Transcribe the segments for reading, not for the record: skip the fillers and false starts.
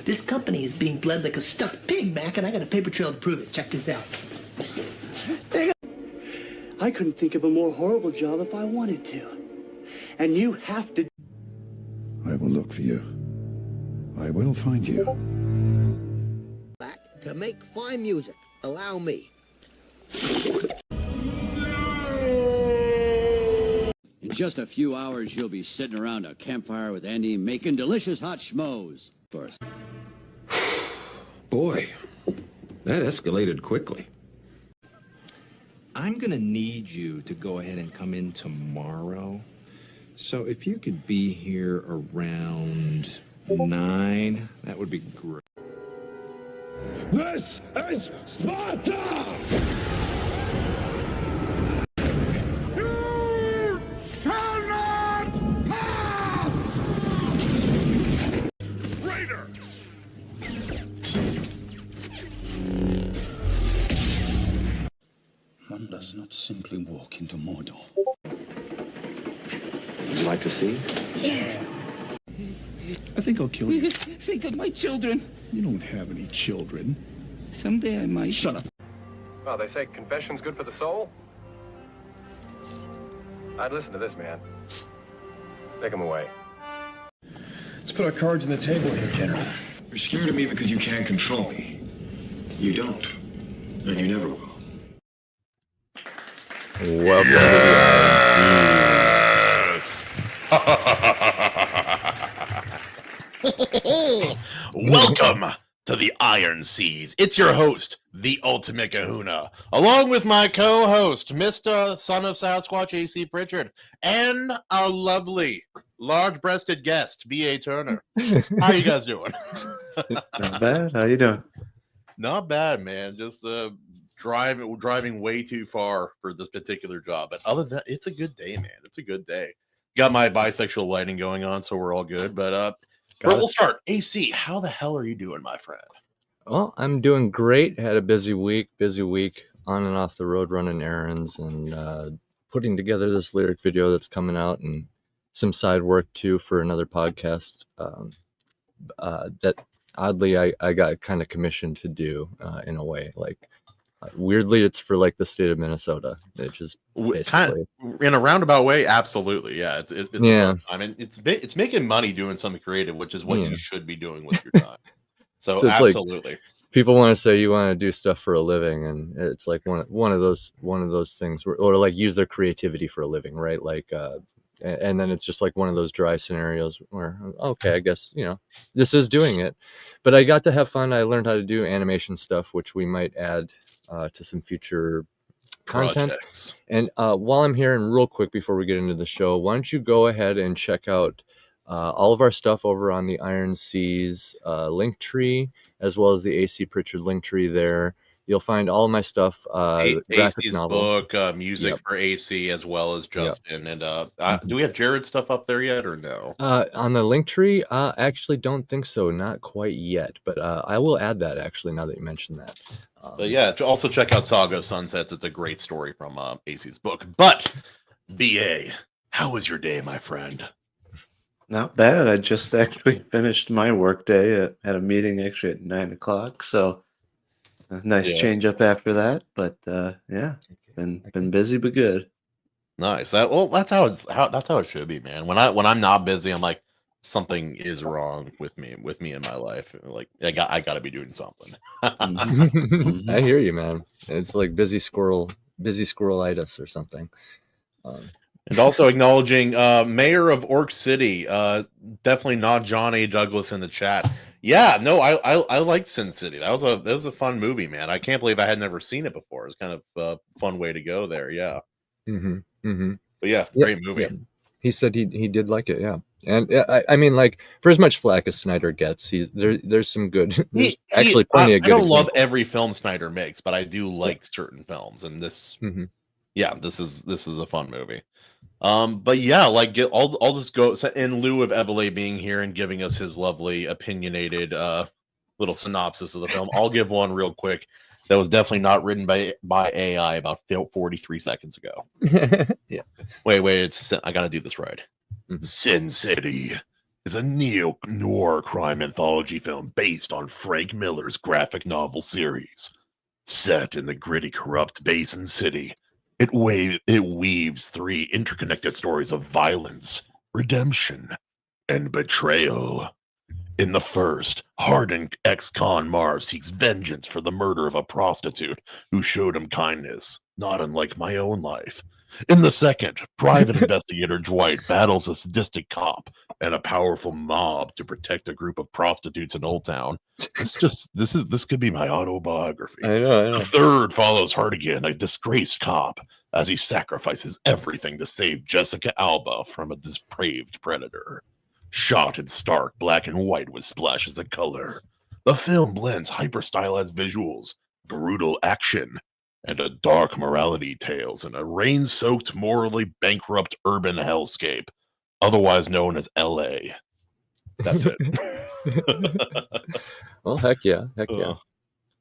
This company is being bled like a stuck pig, Mac, and I got a paper trail to prove it. Check this out. I couldn't think of a more horrible job if I wanted to. And you have to... I will look for you. I will find you. To make fine music, allow me. In just a few hours, you'll be sitting around a campfire with Andy making delicious hot schmoes. Of course. Boy, that escalated quickly. I'm gonna need you to go ahead and come in tomorrow. So if you could be here around 9, that would be great. This is Sparta! You shall not pass! Raider! One does not simply walk into Mordor. Would you like to see? Yeah. I think I'll kill you. Think of my children. You don't have any children. Someday I might. Shut up. Well, they say confession's good for the soul. I'd listen to this man. Take him away. Let's put our cards on the table here, General. You're scared of me because you can't control me. You don't. And you never will. Welcome Welcome to the Iron Seas. It's your host, the Ultimate Kahuna, along with my co-host, Mr. Son of Sasquatch AC Pritchard, and our lovely, large-breasted guest, B.A. Turner. How you guys doing? Not bad. How you doing? Not bad, man. Just driving way too far for this particular job. But other than that, it's a good day, man. It's a good day. Got my bisexual lighting going on, so we're all good. But we'll start. AC, how the hell are you doing, my friend? Well, I'm doing great. Had a busy week on and off the road running errands and putting together this lyric video that's coming out, and some side work too for another podcast that oddly I got kind of commissioned to do in a way. Like weirdly, it's for like the state of Minnesota. It just basically in a roundabout way, absolutely, yeah. It's yeah. I mean, it's making money doing something creative, which is what you should be doing with your time. So it's absolutely. Like, people want to say you want to do stuff for a living, and it's like one of those things where, or like use their creativity for a living, right? Like, and then it's just like one of those dry scenarios where, okay, I guess, this is doing it. But I got to have fun. I learned how to do animation stuff, which we might add to some future content projects. And while I'm here, and real quick before we get into the show, why don't you go ahead and check out all of our stuff over on the Iron Seas link tree, as well as the AC Pritchard link tree there. You'll find all of my stuff, graphic AC's novel book, music for AC, as well as Justin. And do we have Jared's stuff up there yet, or no? On the link tree, actually don't think so. Not quite yet, but I will add that actually now that you mentioned that. But yeah, also check out Saga of Sunsets. It's a great story from AC's book. But BA, how was your day, my friend? Not bad. I just actually finished my work day at a meeting actually at 9 o'clock. So a nice change up after that. But yeah, been busy but good. Nice. That's how it should be, man. When I'm not busy, I'm like, something is wrong with me in my life. Like I got to be doing something. I hear you, man. It's like busy squirrelitis or something. And also acknowledging Mayor of Orc City, definitely not John A. Douglas in the chat. Yeah, no, I liked Sin City. That was a fun movie, man. I can't believe I had never seen it before. It's kind of a fun way to go there. Yeah. But yeah, great movie. Yeah. He said he did like it. Yeah. And I mean, like, for as much flack as Snyder gets, there's some good. There's actually plenty of good. I don't examples. love every film Snyder makes, but I do like certain films, and this, this is a fun movie. But yeah, like I'll just go in lieu of Evele being here and giving us his lovely opinionated little synopsis of the film. I'll give one real quick. that was definitely not written by AI about 43 seconds ago. Yeah. Wait, I gotta do this right. Mhm. Sin City is a neo-noir crime anthology film based on Frank Miller's graphic novel series. Set in the gritty, corrupt Basin City, it weaves three interconnected stories of violence, redemption, and betrayal. In the first, hardened ex-con Marv seeks vengeance for the murder of a prostitute who showed him kindness, not unlike my own life. In the second, private investigator Dwight battles a sadistic cop and a powerful mob to protect a group of prostitutes in Old Town. This could be my autobiography. I know. The third follows Hardigan, a disgraced cop, as he sacrifices everything to save Jessica Alba from a depraved predator. Shot in stark black and white with splashes of color, the film blends hyper-stylized visuals, brutal action, and a dark morality tales in a rain-soaked, morally bankrupt urban hellscape, otherwise known as L.A. That's it. Well, heck yeah.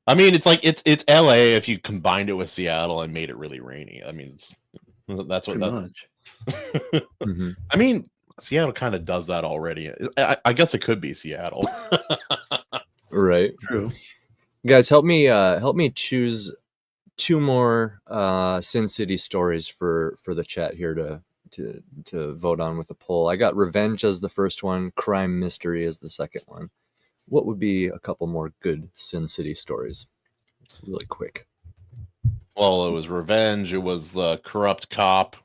I mean, it's L.A. if you combined it with Seattle and made it really rainy. I mean, that's what Pretty much. Mm-hmm. I mean, Seattle kind of does that already. I guess it could be Seattle. Right. True. Guys, help me choose two more Sin City stories for the chat here to vote on with a poll. I got Revenge as the first one, Crime Mystery as the second one. What would be a couple more good Sin City stories? Really quick. Well, it was Revenge. It was the corrupt cop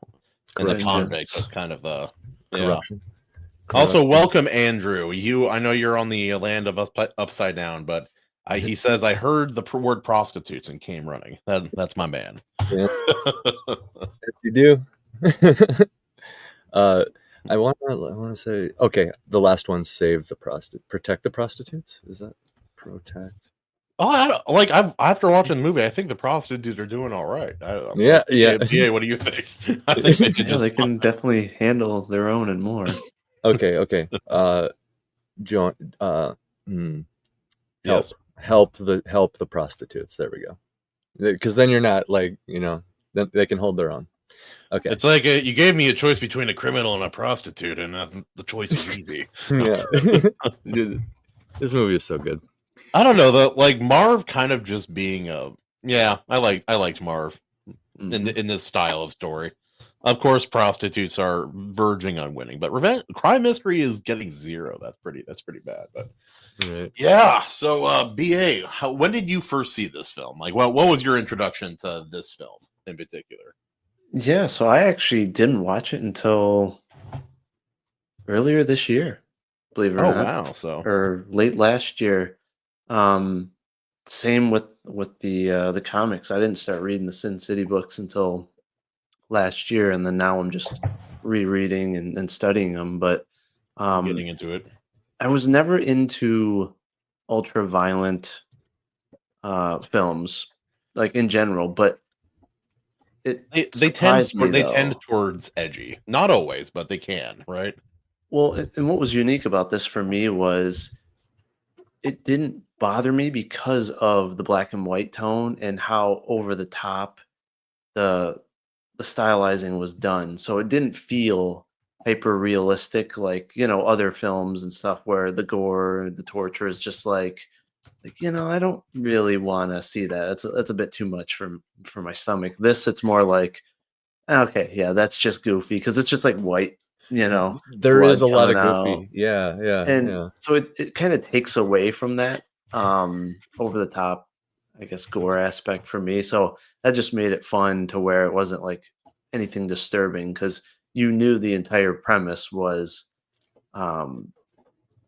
and the convict. That's kind of the Corruption. Also, welcome, Andrew. I know you're on the land of Upside Down, but he says I heard the word prostitutes and came running. That's my man. Yeah. If you do. I want to say, okay, the last one, protect the prostitutes. Is that protect? Oh, after watching the movie, I think the prostitutes are doing all right. Yeah. Yeah. What do you think? I think they can definitely handle their own and more. Okay. John, yes. Help the prostitutes. There we go. Because then you're not then they can hold their own. Okay. It's like you gave me a choice between a criminal and a prostitute, and the choice is easy. Yeah. Dude, this movie is so good. I don't know, Marv kind of just being I liked Marv in this style of story. Of course, prostitutes are verging on winning, but Crime Mystery is getting 0. That's pretty bad. But right. Yeah. So, BA, when did you first see this film? What was your introduction to this film in particular? Yeah, so I actually didn't watch it until earlier this year, believe it or not. Wow! Or late last year. Same with the comics. I didn't start reading the Sin City books until last year, and then now I'm just rereading and studying them. But getting into it, I was never into ultra violent films, in general, but they tend towards edgy. Not always, but they can, right? Well, and what was unique about this for me was it didn't bother me because of the black and white tone and how over the top the stylizing was done. So it didn't feel hyper realistic like other films and stuff where the gore, the torture is just I don't really want to see that. That's a bit too much for my stomach. This, it's more like, okay, yeah, that's just goofy because it's just white, There is a lot of goofy. Out. Yeah. And so it kind of takes away from that over the top, I guess, gore aspect for me. So that just made it fun to where it wasn't anything disturbing because you knew the entire premise was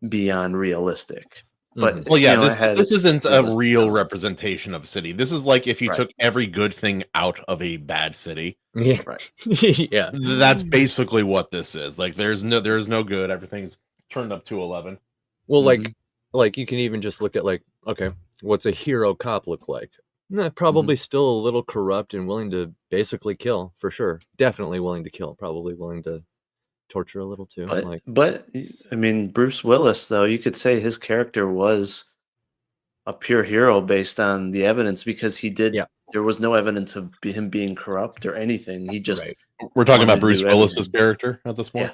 beyond realistic. But this isn't a real representation of a city. This is like if you took every good thing out of a bad city. Yeah, right. Yeah. That's basically what this is. There's no good. Everything's turned up to 11. Well, like you can even just look at okay, what's a hero cop look like? Probably still a little corrupt and willing to basically kill for sure. Definitely willing to kill. Probably willing to torture a little too. But I mean, Bruce Willis, though, you could say his character was a pure hero based on the evidence because he did. Yeah. There was no evidence of him being corrupt or anything. He just Right. We're talking wanted about to Bruce do Willis's everything. character at this point.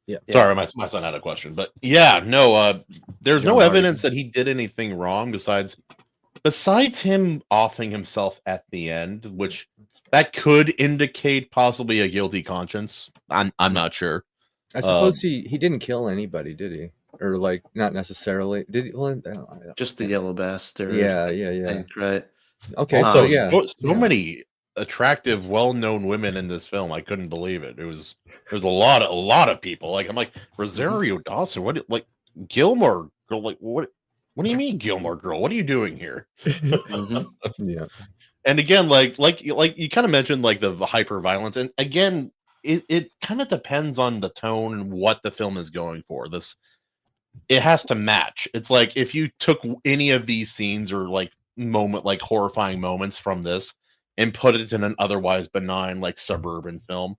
Yeah. Sorry, my son had a question, but yeah, no, there's John no Hardy. evidence that he did anything wrong besides him offing himself at the end, which that could indicate possibly a guilty conscience. I'm not sure. I suppose he didn't kill anybody, did he? Or like not necessarily. Did he? Well, just the yellow bastard. Yeah. I think, right. Okay, Also, so yeah, so many attractive, well-known women in this film. I couldn't believe it. There's a lot of people. Like I'm like Rosario Dawson. What like Gilmore Girl? Like what? What do you mean Gilmore Girl? What are you doing here? Yeah. And again, like you kind of mentioned like the hyper violence, and again, it kind of depends on the tone and what the film is going for. It has to match. It's like if you took any of these scenes or like horrifying moments from this and put it in an otherwise benign like suburban film,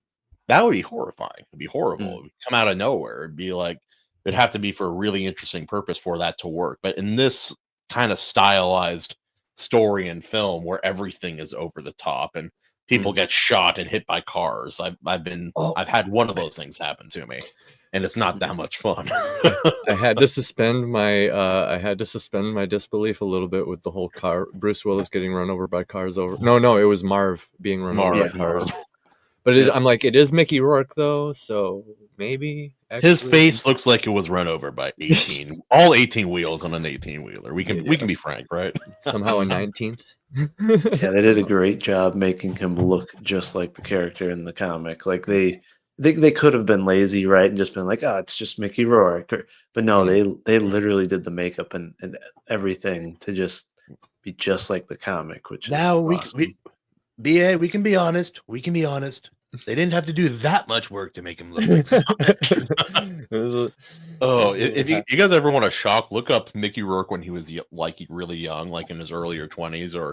that would be horrifying. It'd be horrible. It would come out of nowhere. It'd be like it'd have to be for a really interesting purpose for that to work. But in this kind of stylized story and film where everything is over the top and people get shot and hit by cars, I've had one of those things happen to me, and it's not that much fun. I had to suspend my disbelief a little bit with the whole Bruce Willis getting run over by cars over. No, it was Marv being run over by cars. But I'm like, it is Mickey Rourke though, so maybe his face looks like it was run over by 18, all 18 wheels on an 18-wheeler. We can be frank, right? Somehow a 19th. Yeah, they did a great job making him look just like the character in the comic. Like they could have been lazy, right, and just been like, "Oh, it's just Mickey Rourke." But no, they literally did the makeup and everything to just be just like the comic, which now is awesome. we can be honest. We can be honest. They didn't have to do that much work to make him look like that. If you guys ever want a shock, look up Mickey Rourke when he was really young, like in his earlier 20s or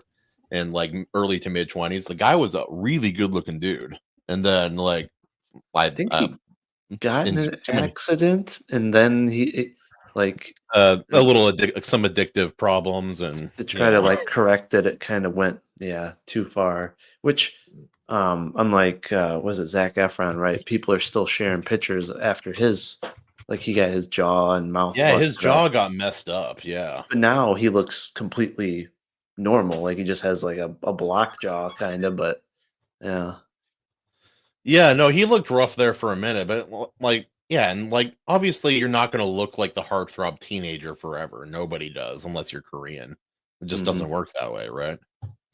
in like early to mid 20s. The guy was a really good looking dude, and then like I think he got in an accident, and then he a little some addictive problems, and to try to like correct it, it kind of went too far. Which, unlike was it Zac Efron, right? People are still sharing pictures after his, like he got his jaw and mouth. Yeah, his jaw got messed up. Yeah, but now he looks completely normal. Like he just has like a block jaw, kind of. But yeah. Yeah, no, he looked rough there for a minute, but like, yeah, and like, obviously, you're not going to look like the heartthrob teenager forever. Nobody does, unless you're Korean. It just doesn't work that way, right?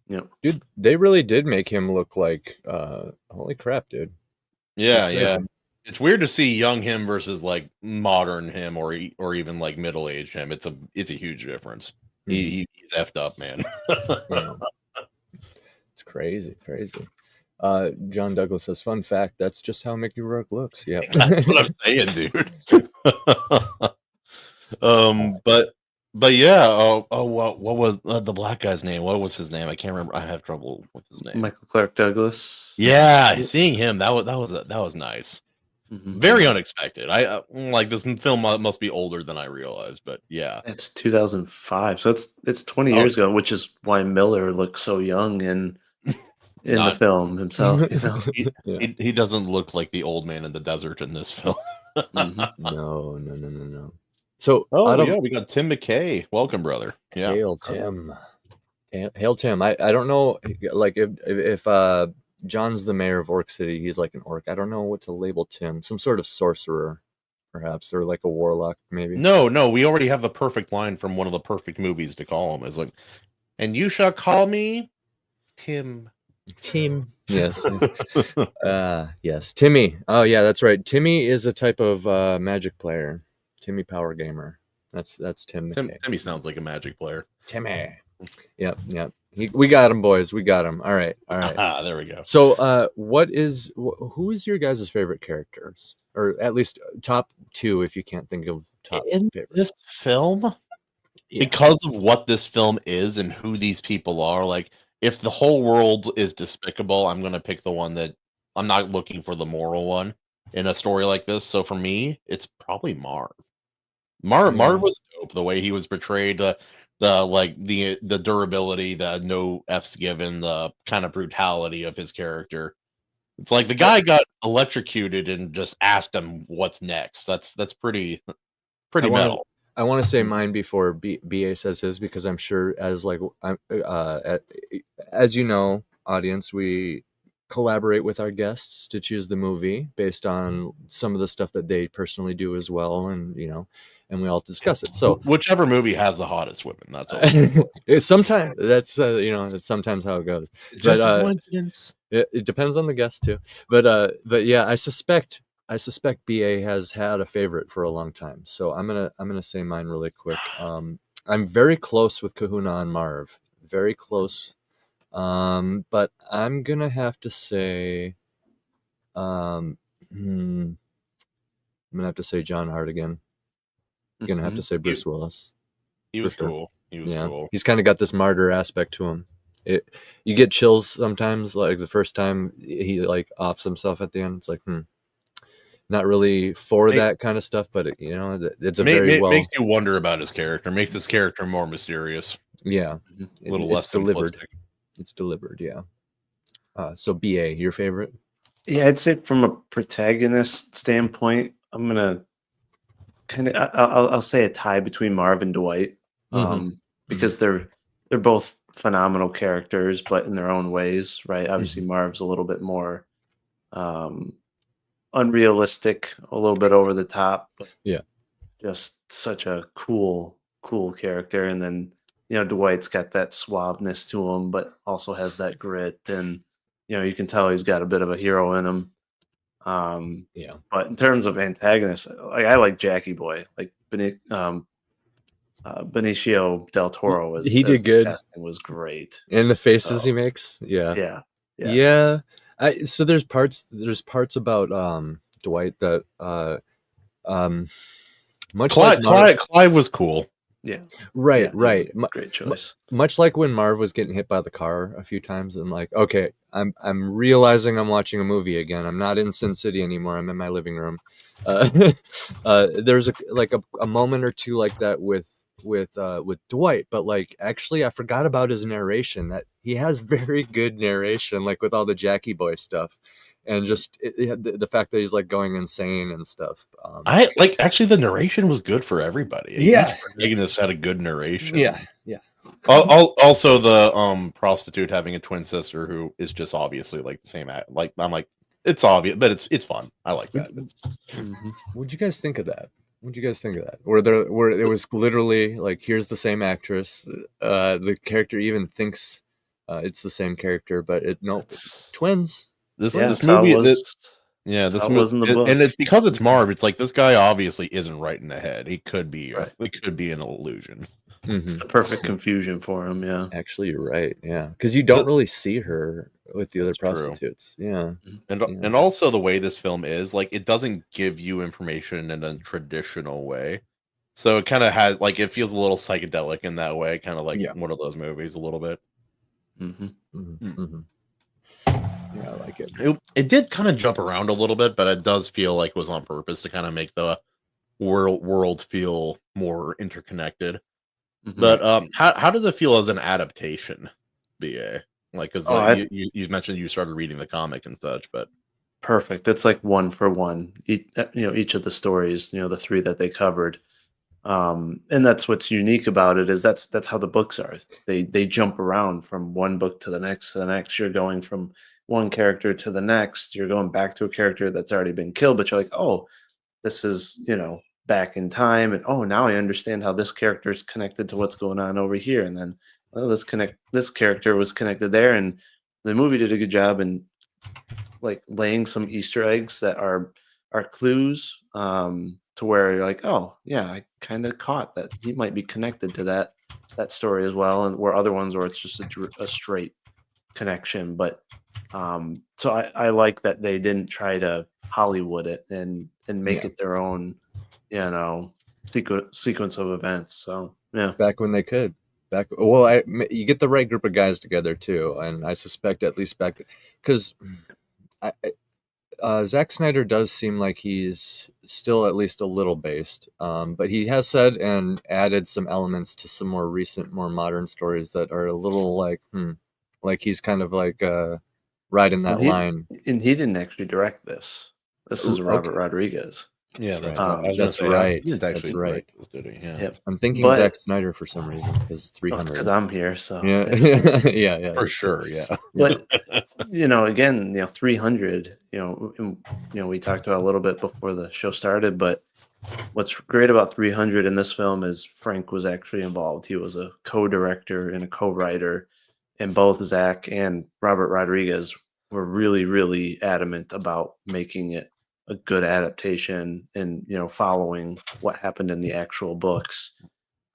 Yeah, dude, they really did make him look like, holy crap, dude. Yeah. It's weird to see young him versus like modern him, or even like middle aged him. It's a huge difference. He's effed up, man. It's crazy. John Douglas says, "Fun fact: that's just how Mickey Rourke looks." Yeah, that's what I'm saying, dude. But yeah. What was the black guy's name? What was his name? I can't remember. I have trouble with his name. Michael Clark Douglas. Yeah, seeing him that was nice. Very unexpected. I like this film must be older than I realized, but yeah, it's 2005, so it's 20 years ago, which is why Miller looks so young in the film himself. You know? he doesn't look like the old man in the desert in this film. No. So, we got Tim McKay. Welcome, brother. Yeah, hail Tim. I don't know, like if John's the mayor of Orc City, he's like an orc. I don't know what to label Tim. Some sort of sorcerer, perhaps, or like a warlock, maybe. No, we already have the perfect line from one of the perfect movies to call him. Is like, and you shall call me Tim. Yes. Yes, Timmy. Oh yeah, that's right. Timmy is a type of magic player. Timmy Power Gamer. That's Tim McKay. Timmy sounds like a magic player. Timmy. Yep. We got him, boys. We got him. All right. There we go. So, who is your guys' favorite characters, or at least top two, if you can't think of top in favorites? This film, because of what this film is and who these people are, like if the whole world is despicable, I'm going to pick the one that I'm not looking for the moral one in a story like this. So for me, it's probably Marv. Marv was dope. The way he was portrayed, the durability, the no F's given, the kind of brutality of his character. It's like the guy got electrocuted and just asked him what's next. That's pretty metal. I want to say mine before BA says his, because I'm sure as you know, audience, we collaborate with our guests to choose the movie based on some of the stuff that they personally do as well, and and we all discuss it. So whichever movie has the hottest women, that's all. Sometimes that's that's sometimes how it goes. Just a coincidence. It depends on the guest too. But yeah, I suspect BA has had a favorite for a long time. So I'm gonna say mine really quick. I'm very close with Kahuna and Marv. Very close. But I'm gonna have to say I'm gonna have to say John Hart again. I'm gonna have to say Bruce Willis. He was cool. He was cool. He's kind of got this martyr aspect to him. You get chills sometimes, like the first time he like offs himself at the end. It's like, not really for that kind of stuff, but it's a very well. Makes you wonder about his character. Makes his character more mysterious. Yeah, a little less delivered. simplistic. It's delivered. Yeah. So BA, your favorite? Yeah, I'd say from a protagonist standpoint, I'm gonna I'll say a tie between Marv and Dwight, because they're both phenomenal characters, but in their own ways, right? Obviously, Marv's a little bit more unrealistic, a little bit over the top, but just such a cool character. And then Dwight's got that suaveness to him, but also has that grit, and you can tell he's got a bit of a hero in him. But in terms of antagonists, I like Jackie Boy, like Benicio del Toro was. He did good. Casting was great, and the faces he makes. Yeah. So there's parts about Dwight that much Clive, like Clive was cool. Yeah. Right. Great choice. Much like when Marv was getting hit by the car a few times, and like, okay, I'm realizing I'm watching a movie again. I'm not in Sin City anymore. I'm in my living room. There's a moment or two like that with Dwight, but like actually I forgot about his narration. That he has very good narration, like with all the Jackie Boy stuff. And just the fact that he's like going insane and stuff. I like actually the narration was good for everybody. Yeah, protagonist had a good narration. Yeah. Also, the prostitute having a twin sister who is just obviously like the same. Like I'm like, it's obvious, but it's fun. I like that. What'd you guys think of that? Where it was literally like, here's the same actress. The character even thinks it's the same character, but it's twins. This movie, this was in the book, and it's because it's Marv. It's like this guy obviously isn't right in the head. He could be, it could be an illusion. It's the perfect confusion for him. Yeah, actually, you're right. Yeah, because you don't really see her with the other prostitutes. True. Yeah, and also the way this film is, like, it doesn't give you information in a traditional way. So it kind of has, like, it feels a little psychedelic in that way, kind of like one of those movies a little bit. Yeah, I like it. It did kind of jump around a little bit, but it does feel like it was on purpose to kind of make the world feel more interconnected. But how does it feel as an adaptation, BA? Like, because you mentioned you started reading the comic and such, but perfect. It's like one for one. Each of the stories, the three that they covered. And that's what's unique about it, is that's how the books are. They jump around from one book to the next to the next. You're going from one character to the next. You're going back to a character that's already been killed, but you're like, oh, this is back in time, and oh, now I understand how this character is connected to what's going on over here, and then this character was connected there, and the movie did a good job in like laying some Easter eggs that are clues. To where you're like, oh yeah, I kind of caught that he might be connected to that story as well, and where other ones where it's just a straight connection. But so I like that they didn't try to Hollywood it and make it their own, sequence of events. So yeah, back when they could. You get the right group of guys together too, and I suspect at least back because Zack Snyder does seem like he's still at least a little based, but he has said and added some elements to some more recent, more modern stories that are a little like he's kind of like riding that line. And he didn't actually direct this. This is Robert Rodriguez. Yeah, That's right. That's right. That's right. Yeah. Yep. I'm thinking But- Zack Snyder for some reason because 300. Because I'm here, so Yeah, yeah, For sure, yeah. But again, 300. We talked about a little bit before the show started, but what's great about 300 in this film is Frank was actually involved. He was a co-director and a co-writer, and both Zack and Robert Rodriguez were really, really adamant about making it a good adaptation and following what happened in the actual books.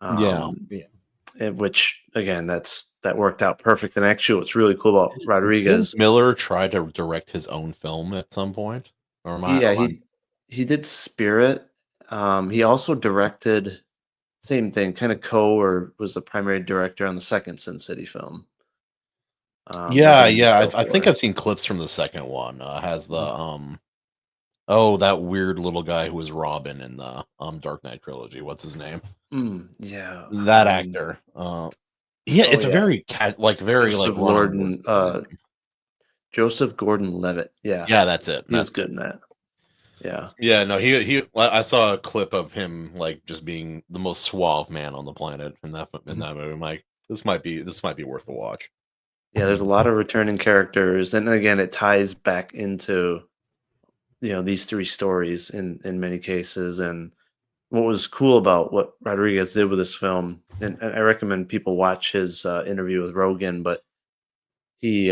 And which again, that worked out perfect. And actually, what's really cool about Rodriguez, Didn't Miller tried to direct his own film at some point, or he did Spirit. He also directed same thing, kind of or was the primary director on the second Sin City film. I think I've seen clips from the second one. Has the that weird little guy who was Robin in the Dark Knight trilogy. What's his name? That actor. It's a very Joseph Joseph Gordon-Levitt. Yeah, that's it. He was good in that. Yeah. Yeah, no, he. I saw a clip of him like just being the most suave man on the planet in that movie. I'm like, this might be worth a watch. Yeah, there's a lot of returning characters, and again, it ties back into these three stories in many cases. And what was cool about what Rodriguez did with this film, and I recommend people watch his interview with Rogan, but he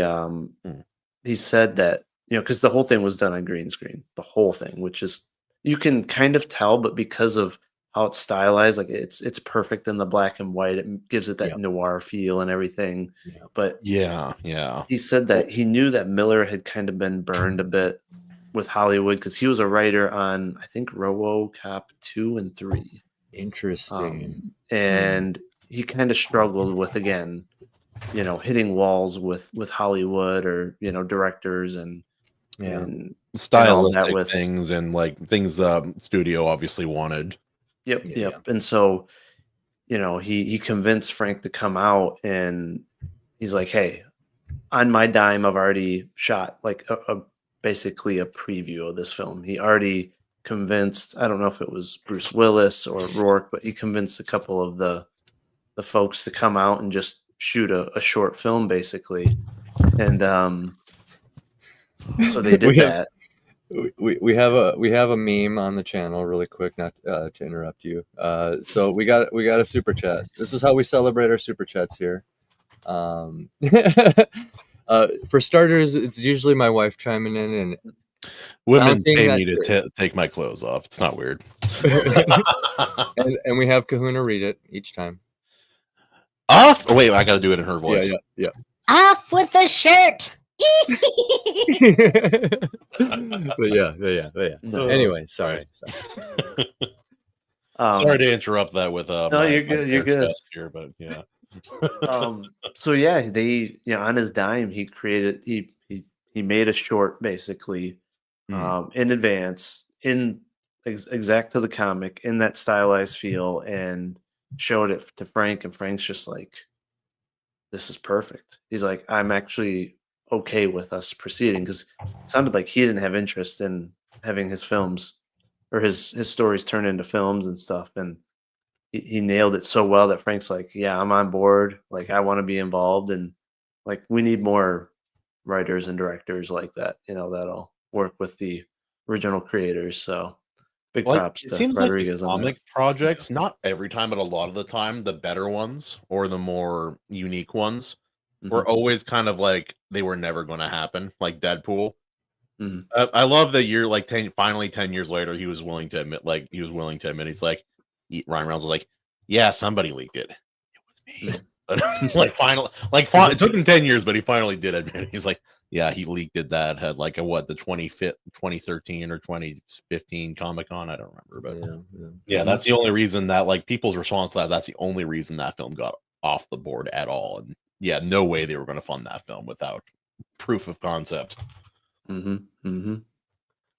said that because the whole thing was done on green screen, the whole thing, which is you can kind of tell, but because of how it's stylized, like it's perfect in the black and white. It gives it that noir feel and everything. But he said that he knew that Miller had kind of been burned a bit with Hollywood because he was a writer on, I think, RoboCop 2 and 3. Interesting. And he kind of struggled with, again, hitting walls with Hollywood or directors and stylistic things and like things studio obviously wanted. Yep. And so, he convinced Frank to come out, and he's like, "Hey, on my dime, I've already shot like basically a preview of this film." He already convinced, I don't know if it was Bruce Willis or Rourke, but he convinced a couple of the folks to come out and just shoot a short film, basically. And so they did that. We have a meme on the channel, really quick, not to interrupt you. So we got a super chat. This is how we celebrate our super chats here. For starters, it's usually my wife chiming in and women pay me to take my clothes off. It's not weird. and we have Kahuna read it each time. Off. Oh, wait, I got to do it in her voice. Yeah. Off with the shirt. But yeah. Anyway, sorry. Sorry to interrupt that with no, you're good. You're good here, but yeah. So yeah, they on his dime he created he made a short basically in advance in exact to the comic in that stylized feel and showed it to Frank, and Frank's just like, this is perfect. He's like, I'm actually okay with us proceeding, because it sounded like he didn't have interest in having his films or his stories turn into films and stuff, and he nailed it so well that Frank's like, yeah, I'm on board, like I want to be involved, and like we need more writers and directors like that, that'll work with the original creators. So big props to Rodriguez. Like comic projects, not every time, but a lot of the time, the better ones or the more unique ones were always kind of like they were never going to happen, like Deadpool. I love that you're like 10 years later, he was willing to admit he's like, Ryan Reynolds was like, yeah, somebody leaked it. It was me. But it took him 10 years, but he finally did admit it. He's like, yeah, he leaked it. That had like the 2013 or 2015 Comic-Con. I don't remember, but yeah, that's the only reason that like people's response to that's the only reason that film got off the board at all. And yeah, no way they were going to fund that film without proof of concept.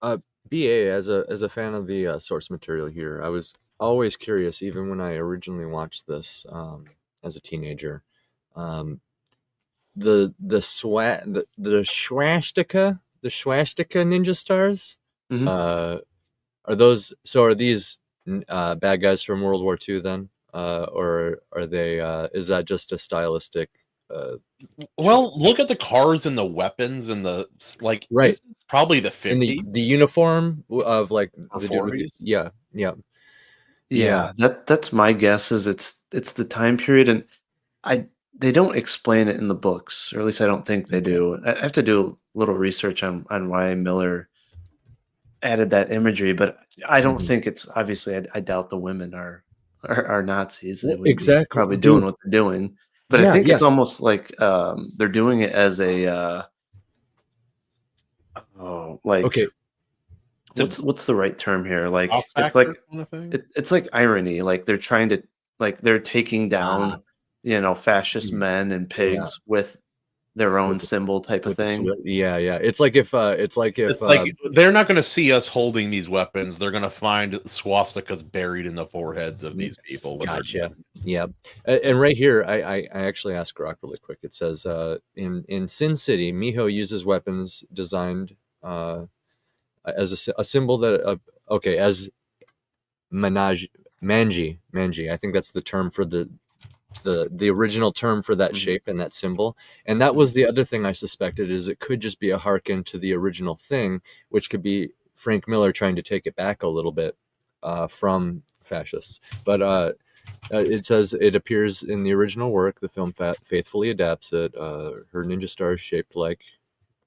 BA, as a fan of the source material here, I was always curious, even when I originally watched this as a teenager. The swastika ninja stars. Are those are these bad guys from World War II then, or are they? Is that just a stylistic? Well, look at the cars and the weapons and the like. Right. This is probably the 50s. And the uniform of like Or the dude with 40s. Yeah, that's my guess. Is it's the time period, and they don't explain it in the books, or at least I don't think they do. I have to do a little research on why Miller added that imagery, but I don't think it's obviously. I doubt the women are Nazis. They would be Exactly. probably doing what they're doing, but I think it's almost like they're doing it as a okay. What's the right term here? Like Pop it's like factor kind of thing? it's like irony. Like they're trying to they're taking down fascist men and pigs with their own symbol type of thing. Yeah. It's like if they're not going to see us holding these weapons. They're going to find swastikas buried in the foreheads of these people. Gotcha. Yeah. And right here, I actually asked Grok really quick. It says in Sin City, Miho uses weapons designed as a symbol that as manji. I think that's the term for the original term for that shape and that symbol. And that was the other thing I suspected, is it could just be a hearken to the original thing, which could be Frank Miller trying to take it back a little bit from fascists. But it says it appears in the original work. The film faithfully adapts it. Her ninja star is shaped like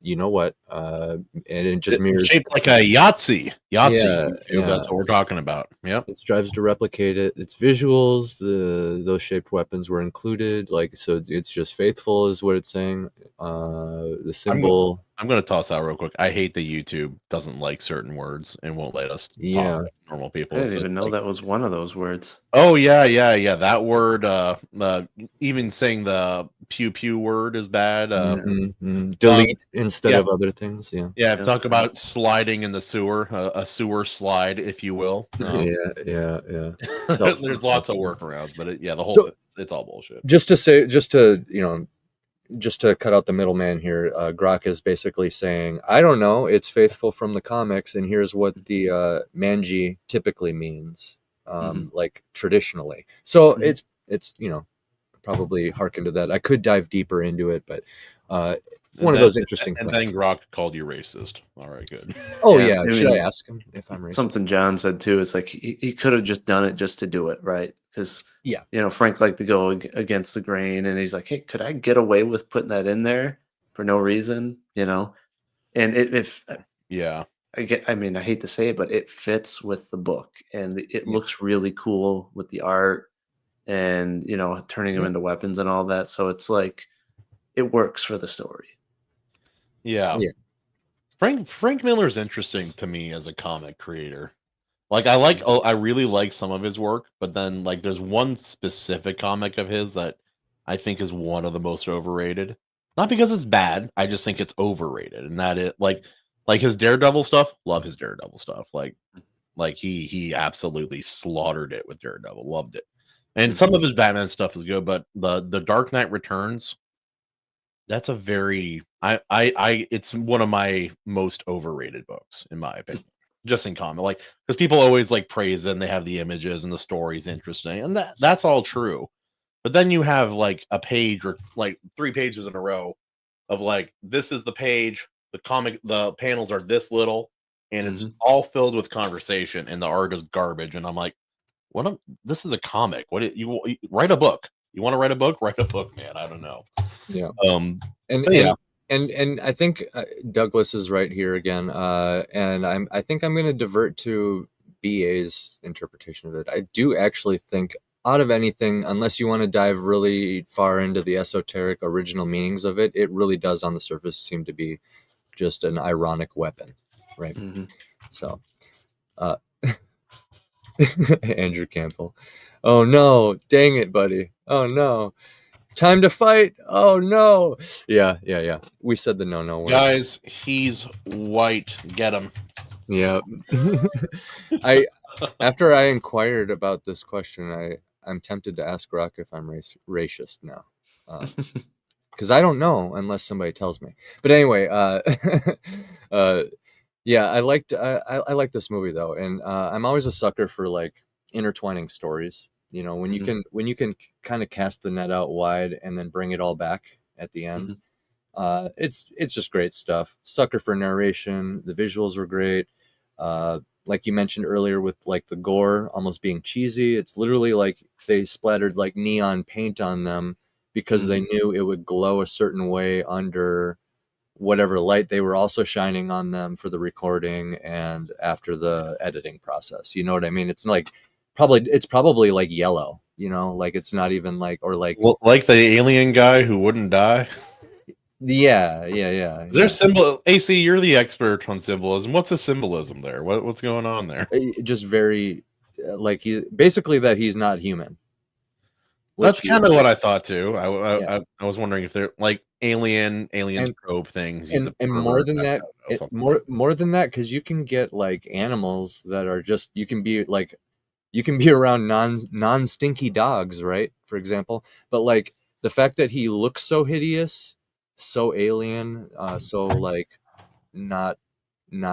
you know what, and it just mirrors shaped like a Yahtzee. Yeah. That's what we're talking about. Yep. It strives to replicate it. Its visuals, those shaped weapons were included. Like, so it's just faithful is what it's saying. The symbol. I'm going to toss out real quick. I hate that YouTube doesn't like certain words and won't let us talk about normal people. I didn't even know that was one of those words. Oh yeah. That word, even saying the pew pew word is bad. Delete instead of other things. Yeah. Talk about sliding in the sewer, a sewer slide, if you will. Yeah. There's lots of workarounds, but the whole it's all bullshit. Just to cut out the middleman here, Grok is basically saying, I don't know, it's faithful from the comics, and here's what the manji typically means, like traditionally. So it's probably hearken to that. I could dive deeper into it, but one of those interesting things. And then Grok called you racist. All right, good. Oh yeah, should I ask him if I'm racist? Something John said too. It's like he could have just done it just to do it, right? Because Frank liked to go against the grain, and he's like, hey, could I get away with putting that in there for no reason? And I hate to say it, but it fits with the book, and it looks really cool with the art, and turning them into weapons and all that. So it's like it works for the story. Yeah. Frank Miller's interesting to me as a comic creator. Like I really like some of his work, but then like there's one specific comic of his that I think is one of the most overrated. Not because it's bad, I just think it's overrated, and that it like his Daredevil stuff. Love his Daredevil stuff. Like he absolutely slaughtered it with Daredevil. Loved it, and some of his Batman stuff is good, but the Dark Knight Returns. That's a very it's one of my most overrated books in my opinion, just in comic, like because people always like praise it and they have the images and the story's interesting, and that's all true, but then you have like a page or like 3 pages in a row of like this is the page, the panels are this little, and it's all filled with conversation, and the art is garbage, and I'm like, this is a comic. You write a book. You want to write a book? Write a book, man. I don't know. Yeah. And I think Douglas is right here again. And I think I'm going to divert to BA's interpretation of it. I do actually think, out of anything, unless you want to dive really far into the esoteric original meanings of it, it really does on the surface seem to be just an ironic weapon, right? So, Andrew Campbell. Oh no, dang it, buddy. Oh no. Time to fight. Oh no. Yeah. We said the no word. Guys, he's white. Get him. Yeah. I after I inquired about this question, I'm tempted to ask Rock if I'm racist now, because I don't know unless somebody tells me. But anyway, uh, yeah, I like this movie though, and I'm always a sucker for like intertwining stories. You know, when you can kind of cast the net out wide and then bring it all back at the end. It's just great stuff. Sucker for narration. The visuals were great. Like you mentioned earlier with like the gore almost being cheesy. It's literally like they splattered like neon paint on them because they knew it would glow a certain way under whatever light they were also shining on them for the recording and after the editing process. You know what I mean? It's like it's probably like yellow, you know, like it's not even like, or like, Well, like the alien guy who wouldn't die. yeah. Is there symbol? AC, you're the expert on symbolism. What's the symbolism there? What's going on there? Just very like basically that he's not human. That's kind of what I thought too. I was wondering if they're like aliens probe things, and more than that, more than that, because you can get like animals that are just you can be around non stinky dogs, right? For example, but like the fact that he looks so hideous, so alien, so like not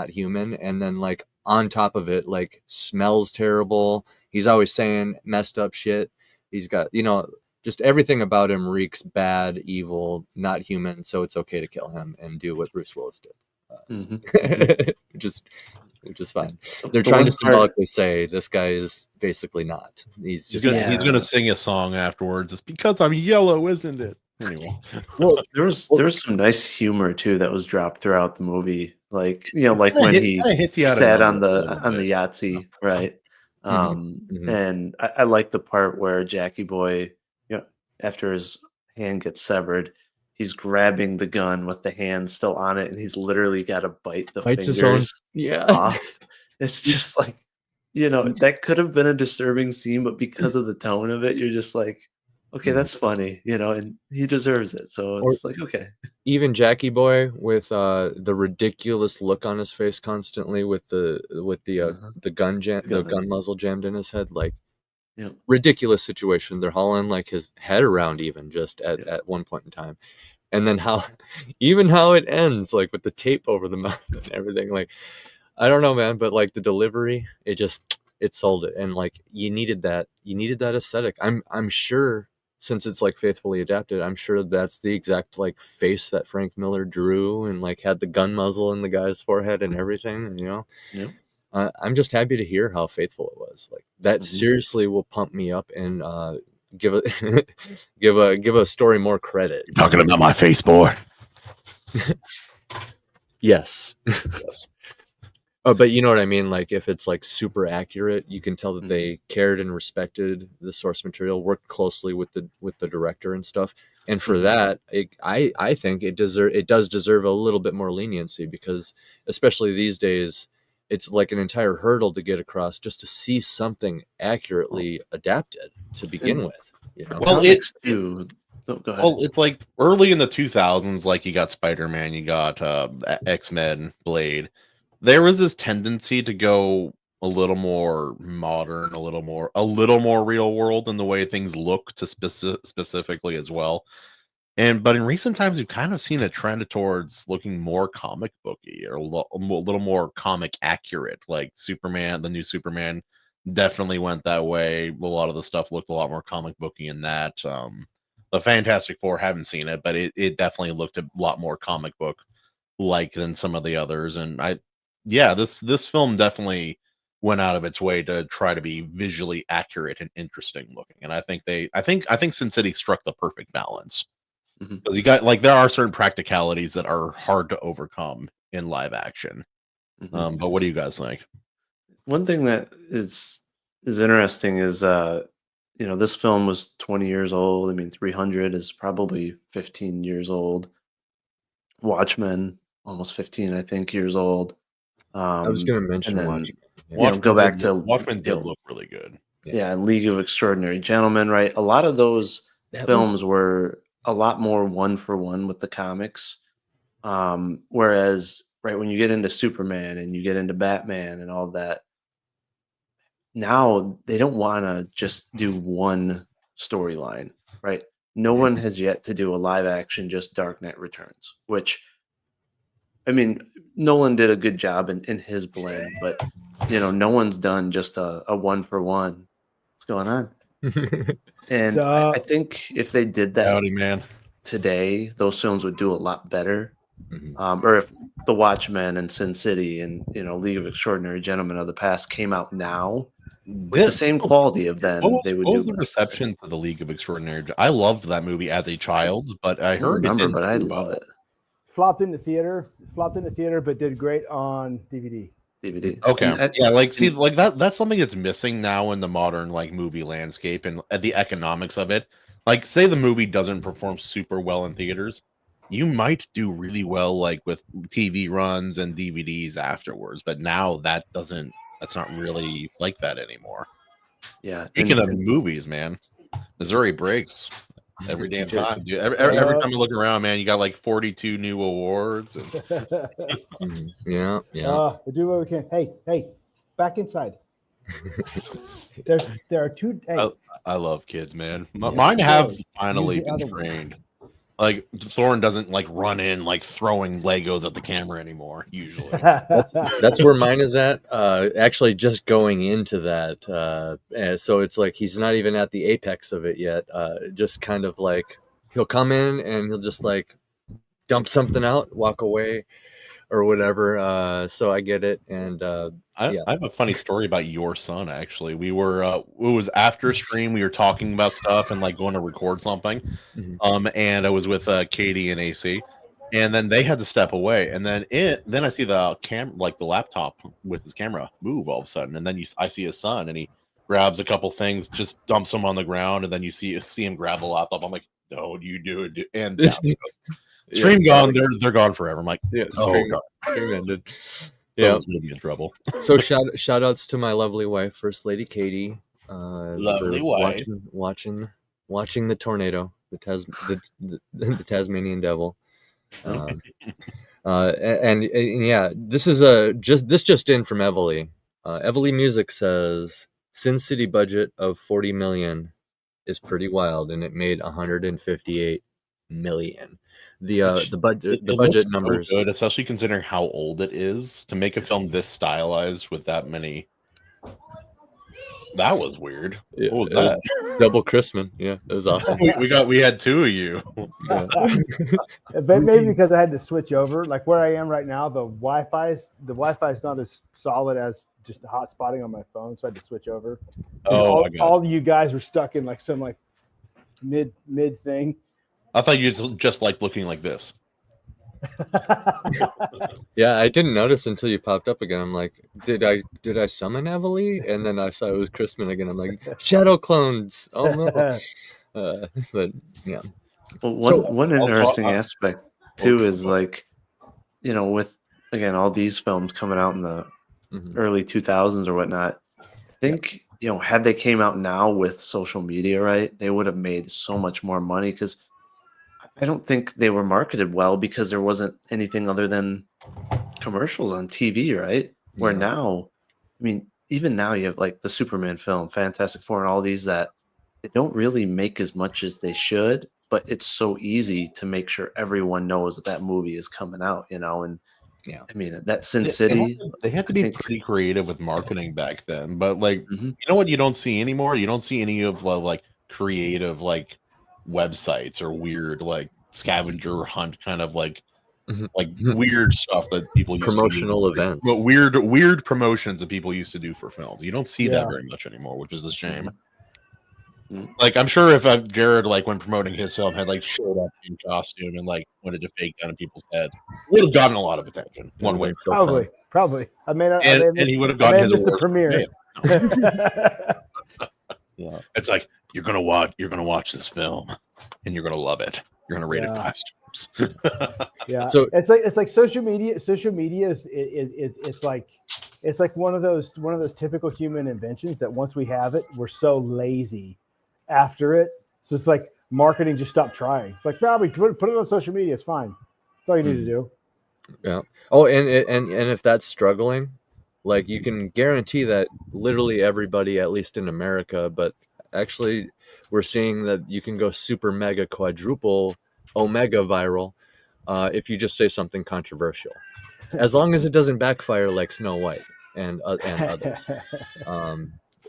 human, and then like on top of it, like smells terrible. He's always saying messed up shit. He's got, you know, just everything about him reeks bad, evil, not human. So it's okay to kill him and do what Bruce Willis did, which is fine. They're trying to symbolically say this guy is basically not. He's gonna sing a song afterwards. It's because I'm yellow, isn't it? Anyway, well, there was some nice humor too that was dropped throughout the movie, like like when he sat on the Yahtzee, right? And I like the part where Jackie Boy, after his hand gets severed, he's grabbing the gun with the hand still on it, and he's literally got to bite the fingers off. It's just like, that could have been a disturbing scene, but because of the tone of it, you're just like, okay, that's funny, and he deserves it. So it's like, okay. Even Jackie Boy with the ridiculous look on his face constantly with the gun muzzle jammed in his head, like ridiculous situation. They're hauling like his head around even just at one point in time. And then how it ends, like with the tape over the mouth and everything. Like, I don't know, man, but like the delivery, it sold it. And like you needed that aesthetic. I'm sure, since it's like faithfully adapted, I'm sure that's the exact like face that Frank Miller drew and like had the gun muzzle in the guy's forehead and everything, I'm just happy to hear how faithful it was. Like that seriously will pump me up and give a story more credit. You're talking about my face, boy. Yes. Oh, but you know what I mean? Like if it's like super accurate, you can tell that they cared and respected the source material, worked closely with the director and stuff. And for that, I think it does deserve a little bit more leniency, because especially these days, it's like an entire hurdle to get across just to see something accurately adapted to begin with. Well, it's like early in the 2000s, like you got Spider-Man, you got X-Men, Blade. There was this tendency to go a little more modern, a little more real world in the way things look to specifically as well. But in recent times, we've kind of seen a trend towards looking more comic booky or a little more comic accurate. Like Superman, the new Superman definitely went that way. A lot of the stuff looked a lot more comic booky in that. The Fantastic Four, haven't seen it, but it definitely looked a lot more comic book like than some of the others. And this film definitely went out of its way to try to be visually accurate and interesting looking. And I think Sin City struck the perfect balance. Because you got, like, there are certain practicalities that are hard to overcome in live action. But what do you guys think? One thing that is interesting is this film was 20 years old. I mean, 300 is probably 15 years old. Watchmen, almost 15, I think, years old. I was going to mention Watchmen. Watchmen did look really good. Yeah, League of Extraordinary Gentlemen, right? A lot of those films were a lot more one for one with the comics. Whereas right? When you get into Superman and you get into Batman and all that, now they don't want to just do one storyline, right? No one has yet to do a live action just Dark Knight Returns, which, I mean, Nolan did a good job in his blend, but no one's done just a one for one. What's going on? And I think if they did that Howdy, man. today, those films would do a lot better. Or if the Watchmen and Sin City and League of Extraordinary Gentlemen of the past came out now with the same quality of then, they would what do. was the reception to the League of Extraordinary? I loved that movie as a child, but I heard but I love it. Flopped in the theater, but did great on DVD. Okay. Yeah, like see, like that's something that's missing now in the modern like movie landscape and the economics of it. Like, say the movie doesn't perform super well in theaters, you might do really well like with TV runs and DVDs afterwards. But now that's not really like that anymore. Yeah. Speaking of movies, man, Missouri breaks every damn time. Dude. Every time you look around, man, you got like 42 new awards. And... yeah. We do what we can. Hey, back inside. There are two. Hey. I love kids, man. Mine have finally been trained. Like Thorin doesn't like run in like throwing Legos at the camera anymore. Usually, that's where mine is at. Actually, just going into that, so it's like he's not even at the apex of it yet. Just kind of like he'll come in and he'll just like dump something out, walk away, or whatever. So I get it, and I have a funny story about your son. Actually, we were it was after stream. We were talking about stuff and like going to record something. And I was with Katie and AC, and then they had to step away. And then I see the the laptop with his camera move all of a sudden. And then I see his son, and he grabs a couple things, just dumps them on the ground, and then you see him grab the laptop. I'm like, "No, you do it." And stream gone. They're gone forever. I'm like, stream ended. Yeah, it's gonna be in trouble. So shout outs to my lovely wife, First Lady Katie. Lovely wife. Watching the tornado, the Tasmanian devil. And yeah, this is just in from Evely. Evely Music says Sin City budget of 40 million is pretty wild, and it made 158 million. The budget numbers, so good, especially considering how old it is to make a film this stylized with that many. That was weird. What was that? Double Christman. Yeah, it was awesome. we had two of you. Yeah. But maybe because I had to switch over, like where I am right now, the Wi-Fi is not as solid as just the hotspotting on my phone, so I had to switch over. All of you guys were stuck in like some like mid thing. I thought you just like looking like this. Yeah, I didn't notice until you popped up again. I'm like, did I summon Evely? And then I saw it was Chrisman again. I'm like, shadow clones. Oh no. But yeah. Well, one interesting aspect too is like, with again all these films coming out in the early 2000s or whatnot. I think had they came out now with social media, right, they would have made so much more money because I don't think they were marketed well because there wasn't anything other than commercials on TV, right? Where now, I mean, even now you have like the Superman film, Fantastic Four, and all these that they don't really make as much as they should, but it's so easy to make sure everyone knows that movie is coming out, and yeah, I mean that Sin City. They had to be pretty creative with marketing back then, but like you know what you don't see anymore? You don't see any of like creative like websites or weird like scavenger hunt kind of like weird stuff that people used promotional to do, events, but weird promotions that people used to do for films. You don't see that very much anymore, which is a shame. Like I'm sure if Jared like when promoting his film had like showed up in costume and like wanted to fake gun in people's heads, would have gotten a lot of attention one way. Probably. I mean, and he would have gotten his the premiere. Yeah, it's like you're gonna watch this film and you're gonna love it. You're gonna rate it 5 stars. Yeah. So it's like social media. Social media is it's like one of those typical human inventions that once we have it, we're so lazy after it. So it's like marketing just stopped trying. It's like, probably put it on social media. It's fine. That's all you need to do. Yeah. Oh, and if that's struggling, like you can guarantee that literally everybody, at least in America, but actually we're seeing that you can go super mega quadruple omega viral if you just say something controversial, as long as it doesn't backfire like Snow White and others.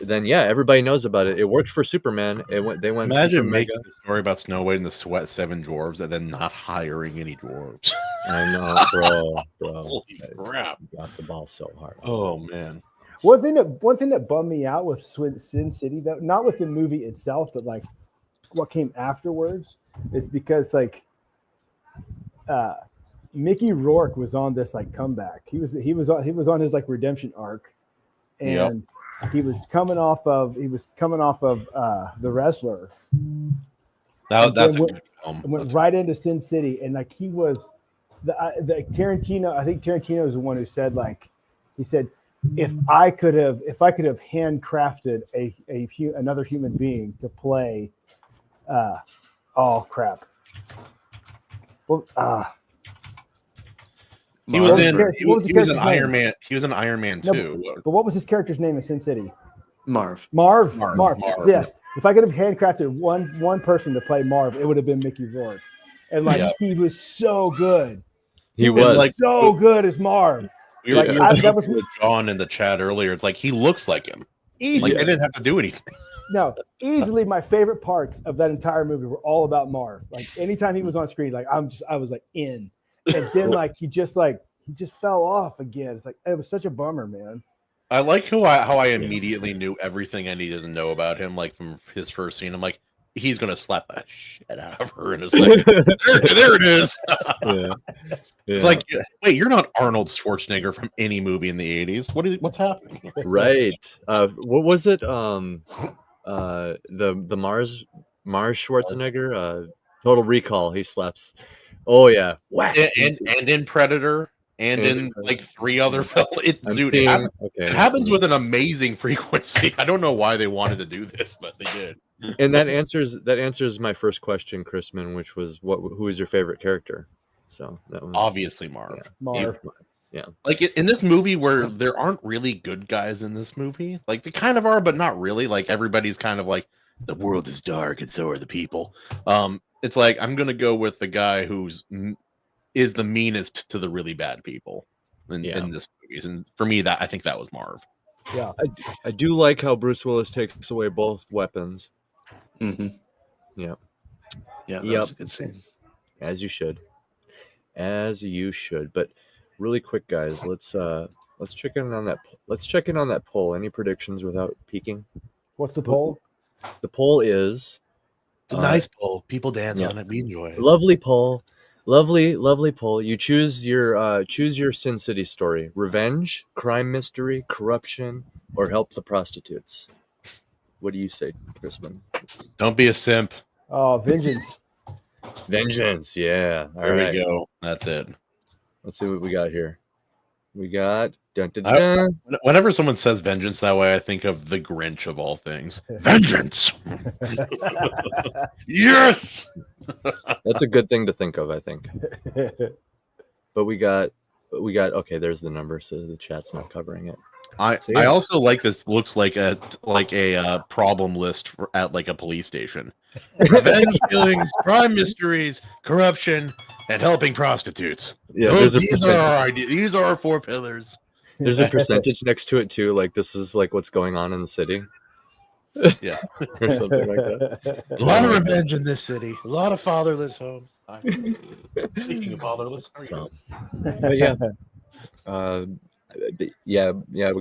Then yeah, everybody knows about it. It worked for Superman. They went Imagine super making mega. a story about Snow White and the Sweat Seven Dwarves and then not hiring any dwarves. I know, bro. Holy crap! You got the ball so hard. Oh man. One thing that bummed me out with Sin City, though, not with the movie itself, but like what came afterwards, is because like Mickey Rourke was on this like comeback. He was on his like redemption arc, and he was coming off of The Wrestler. That's a good film. Went right into Sin City, and like he was the Tarantino. I think Tarantino is the one who said like he said, if I could have handcrafted another human being to play, oh crap. Well, he was an Iron Man. He was an Iron Man too. But what was his character's name in Sin City? Marv. Yes. If I could have handcrafted one person to play Marv, it would have been Mickey Rourke. And like he was so good. He was like so good as Marv. We were that was with John in the chat earlier. It's like he looks like him. Like they didn't have to do anything. No, easily my favorite parts of that entire movie were all about Marv. Like anytime he was on screen, like I was like in. And then like he just fell off again. It's like it was such a bummer, man. I like how I immediately knew everything I needed to know about him, like from his first scene. I'm like, he's gonna slap the shit out of her in a second. there it is. Yeah. It's like, wait, you're not Arnold Schwarzenegger from any movie in the 80s. What's happening? Right. What was it? The Mars Schwarzenegger, Total Recall. He slaps. Oh yeah. Whack. And in Predator and in like 3 other films. It happens with an amazing frequency. I don't know why they wanted to do this, but they did. And that answers my first question, Chrisman, which was who is your favorite character? So that was obviously Marv. Yeah. Marv. Yeah. Like in this movie where there aren't really good guys in this movie. Like they kind of are, but not really. Like everybody's kind of like the world is dark and so are the people. It's like I'm gonna go with the guy who's is the meanest to the really bad people in this movie. And for me, I think that was Marv. Yeah. I do like how Bruce Willis takes away both weapons. Mm-hmm. Yeah. Yeah, that's a good scene. As you should. But really quick, guys, let's check in on that. Let's check in on that poll. Any predictions without peeking? What's the poll? The poll is it's a nice poll. People dance on it. We enjoy it. Lovely poll. Lovely poll. You choose your Sin City story: revenge, crime mystery, corruption, or help the prostitutes. What do you say, Chrisman? Don't be a simp. Oh, vengeance. Vengeance, yeah. There we go. That's it. Let's see what we got here. We got whenever someone says vengeance that way, I think of the Grinch of all things. Vengeance. Yes. That's a good thing to think of, I think. But we got okay, there's the number, so the chat's not covering it. I also like this. Looks like a problem list at like a police station. Revenge killings, crime mysteries, corruption, and helping prostitutes. Yeah, these are our ideas. These are our 4 pillars. There's a percentage next to it too. Like this is like what's going on in the city. Yeah, or something like that. A lot of revenge in this city. A lot of fatherless homes. Speaking of fatherless, but yeah.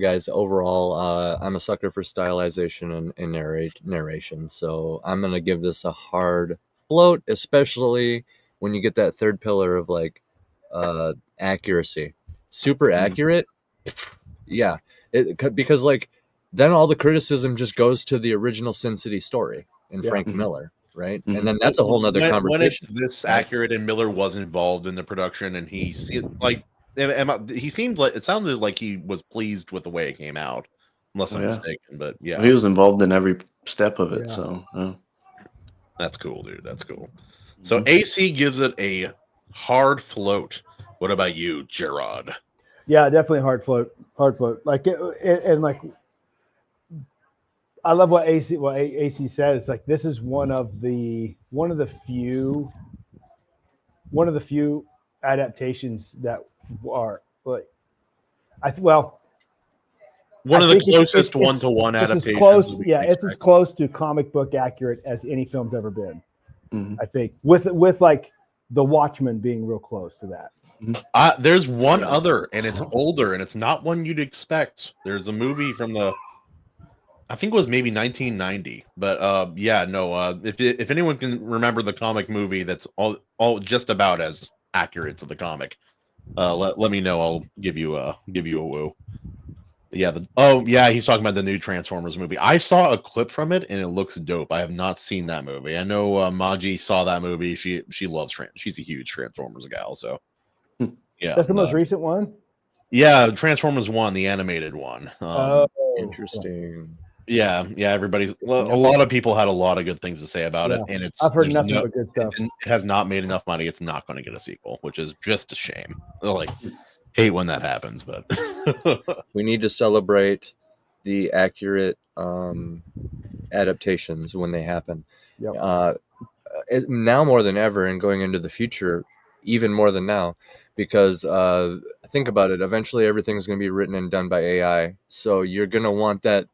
Guys, overall, I'm a sucker for stylization and narration, so I'm gonna give this a hard float, especially when you get that third pillar of like accuracy. Super accurate, yeah, because like then all the criticism just goes to the original Sin City story and Frank Miller, right? And then that's a whole nother conversation. When it's this accurate and Miller was involved in the production and he like. He seemed like it sounded like he was pleased with the way it came out, unless I'm mistaken. But yeah, well, he was involved in every step of it. So that's cool, dude. That's cool. So AC gives it a hard float What about you, Gerard? Yeah, definitely hard float. Like and like, I love what AC said. It's like this is one of the few adaptations that are like, one of the closest one-to-one adaptations. It's close, it's as close to comic book accurate as any film's ever been. Mm-hmm. I think with like the Watchmen being real close to that. There's one other, and it's older, and it's not one you'd expect. There's a movie from I think it was maybe 1990, but if anyone can remember the comic movie that's all just about as accurate to the comic, let me know. I'll give you a woo. Yeah. He's talking about the new Transformers movie. I saw a clip from it, and it looks dope. I have not seen that movie. I know Maji saw that movie. She loves she's a huge Transformers gal. So yeah, that's the most recent one. Yeah, Transformers 1, the animated one. Interesting. Yeah. Everybody's a lot of people had a lot of good things to say about it, and I've heard nothing but good stuff. It has not made enough money. It's not going to get a sequel, which is just a shame. Like, hate when that happens, but we need to celebrate the accurate adaptations when they happen. Yep. Now more than ever, and going into the future, even more than now, because think about it. Eventually, everything's going to be written and done by AI. So you're going to want that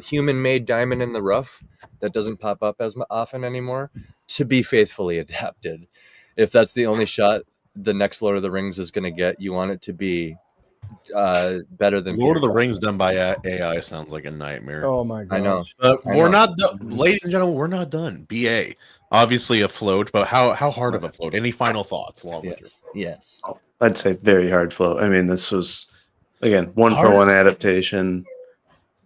human-made diamond in the rough that doesn't pop up as often anymore to be faithfully adapted. If that's the only shot the next Lord of the Rings is going to get, you want it to be better than Lord of the Rings done by AI sounds like a nightmare. Oh my god! I know, but we're not done, ladies and gentlemen. We're not done. BA, obviously a float, but how hard of a float? Any final thoughts? Yes. I'd say very hard float. I mean, this was again 1-for-1 adaptation,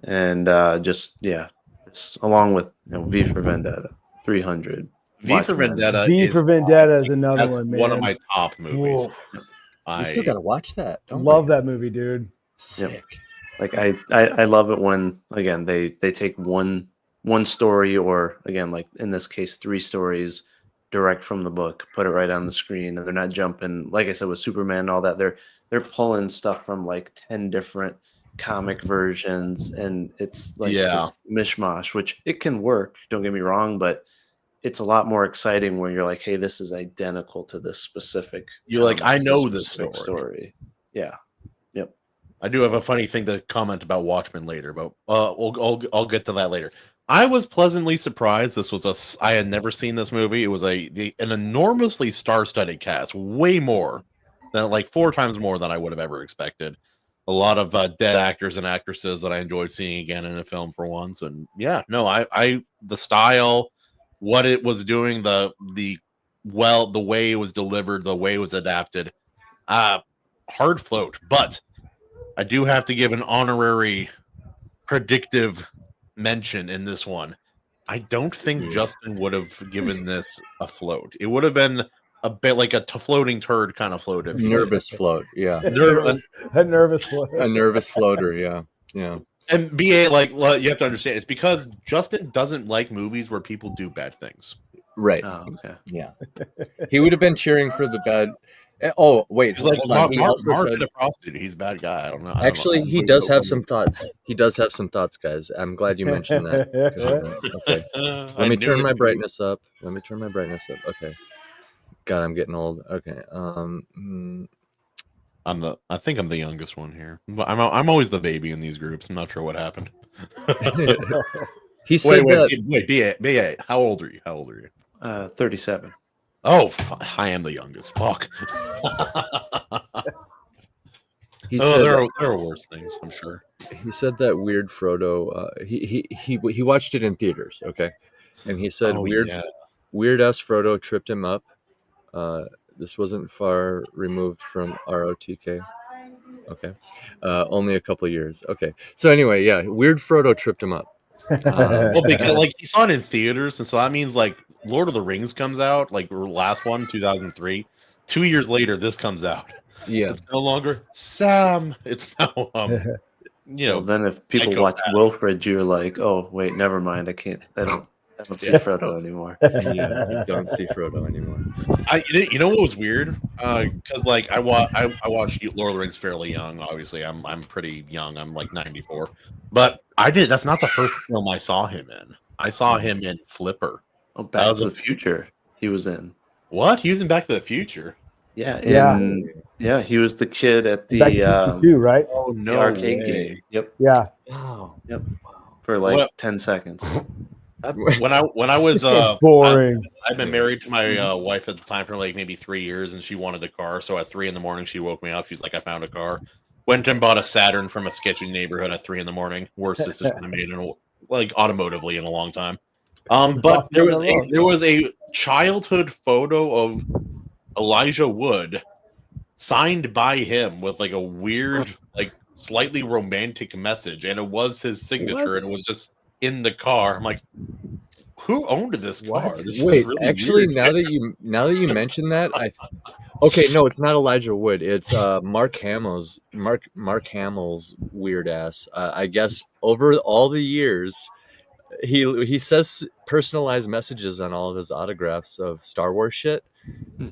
and it's along with V for Vendetta, 300. V for Vendetta. V for Vendetta is another one, man. One of my top movies. You still gotta watch that. Love that movie, dude. Sick. Like I love it when again they take one story, or again like in this case 3 stories direct from the book, put it right on the screen, and they're not jumping like I said with Superman and all that. They're pulling stuff from like 10 different comic versions, and it's like just mishmash, which it can work. Don't get me wrong, but it's a lot more exciting when you're like, hey, this is identical to this specific. You're like, I know this story. Yeah. Yep. I do have a funny thing to comment about Watchmen later, but I'll get to that later. I was pleasantly surprised. I had never seen this movie. It was an enormously star-studded cast, way more than like 4 times more than I would have ever expected. A lot of dead actors and actresses that I enjoyed seeing again in a film for once. And the style, what it was doing, the way it was delivered, the way it was adapted, hard float. But I do have to give an honorary predictive mention in this one. I don't think Justin would have given this a float. It would have been a bit like a floating turd kind of float. Nervous float, yeah. A nervous float. A nervous floater, yeah. And BA, like, you have to understand, it's because Justin doesn't like movies where people do bad things. Right. Oh, okay. Yeah. He would have been cheering for the bad. Oh, wait. Like, hold on. Marv said a prostitute. He's a bad guy. I don't know. Actually, he does have some thoughts. He does have some thoughts, guys. I'm glad you mentioned that. Okay. Let me turn my brightness up. Okay. God, I'm getting old. Okay. I think I'm the youngest one here. I'm always the baby in these groups. I'm not sure what happened. He said wait, BA, how old are you? 37. Oh, I am the youngest. Fuck. There are worse things, I'm sure. He said that weird Frodo. He watched it in theaters. Okay, and he said weird ass Frodo tripped him up. This wasn't far removed from ROTK. Okay, only a couple of years. Okay, so anyway, weird Frodo tripped him up. Well, because like he saw it in theaters, and so that means like Lord of the Rings comes out, like the last one, 2003. 2 years later, this comes out. Yeah, it's no longer Sam. It's now Well, then if people watch Wilfred, you're like, oh wait, never mind. I I don't see Frodo anymore. Yeah, you don't see Frodo anymore. You know what was weird? Because like I watched Lord of the Rings fairly young. Obviously, I'm pretty young. I'm like 94, but that's not the first film I saw him in. I saw him in Flipper. Oh, Back to the Future. He was in. What? He was in Back to the Future. Yeah, he was the kid at the Back to the Future 2, right? Oh no, the arcade game. Yep. Yeah. Wow. Yep. For like 10 seconds. When I was boring. I've been married to my wife at the time for like maybe 3 years, and she wanted a car. So at 3 a.m, she woke me up. She's like, "I found a car." Went and bought a Saturn from a sketchy neighborhood at 3 a.m. Worst decision I made in like automotively in a long time. But there was a childhood photo of Elijah Wood signed by him with like a weird, like slightly romantic message, and it was his signature, and it was just in the car. I'm like, who owned this car? This Wait, really actually, weird. now that you mention that, okay, no, it's not Elijah Wood. It's Mark Hamill's weird ass. I guess over all the years, he says personalized messages on all of his autographs of Star Wars shit,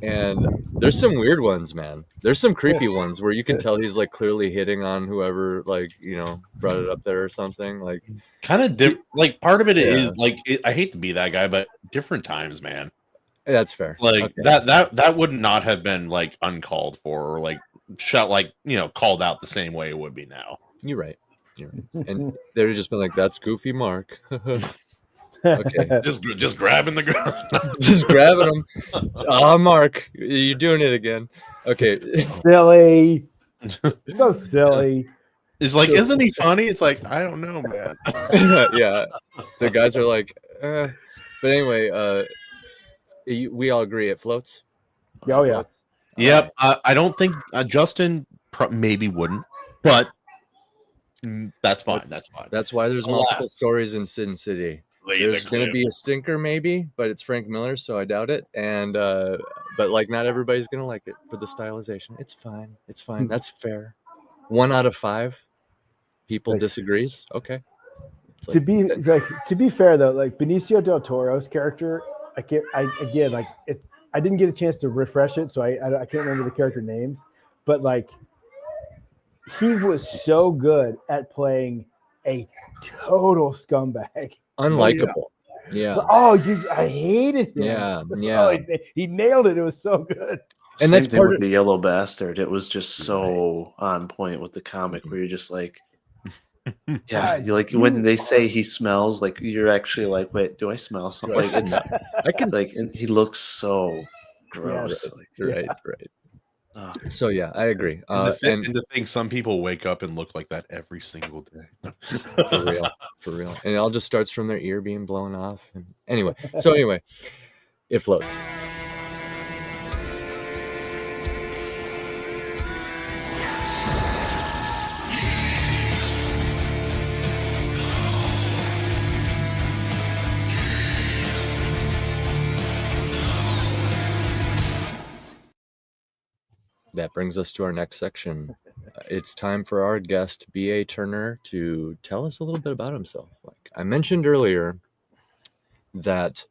and there's some weird ones, man. There's some creepy ones where you can tell he's like clearly hitting on whoever, like, you know, brought it up there or something. Like, kind of like part of it is like I hate to be that guy, but different times, man. That's fair. Like Okay. that would not have been like uncalled for or like called out the same way it would be now. You're right. And they'd just been like, "That's goofy, Mark." Okay, just grabbing the ground, just grabbing them. Oh, Mark, you're doing it again. Okay, silly, so silly. It's like, isn't he funny? It's like, I don't know, man. Yeah, the guys are like, but anyway, we all agree it floats. Oh yeah. Yep. I don't think Justin maybe wouldn't, but that's fine. That's fine. That's why there's multiple stories in Sin City. There's going to be a stinker maybe, but it's Frank Miller, so I doubt it. And but like, not everybody's going to like it for the stylization. It's fine. It's fine. That's fair. 1 out of 5 people disagrees. Okay. To be fair though, like Benicio del Toro's character, I didn't get a chance to refresh it, so I can't remember the character names, but like he was so good at playing a total scumbag, unlikable. Yeah. I hated him. Yeah. Oh, he nailed it. It was so good. And that's part of the Yellow Bastard. It was just so on point with the comic, where you're just like, yeah, you like when they say he smells, like you're actually like, wait, do I smell something? Like, I can like, and he looks so gross. Right. So yeah, I agree. And to think some people wake up and look like that every single day. For real. And it all just starts from their ear being blown off. And anyway, it floats. That brings us to our next section. It's time for our guest, B.A. Turner, to tell us a little bit about himself. Like I mentioned earlier, that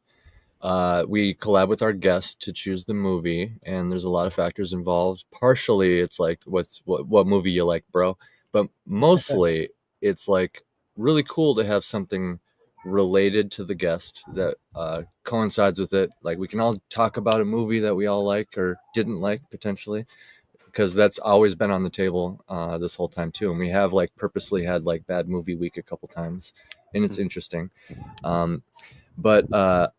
we collab with our guest to choose the movie, and there's a lot of factors involved. Partially, it's like what movie you like, bro. But mostly, it's like really cool to have something related to the guest that coincides with it. Like we can all talk about a movie that we all like or didn't like potentially, because that's always been on the table this whole time too. And we have like purposely had like bad movie week a couple times, and it's interesting. But I'm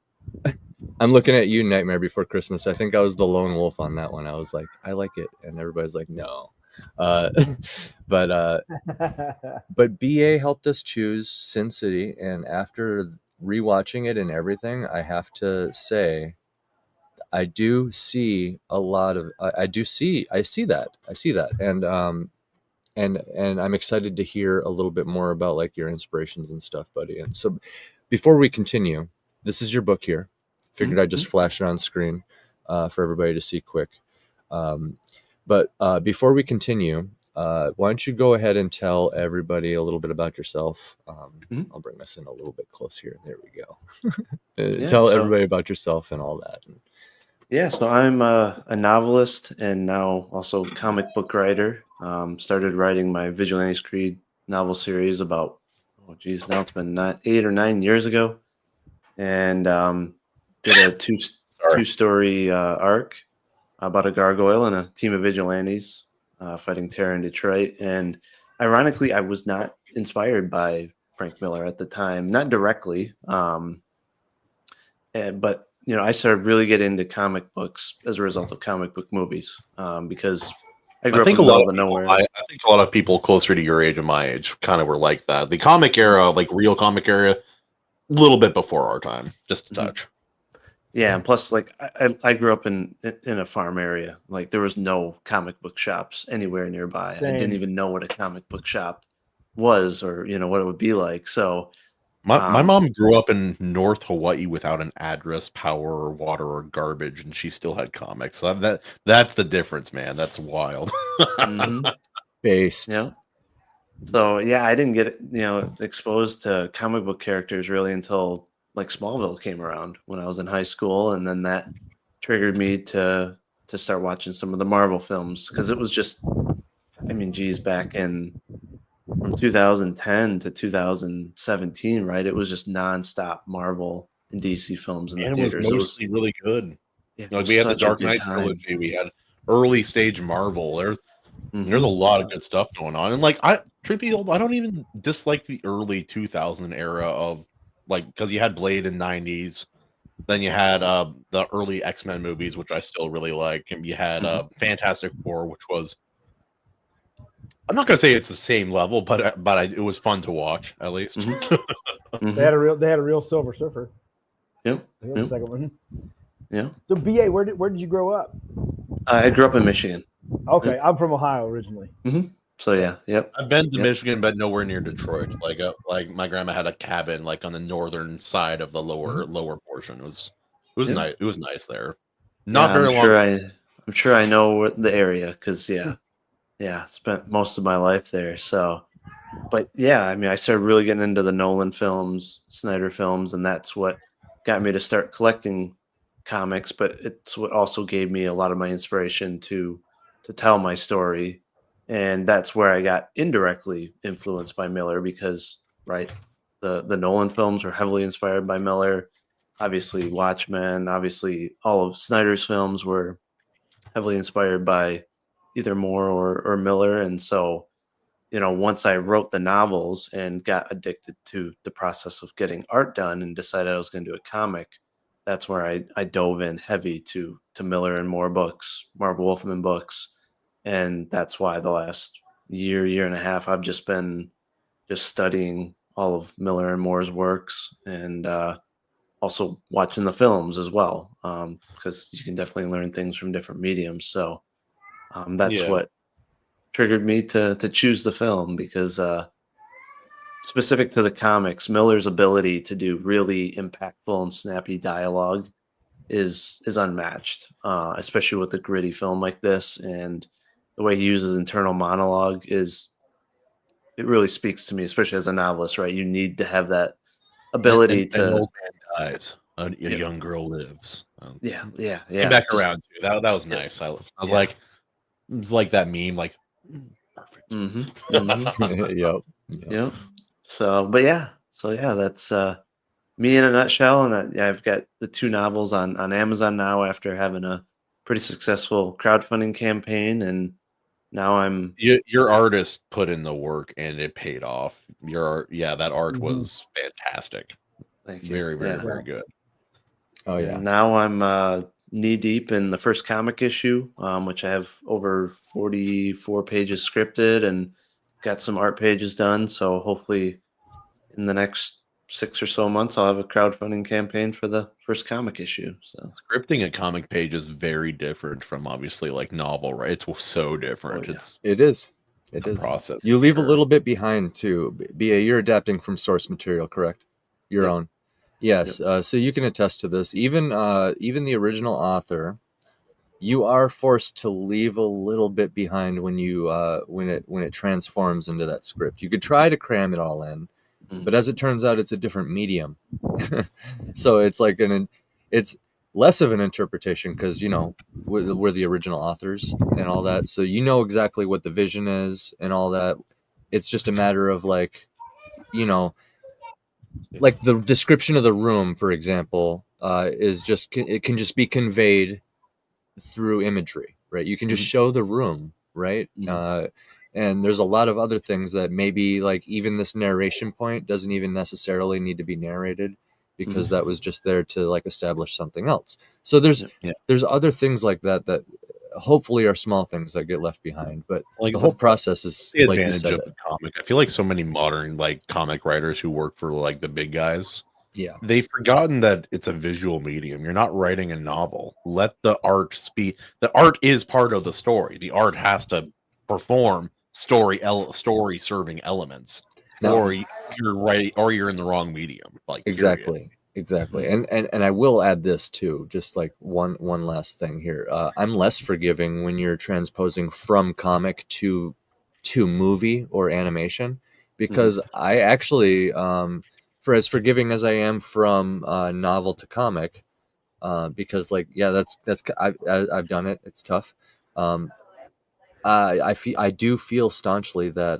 looking at you, Nightmare Before Christmas. I think I was the lone wolf on that one. I was like, I like it, and everybody's like, no. But BA helped us choose Sin City, and after rewatching it and everything, I have to say, I do see a lot of I see that, and I'm excited to hear a little bit more about like your inspirations and stuff, buddy. And so before we continue, this is your book here. Figured I'd just flash it on screen for everybody to see quick. But before we continue, why don't you go ahead and tell everybody a little bit about yourself? I'll bring this in a little bit close here. There we go. Tell everybody about yourself and all that. Yeah, so I'm a novelist and now also comic book writer. Started writing my Vigilante's Creed novel series about, now it's been 8 or 9 years ago. And did a two-story arc about a gargoyle and a team of vigilantes fighting terror in Detroit. And ironically, I was not inspired by Frank Miller at the time, not directly. But I started really getting into comic books as a result of comic book movies because I grew up in the middle of nowhere. I think a lot of people closer to your age and my age kind of were like that. The comic era, like real comic era, a little bit before our time, just a touch. Yeah, and plus, like I grew up in a farm area. Like there was no comic book shops anywhere nearby. Same. I didn't even know what a comic book shop was, or what it would be like. So, my mom grew up in North Hawaii without an address, power, or water, or garbage, and she still had comics. So that's the difference, man. That's wild. Based. Yeah. So yeah, I didn't get exposed to comic book characters really until like Smallville came around when I was in high school, and then that triggered me to start watching some of the Marvel films because it was just, back in from 2010 to 2017, right? It was just nonstop Marvel and DC films in the theaters. It was mostly really good. Yeah, Like we had the Dark Knight trilogy, we had early stage Marvel. There's a lot of good stuff going on, and like I don't even dislike the early 2000 era of. Like, because you had Blade in 90s, then you had the early X-Men movies, which I still really like, and you had Fantastic Four, which was, I'm not gonna say it's the same level, but it was fun to watch at least. They had a real Silver Surfer. Yep. The second one. Yeah. So BA, where did you grow up? I grew up in Michigan. Okay, I'm from Ohio originally. So yeah, yep. I've been to Michigan, but nowhere near Detroit. Like my grandma had a cabin like on the northern side of the lower portion. It was nice. It was nice there. Not very long. I'm sure I know the area because spent most of my life there. So, but yeah, I started really getting into the Nolan films, Snyder films, and that's what got me to start collecting comics. But it's what also gave me a lot of my inspiration to tell my story. And that's where I got indirectly influenced by Miller because, right, the Nolan films were heavily inspired by Miller. Obviously, Watchmen, obviously, all of Snyder's films were heavily inspired by either Moore or Miller. And so, once I wrote the novels and got addicted to the process of getting art done and decided I was going to do a comic, that's where I dove in heavy to Miller and Moore books, Marv Wolfman books. And that's why the last year and a half, I've just been studying all of Miller and Moore's works and also watching the films as well, because you can definitely learn things from different mediums. So that's what triggered me to choose the film because specific to the comics, Miller's ability to do really impactful and snappy dialogue is unmatched, especially with a gritty film like this. And the way he uses internal monologue it really speaks to me, especially as a novelist, right? You need to have that ability to. An old man dies, a young girl lives. Yeah. Came back around too. That was nice. I was like, it was like that meme, like perfect. Yep. So that's me in a nutshell. And I've got the 2 novels on Amazon now after having a pretty successful crowdfunding campaign, and now your artist put in the work and it paid off. That art was fantastic. Thank you. Very, very, very good. Oh yeah. And now I'm knee deep in the first comic issue, which I have over 44 pages scripted and got some art pages done. So hopefully in the next 6 or so months, I'll have a crowdfunding campaign for the first comic issue. So scripting a comic page is very different from obviously like novel, right? It's so different. It is. Process. You leave a little bit behind too. BA, you're adapting from source material, correct? Your own. Yes. So you can attest to this. Even the original author you are forced to leave a little bit behind when you when it transforms into that script. You could try to cram it all in, but as it turns out, it's a different medium. So it's like it's less of an interpretation because, you know, we're the original authors and all that, so you know exactly what the vision is and all that. It's just a matter of, like, you know, like the description of the room, for example, is just, it can just be conveyed through imagery, right? You can just show the room, right? And there's a lot of other things that maybe, like, even this narration point doesn't even necessarily need to be narrated, because that was just there to, like, establish something else. So there's other things like that that hopefully are small things that get left behind, but like the whole process is the like you advantage said. of the comic. I feel like so many modern, like, comic writers who work for, like, the big guys, they've forgotten that it's a visual medium. You're not writing a novel. Let the art speak. The art is part of the story. The art has to perform story serving elements, or you're right, or you're in the wrong medium. Like, Exactly. And I will add this too, just like one last thing here. I'm less forgiving when you're transposing from comic to movie or animation, because I actually, for as forgiving as I am from novel to comic, because, like, that's I've done it. It's tough. I do feel staunchly that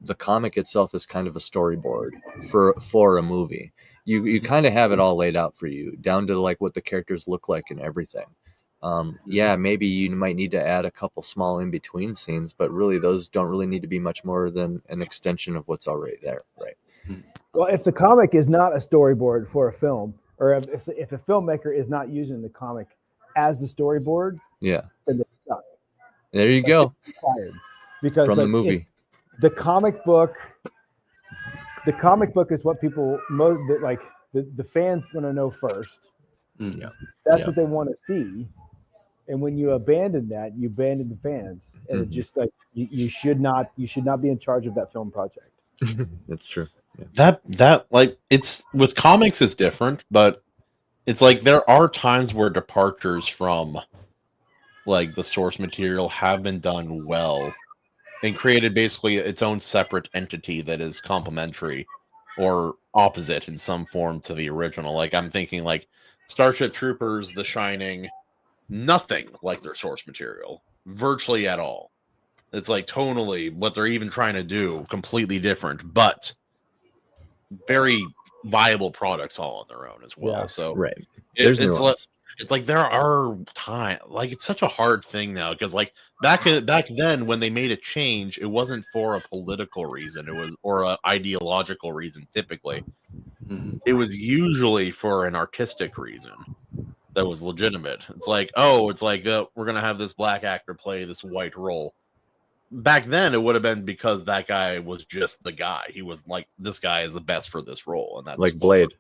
the comic itself is kind of a storyboard for a movie. You kind of have it all laid out for you, down to, like, what the characters look like and everything. Yeah, maybe you might need to add a couple small in between scenes, but really those don't really need to be much more than an extension of what's already there, right? Well, if the comic is not a storyboard for a film, or if a filmmaker is not using the comic as the storyboard, then they're stuck. There you go. Because from the movie, the comic book is what people the fans want to know first. That's what they want to see. And when you abandon that, you abandon the fans, and it's just like you should not be in charge of that film project. That's true. That like, it's with comics is different, but it's like there are times where departures from, like, the source material have been done well and created basically its own separate entity that is complementary or opposite in some form to the original. Like, I'm thinking, like, Starship Troopers, The Shining, nothing like their source material, virtually at all. It's like tonally what they're even trying to do completely different, but very viable products all on their own as well. So it's like there are time, like, it's such a hard thing now, because, like, back then when they made a change, it wasn't for a political reason, it was, or an ideological reason. Typically it was usually for an artistic reason that was legitimate. It's like, we're gonna have this black actor play this white role. Back then it would have been because that guy was just the guy. He was like, this guy is the best for this role, and that's like Blade,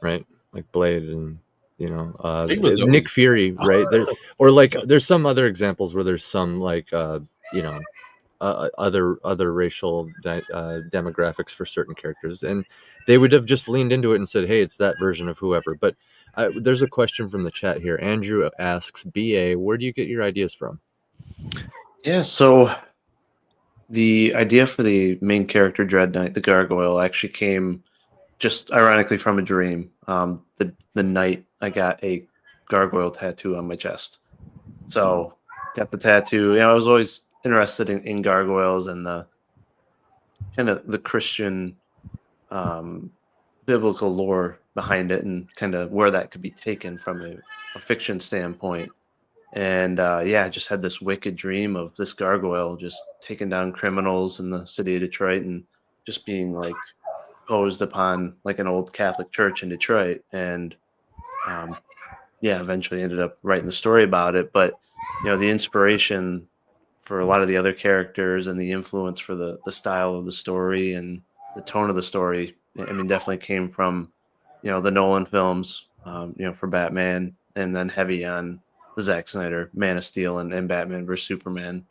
right? Like Blade, and, you know, Nick Fury, right? Or like there's some other examples where there's some, like, you know, other racial demographics for certain characters, and they would have just leaned into it and said, hey, it's that version of whoever. But there's a question from the chat here. Andrew asks, BA, where do you get your ideas from? Yeah, so the idea for the main character, Dread Knight, the gargoyle, actually came just ironically from a dream. The night I got a gargoyle tattoo on my chest. So got the tattoo. You know, I was always interested in gargoyles and the kind of the Christian biblical lore behind it, and kind of where that could be taken from a fiction standpoint. And I just had this wicked dream of this gargoyle just taking down criminals in the city of Detroit, and just being, like, posed upon, like, an old Catholic church in Detroit. And eventually ended up writing the story about it. But, you know, the inspiration for a lot of the other characters and the influence for the style of the story and the tone of the story, I mean, definitely came from, you know, the Nolan films, you know, for Batman, and then heavy on the Zack Snyder Man of Steel and Batman vs Superman,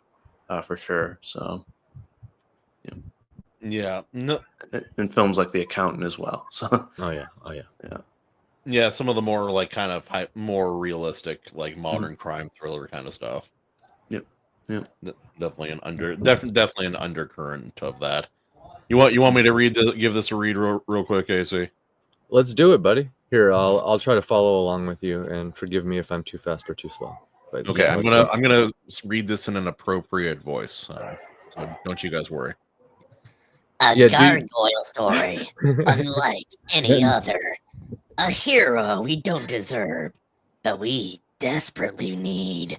for sure. So, no, and films like The Accountant as well. So, oh yeah. Yeah, some of the more like kind of more realistic, like modern crime thriller kind of stuff. Yep. Definitely definitely an undercurrent of that. You want me to give this a read real quick, AC? Let's do it, buddy. Here, I'll try to follow along with you, and forgive me if I'm too fast or too slow. But Okay, yeah, I'm gonna read this in an appropriate voice, so don't you guys worry. A gargoyle story, unlike any other. A hero we don't deserve, but we desperately need.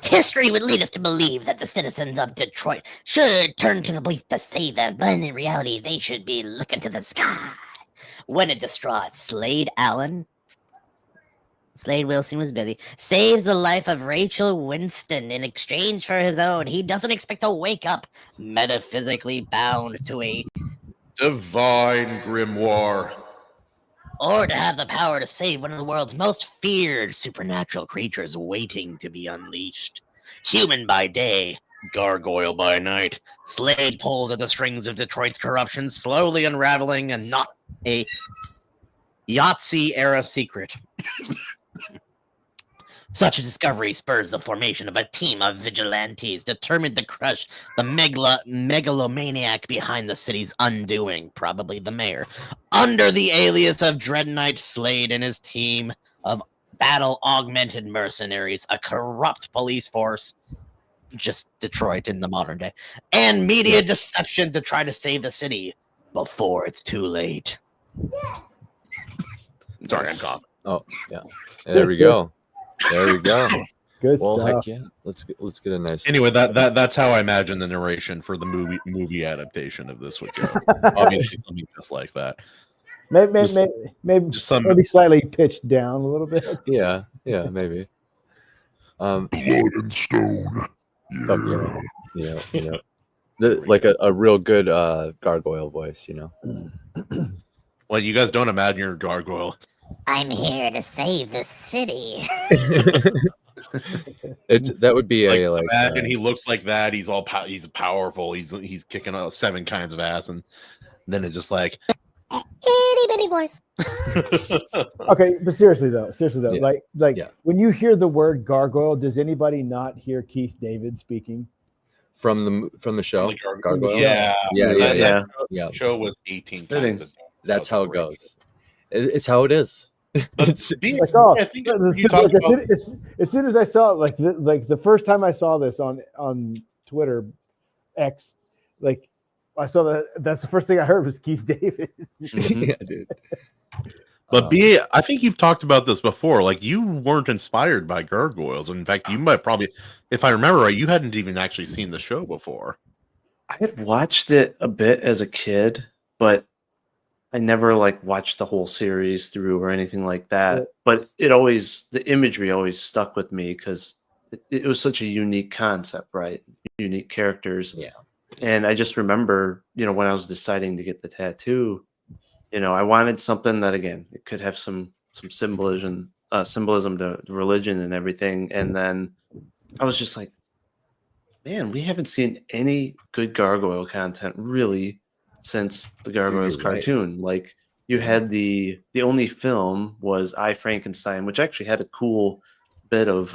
History would lead us to believe that the citizens of Detroit should turn to the police to save them, but in reality, they should be looking to the sky. When a distraught Slade Wilson was busy, saves the life of Rachel Winston in exchange for his own. He doesn't expect to wake up metaphysically bound to a divine grimoire, or to have the power to save one of the world's most feared supernatural creatures waiting to be unleashed. Human by day, gargoyle by night, Slade pulls at the strings of Detroit's corruption, slowly unraveling a not a Yahtzee-era secret. Such a discovery spurs the formation of a team of vigilantes determined to crush the megalomaniac behind the city's undoing, probably the mayor. Under the alias of Dread Knight, Slade and his team of battle-augmented mercenaries, a corrupt police force, just Detroit in the modern day, and media deception to try to save the city before it's too late. Sorry, I'm coughing. Oh, yeah. There we go. There we go. Good well, stuff. Heck yeah. Let's get a nice. Anyway, that's how I imagine the narration for the movie adaptation of this would go. Obviously, something just like that. Maybe slightly pitched down a little bit. Yeah, maybe. Blood and stone. Yeah. Like a real good gargoyle voice, Well, you guys don't imagine your gargoyle. I'm here to save the city. That would be like, a like. Imagine he looks like that. He's he's powerful. He's kicking out 7 kinds of ass, and then it's just like itty bitty voice. Okay, but seriously though, when you hear the word gargoyle, does anybody not hear Keith David speaking from the show? Gargoyle? Yeah. That show was 18 times. That's how it goes. It's how it is. As soon as I saw it, like the first time I saw this on Twitter, X, like I saw that's the first thing I heard was Keith David. Yeah, dude. But I think you've talked about this before. Like, you weren't inspired by gargoyles. In fact, you might probably, if I remember right, you hadn't even actually seen the show before. I had watched it a bit as a kid, but I never watched the whole series through or anything like that. Yeah. But the imagery always stuck with me because it was such a unique concept, right? Unique characters. Yeah. And I just remember, when I was deciding to get the tattoo, I wanted something that, again, it could have some symbolism to religion and everything. And then I was just like, man, we haven't seen any good gargoyle content really since the Gargoyles cartoon. Like, you had the only film was I, Frankenstein, which actually had a cool bit of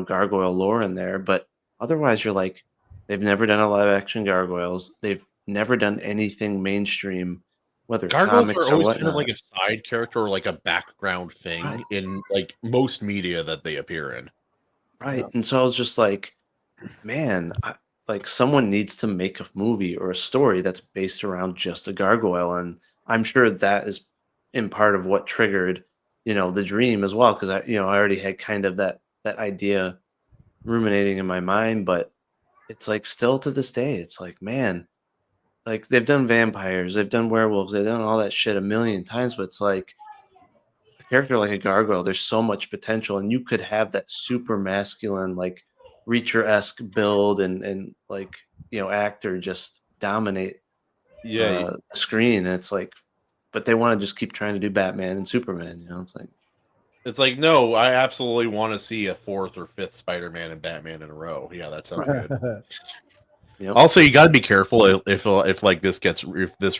gargoyle lore in there, but otherwise you're like, they've never done a live action gargoyles. They've never done anything mainstream, whether gargoyles comics are always or kind of like a side character or like a background thing in like most media that they appear in. Right. And so I was just like, man, someone needs to make a movie or a story that's based around just a gargoyle. And I'm sure that is in part of what triggered, the dream as well. Cause I already had kind of that idea ruminating in my mind, but it's like still to this day, it's like, man, like they've done vampires, they've done werewolves, they've done all that shit a million times, but it's like a character like a gargoyle, there's so much potential, and you could have that super masculine, like Reacher-esque build and actor just dominate the screen. And it's like, but they want to just keep trying to do Batman and Superman, it's like, no, I absolutely want to see a 4th or 5th Spider-Man and Batman in a row. Yeah, that sounds good. Yep. Also, you got to be careful if like this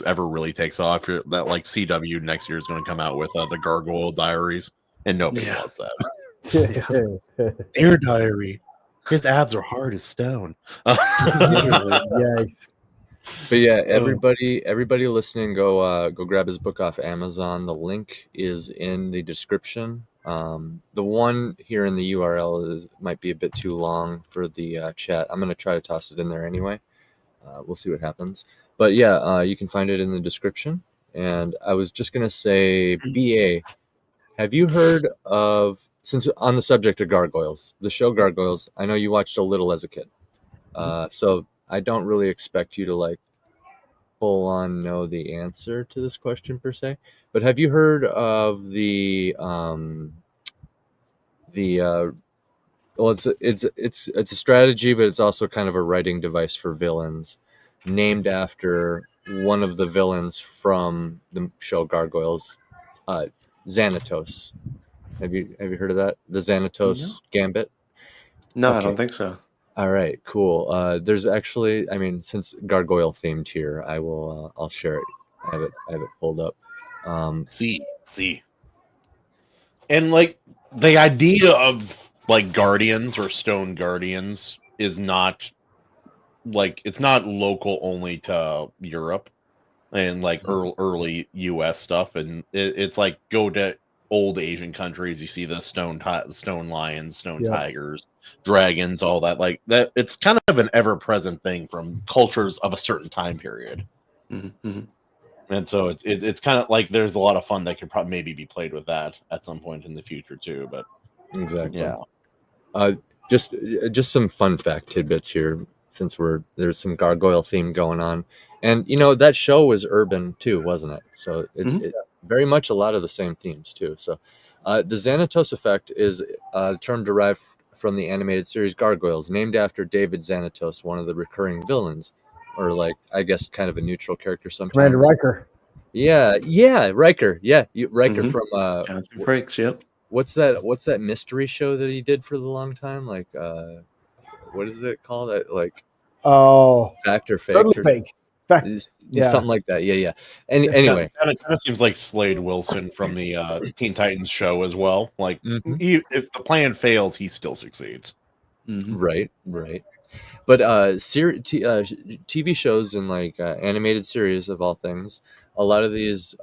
ever really takes off. That like CW next year is going to come out with the Gargoyle Diaries, and nobody wants that. Dear Diary, his abs are hard as stone. Yes. But yeah, everybody listening, go grab his book off Amazon. The link is in the description. The one here in the URL might be a bit too long for the chat. I'm going to try to toss it in there anyway. We'll see what happens. But yeah, you can find it in the description. And I was just going to say, BA, have you heard of, since on the subject of gargoyles, the show Gargoyles, I know you watched a little as a kid. So I don't really expect you to like full on know the answer to this question per se, but have you heard of well, it's a strategy, but it's also kind of a writing device for villains, named after one of the villains from the show Gargoyles, Xanatos. Have you heard of that? The Xanatos Gambit? No, I don't think so. All right, cool. There's actually, I mean, since gargoyle themed here, I'll share it. I have it pulled up. See, and like the idea of like guardians or stone guardians is not like, it's not local only to Europe and like early US stuff, and it's like go to old Asian countries, you see the stone lions, stone tigers, dragons, all that. Like that, it's kind of an ever-present thing from cultures of a certain time period. Mm-hmm. And so it's kind of like there's a lot of fun that could probably maybe be played with that at some point in the future too. But exactly, yeah. Just some fun fact tidbits here, since there's some gargoyle theme going on, and you know that show was urban too, wasn't it? So it very much a lot of the same themes too. So the Xanatos effect is a term derived from the animated series Gargoyles, named after David Xanatos, one of the recurring villains, or like I guess kind of a neutral character sometimes. Commander Riker. Yeah, Riker. Yeah, Riker from Jonathan Frakes. Yep. What's that mystery show that he did for the long time? Like what is it called? Like Fact or Fake? Totally Fake. Fact. Something like that. Yeah. And anyway, it kind of seems like Slade Wilson from the Teen Titans show as well. Like if the plan fails, he still succeeds. Right. But TV shows and like animated series of all things, a lot of these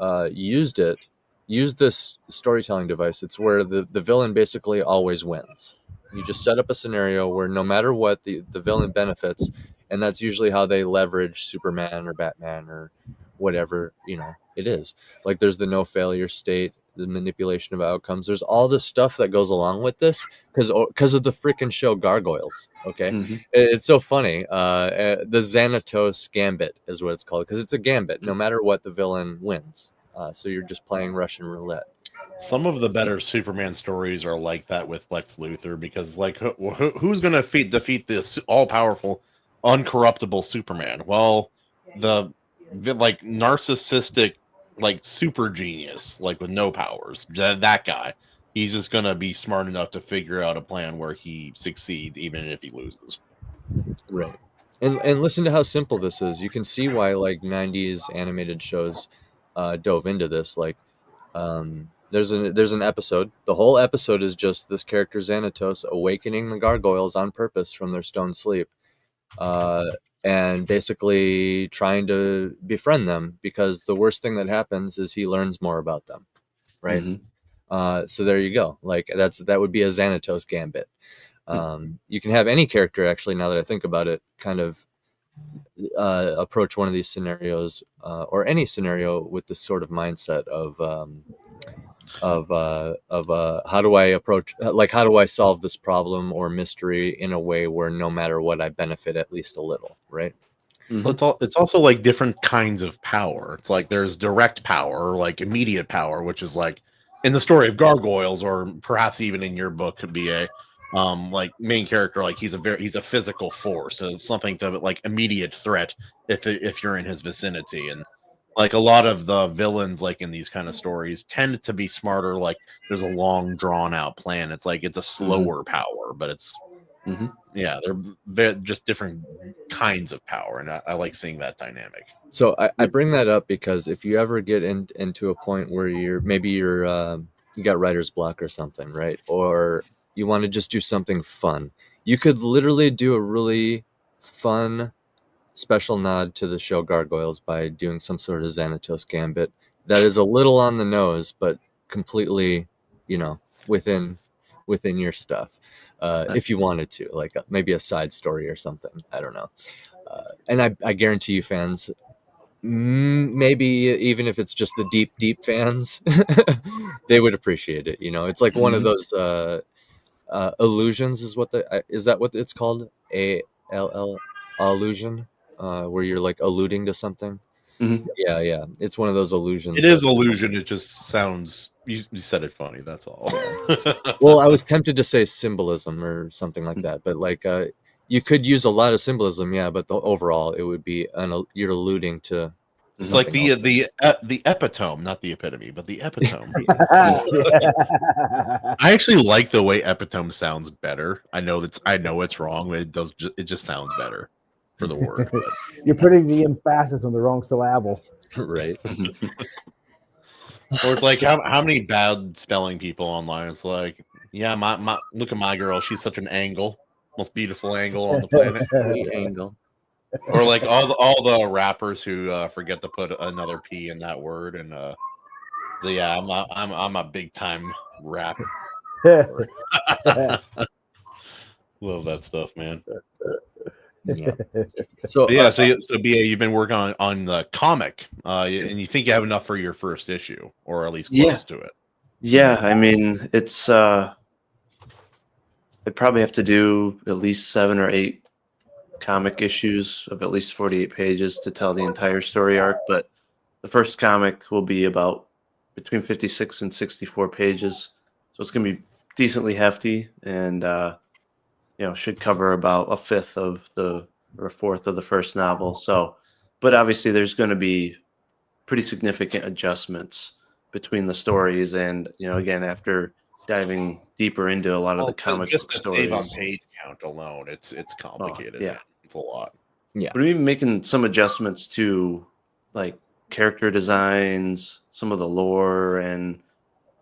use this storytelling device. It's where the villain basically always wins. You just set up a scenario where no matter what, the villain benefits, and that's usually how they leverage Superman or Batman or whatever, it is. Like there's the no failure state, the manipulation of outcomes. There's all this stuff that goes along with this because of the freaking show Gargoyles. Okay, it's so funny. The Xanatos Gambit is what it's called, because it's a gambit. No matter what, the villain wins. So you're just playing Russian roulette. Some of the better Superman stories are like that with Lex Luthor, because like who's going to defeat this all-powerful, uncorruptible Superman? Well, the like narcissistic, like super genius, like with no powers, that guy, he's just going to be smart enough to figure out a plan where he succeeds even if he loses. Right. And listen to how simple this is. You can see why like 90s animated shows dove into this. Like there's an episode. The whole episode is just this character Xanatos awakening the gargoyles on purpose from their stone sleep, and basically trying to befriend them, because the worst thing that happens is he learns more about them, right? So there you go. Like that would be a Xanatos Gambit. You can have any character, actually, now that I think about it, kind of approach one of these scenarios, or any scenario, with this sort of mindset of how do I approach, like, how do I solve this problem or mystery in a way where no matter what, I benefit at least a little, right? It's also like different kinds of power. It's like there's direct power, or like immediate power, which is like in the story of Gargoyles, or perhaps even in your book could be a like main character, like he's a physical force, so something to like immediate threat if you're in his vicinity. And like a lot of the villains, like in these kind of stories, tend to be smarter. Like there's a long drawn out plan. It's like it's a slower power, but it's Yeah, just different kinds of power, and I like seeing that dynamic. So I bring that up because if you ever get into a point where you got writer's block or something, right? Or you want to just do something fun, you could literally do a really fun special nod to the show Gargoyles by doing some sort of Xanatos Gambit that is a little on the nose, but completely, within your stuff. If you wanted to, like maybe a side story or something. I don't know. And I guarantee you fans, maybe even if it's just the deep fans, they would appreciate it. It's like one of those illusions is that what it's called? ALL illusion, where you're like alluding to something. Yeah, it's one of those illusions. It is illusion. It just sounds. You said it funny. That's all. Well, I was tempted to say symbolism or something like that, but like you could use a lot of symbolism, yeah. But overall, it would be you're alluding to. It's like the epitome, not the epitome, but the epitome. I actually like the way epitome sounds better. I know it's wrong, but it just sounds better for the word. You're putting the emphasis on the wrong syllable. Right. Or it's like how many bad spelling people online? It's like, yeah, my look at my girl. She's such an angle, most beautiful angle on the planet. Angle. Or like all the rappers who forget to put another P in that word, and so yeah, I'm a big time rapper. Love that stuff, man. Yeah. So BA, you've been working on the comic, and you think you have enough for your first issue, or at least close to it. Yeah, I mean, it's I'd probably have to do at least 7 or 8 comic issues of at least 48 pages to tell the entire story arc, but the first comic will be about between 56 and 64 pages, so it's going to be decently hefty, and should cover about a fourth of the first novel. So, but obviously there's going to be pretty significant adjustments between the stories, and again, after diving deeper into a lot of the comic book stories, save on page count alone, it's complicated. Yeah, it's a lot. Yeah, but even making some adjustments to like character designs, some of the lore, and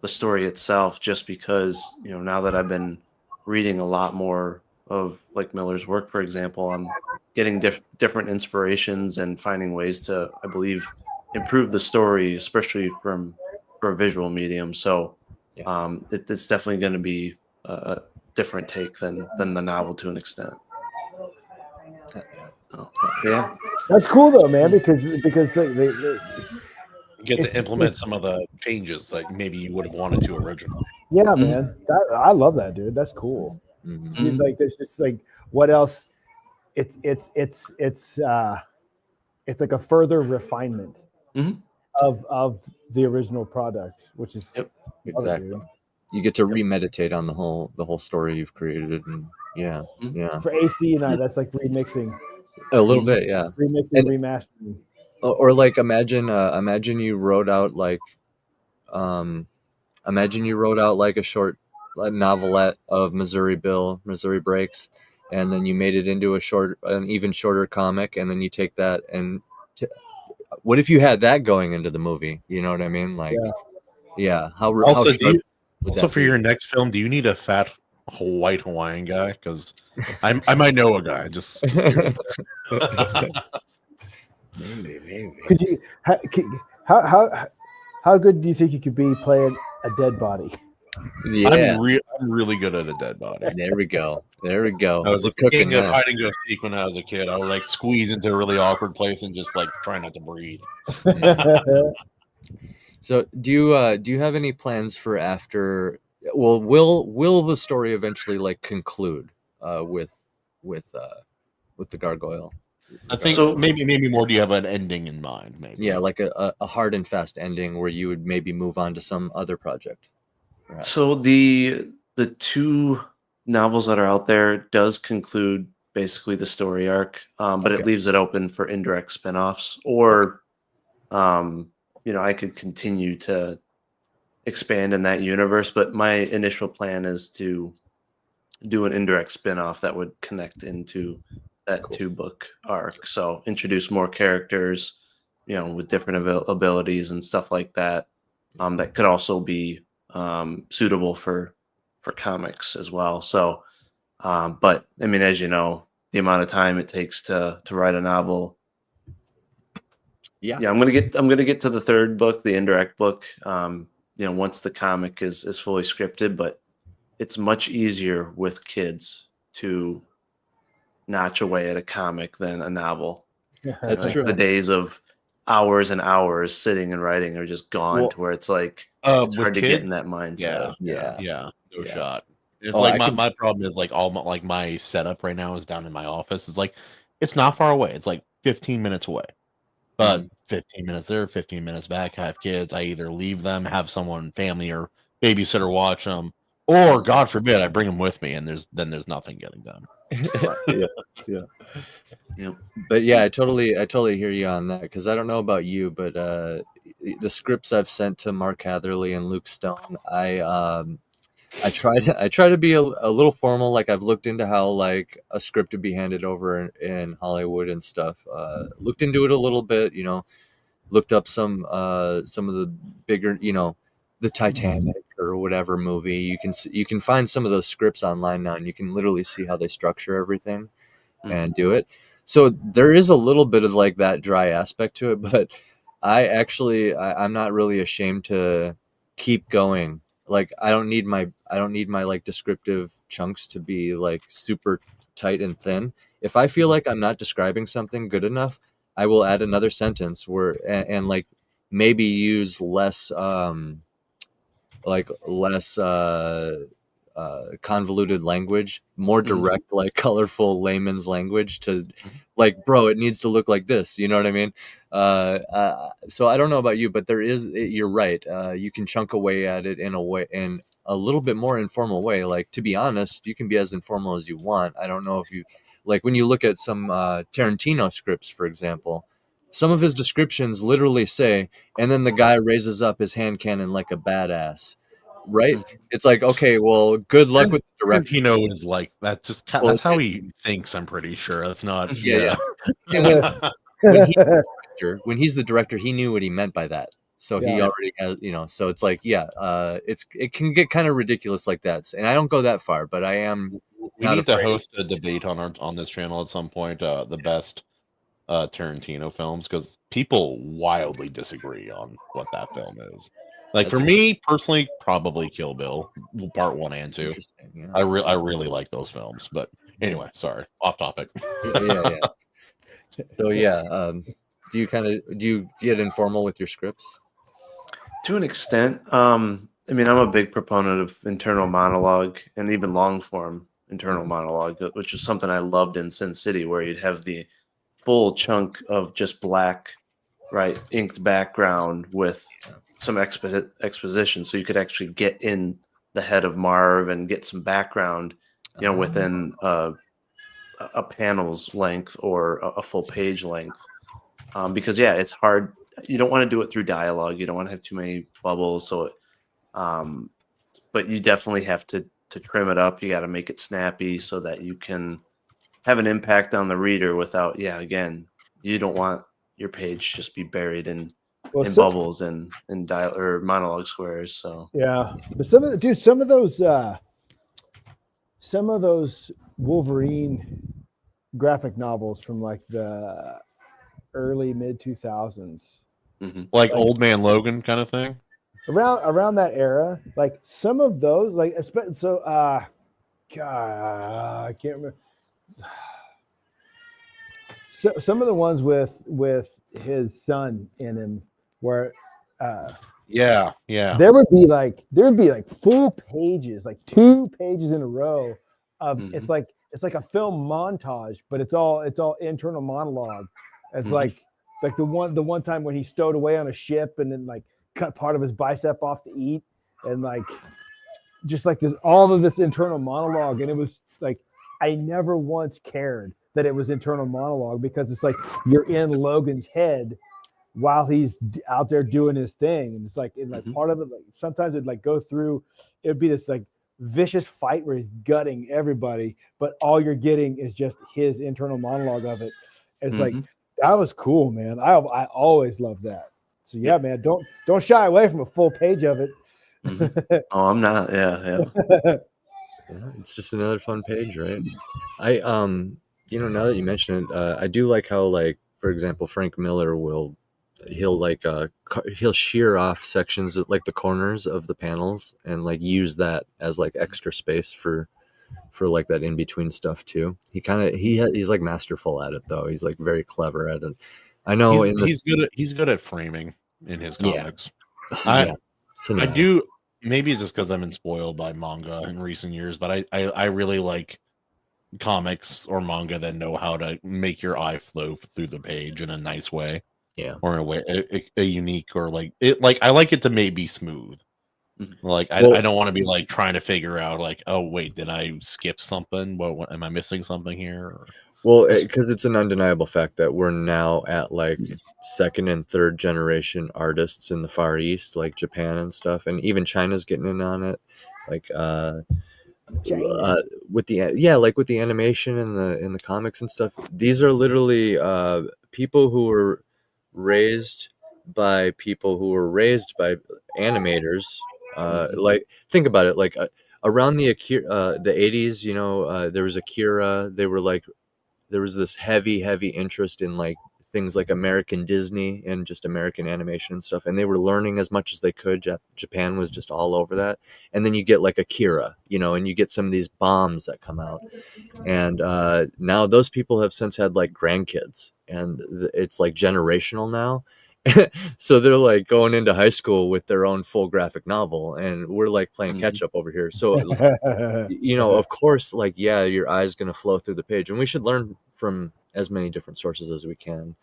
the story itself, just because now that I've been reading a lot more of like Miller's work, for example, I'm getting different inspirations and finding ways to, I believe, improve the story, especially for a visual medium. So it's definitely going to be a different take than the novel to an extent. Yeah, that's cool though, man, because you get to implement some of the changes like maybe you would have wanted to originally. Yeah, man, I love that, dude. That's cool. Like, there's just like, what else? It's like a further refinement of the original product, which is exactly. You get to remeditate on the whole story you've created, and yeah. For AC and I, that's like remixing. A little bit, yeah. Remixing, and remastering. Or like imagine you wrote out like a short novelette of Missouri Breaks, and then you made it into an even shorter comic, and then you take that and what if you had that going into the movie? You know what I mean? Like, yeah. Also, for your next film, do you need a fat white Hawaiian guy? Because I might know a guy. Just maybe. Could you? How good do you think you could be playing a dead body? Yeah, I'm really good at a dead body. There we go. I was the king of hide and go seek when I was a kid. I would like squeeze into a really awkward place and just like try not to breathe. So, do you have any plans for after? Well, will the story eventually like conclude with the gargoyle? I think so. Maybe more. Do you have an ending in mind? Maybe. Yeah, like a hard and fast ending where you would maybe move on to some other project. Perhaps. So the 2 novels that are out there does conclude basically the story arc, but it leaves it open for indirect spinoffs, or I could continue to expand in that universe. But my initial plan is to do an indirect spin-off that would connect into that 2-book arc. So introduce more characters, with different abilities and stuff like that. That could also be suitable for comics as well. So, but I mean, as you know, the amount of time it takes to write a novel. Yeah, I'm gonna get to the 3rd book, the indirect book. Once the comic is fully scripted, but it's much easier with kids to notch away at a comic than a novel. That's true. The days of hours and hours sitting and writing are just gone, to where it's like it's hard to get in that mindset. No shot. It's my problem is like my setup right now is down in my office. It's like it's not far away. It's like 15 minutes away. But 15 minutes there, 15 minutes back, I have kids. I either leave them, have someone, family or babysitter watch them, or God forbid, I bring them with me, and there's nothing getting done. Yeah. But yeah, I totally hear you on that, because I don't know about you, but the scripts I've sent to Mark Hatherley and Luke Stone, I try to be a little formal. Like, I've looked into how like a script would be handed over in Hollywood and stuff. Looked into it a little bit, looked up some of the bigger, the Titanic or whatever movie. You can find some of those scripts online now, and you can literally see how they structure everything and do it. So there is a little bit of like that dry aspect to it, but I'm not really ashamed to keep going. Like, I don't need my like descriptive chunks to be like super tight and thin. If I feel like I'm not describing something good enough, I will add another sentence and like maybe use less convoluted languge, more direct, like colorful layman's language to like, bro, it needs to look like this. You know what I mean? So I don't know about you, but you're right. You can chunk away at it in a little bit more informal way. Like, to be honest, you can be as informal as you want. I don't know if you like when you look at some Tarantino scripts, for example, some of his descriptions literally say, and then the guy raises up his hand cannon like a badass. Right? It's like, okay, well, good luck with the director. Tarantino is like that. That's how he thinks. I'm pretty sure that's not. Yeah. When he's the director, he knew what he meant by that. So he already has, So it's like, it can get kind of ridiculous like that. And I don't go that far, but I am. We need to host a debate on this channel at some point. The best Tarantino films, because people wildly disagree on what that film is. Like, for me personally, probably Kill Bill Part 1 and 2. Yeah. I really like those films. But anyway, sorry, off topic. Yeah. So do you get informal with your scripts? To an extent. I mean, I'm a big proponent of internal monologue and even long form internal monologue, which is something I loved in Sin City, where you'd have the full chunk of just black, right, inked background with some exposition, so you could actually get in the head of Marv and get some background, within a panel's length or a full page length. Because it's hard. You don't want to do it through dialogue. You don't want to have too many bubbles. So, but you definitely have to trim it up. You got to make it snappy so that you can have an impact on the reader without, again, you don't want your page just be buried in bubbles and dial or monologue squares. So but some of those Wolverine graphic novels from like the early mid 2000s, like Old Man Logan kind of thing, around that era, like some of those, like I can't remember. So some of the ones with his son in him, where there would be like full pages, like 2 pages in a row of it's like a film montage, but it's all internal monologue. It's like the one time when he stowed away on a ship and then like cut part of his bicep off to eat, and like just like there's all of this internal monologue, and it was like I never once cared that it was internal monologue, because it's like you're in Logan's head while he's out there doing his thing, and it's like part of it, like sometimes it'd like go through, it'd be this like vicious fight where he's gutting everybody, but all you're getting is just his internal monologue of it. It's like, that was cool, man. I always love that. So yeah, man, don't shy away from a full page of it. Oh, I'm not. Yeah. It's just another fun page, right? I now that you mention it, I do like how, like, for example, Frank Miller he'll shear off sections of, like, the corners of the panels and like use that as like extra space for like that in between stuff too. He's like masterful at it though. He's like very clever at it. I know he's good at framing in his comics. Yeah. I do. Maybe it's just because I've been spoiled by manga in recent years, but I really like comics or manga that know how to make your eye flow through the page in a nice way. Yeah. Or in a way, a unique, or like it. Like, I like it to maybe smooth. Like, I don't want to be like trying to figure out like, oh wait, did I skip something? What am I missing something here? Or... Well, because it's an undeniable fact that we're now at like second and third generation artists in the Far East, like Japan and stuff, and even China's getting in on it. Like with the animation and the comics and stuff. These are literally people who were raised by animators. Like, think about it. Like around the 80s, there was Akira. There was this heavy interest in like things like American Disney and just American animation and stuff, and they were learning as much as they could. Japan was just all over that. And then you get like Akira, and you get some of these bombs that come out, and now those people have since had like grandkids, and it's like generational now. So they're like going into high school with their own full graphic novel, and we're like playing catch up over here. So of course, like, yeah, your eye's gonna flow through the page, and we should learn from as many different sources as we can.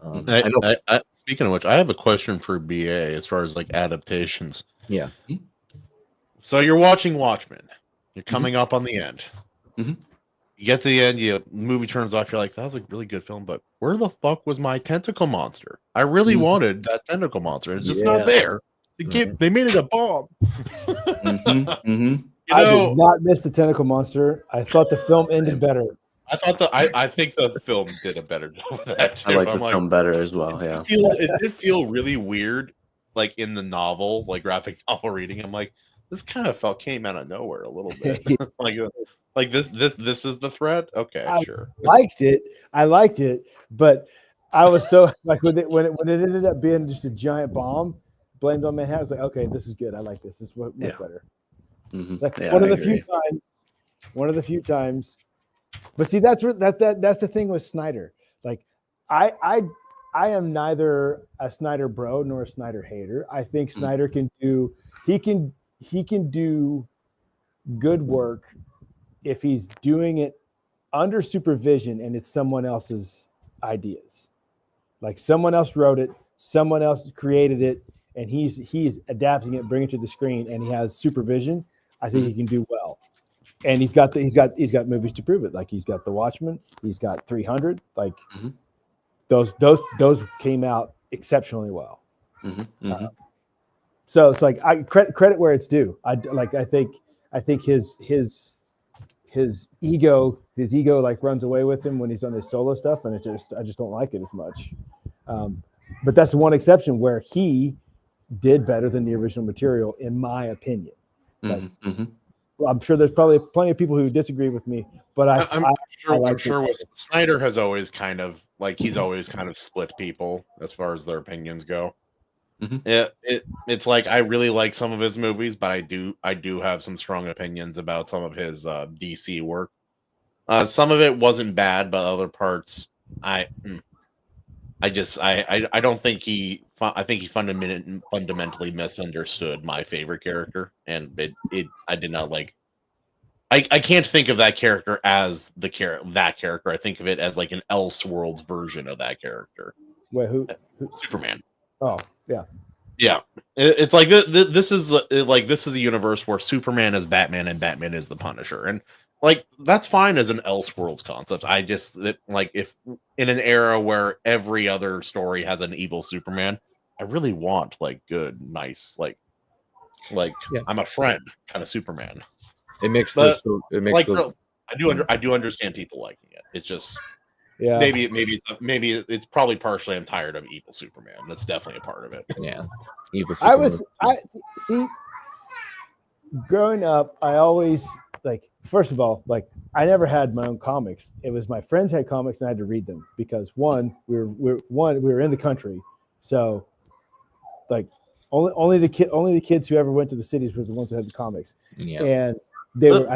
I know. Speaking of which, I have a question for BA as far as like adaptations. Yeah. So you're watching Watchmen. You're coming up on the end. You get to the end, the movie turns off. You're like, that was a really good film, but where the fuck was my tentacle monster? I really wanted that tentacle monster. It's just not there. They made it a bomb. I did not miss the tentacle monster. I thought the film ended better. I think the film did a better job of that too. I like the film better as well. Yeah, it did feel really weird, like in the novel, like graphic novel reading. I'm like, this kind of came out of nowhere a little bit. Like this is the threat. Okay, sure. I liked it, but I was so like when it ended up being just a giant bomb blamed on Manhattan. I was like, okay, this is good. I like this. This is much better. Like one of the few times. But see, that's the thing with Snyder. Like, I am neither a Snyder bro nor a Snyder hater. I think Snyder can do good work if he's doing it under supervision and it's someone else's ideas. Like, someone else wrote it, someone else created it, and he's adapting it, bringing it to the screen, and he has supervision. I think he can do well. And he's got movies to prove it. Like, he's got The Watchmen, he's got 300. Like, those came out exceptionally well. So it's like, I credit where it's due. I think his ego like runs away with him when he's on his solo stuff, and I just don't like it as much. But that's the one exception where he did better than the original material, in my opinion. Well, I'm sure there's probably plenty of people who disagree with me, but I'm sure Snyder has always kind of he's always kind of split people as far as their opinions go. It's like, I really like some of his movies, but I do have some strong opinions about some of his DC work. Some of it wasn't bad, but other parts I don't think I think he fundamentally misunderstood my favorite character, and I did not like. I can't think of that character as that character. I think of it as like an Elseworlds version of that character. Wait, who? Superman. Oh, yeah. Yeah, it's like this is a universe where Superman is Batman and Batman is the Punisher, and like, that's fine as an Elseworlds concept. I just if in an era where every other story has an evil Superman, I really want like good, nice, like I'm a friend kind of Superman. It makes But, this. It makes the. I do understand people liking it. It's just Yeah. maybe it's probably partially I'm tired of evil Superman. That's definitely a part of it. Yeah, evil Superman. I see. Growing up, I always first of all, I never had my own comics. It was my friends had comics and I had to read them because one, we were in the country, so only the kids who ever went to the cities were the ones who had the comics. Yeah. And they were. I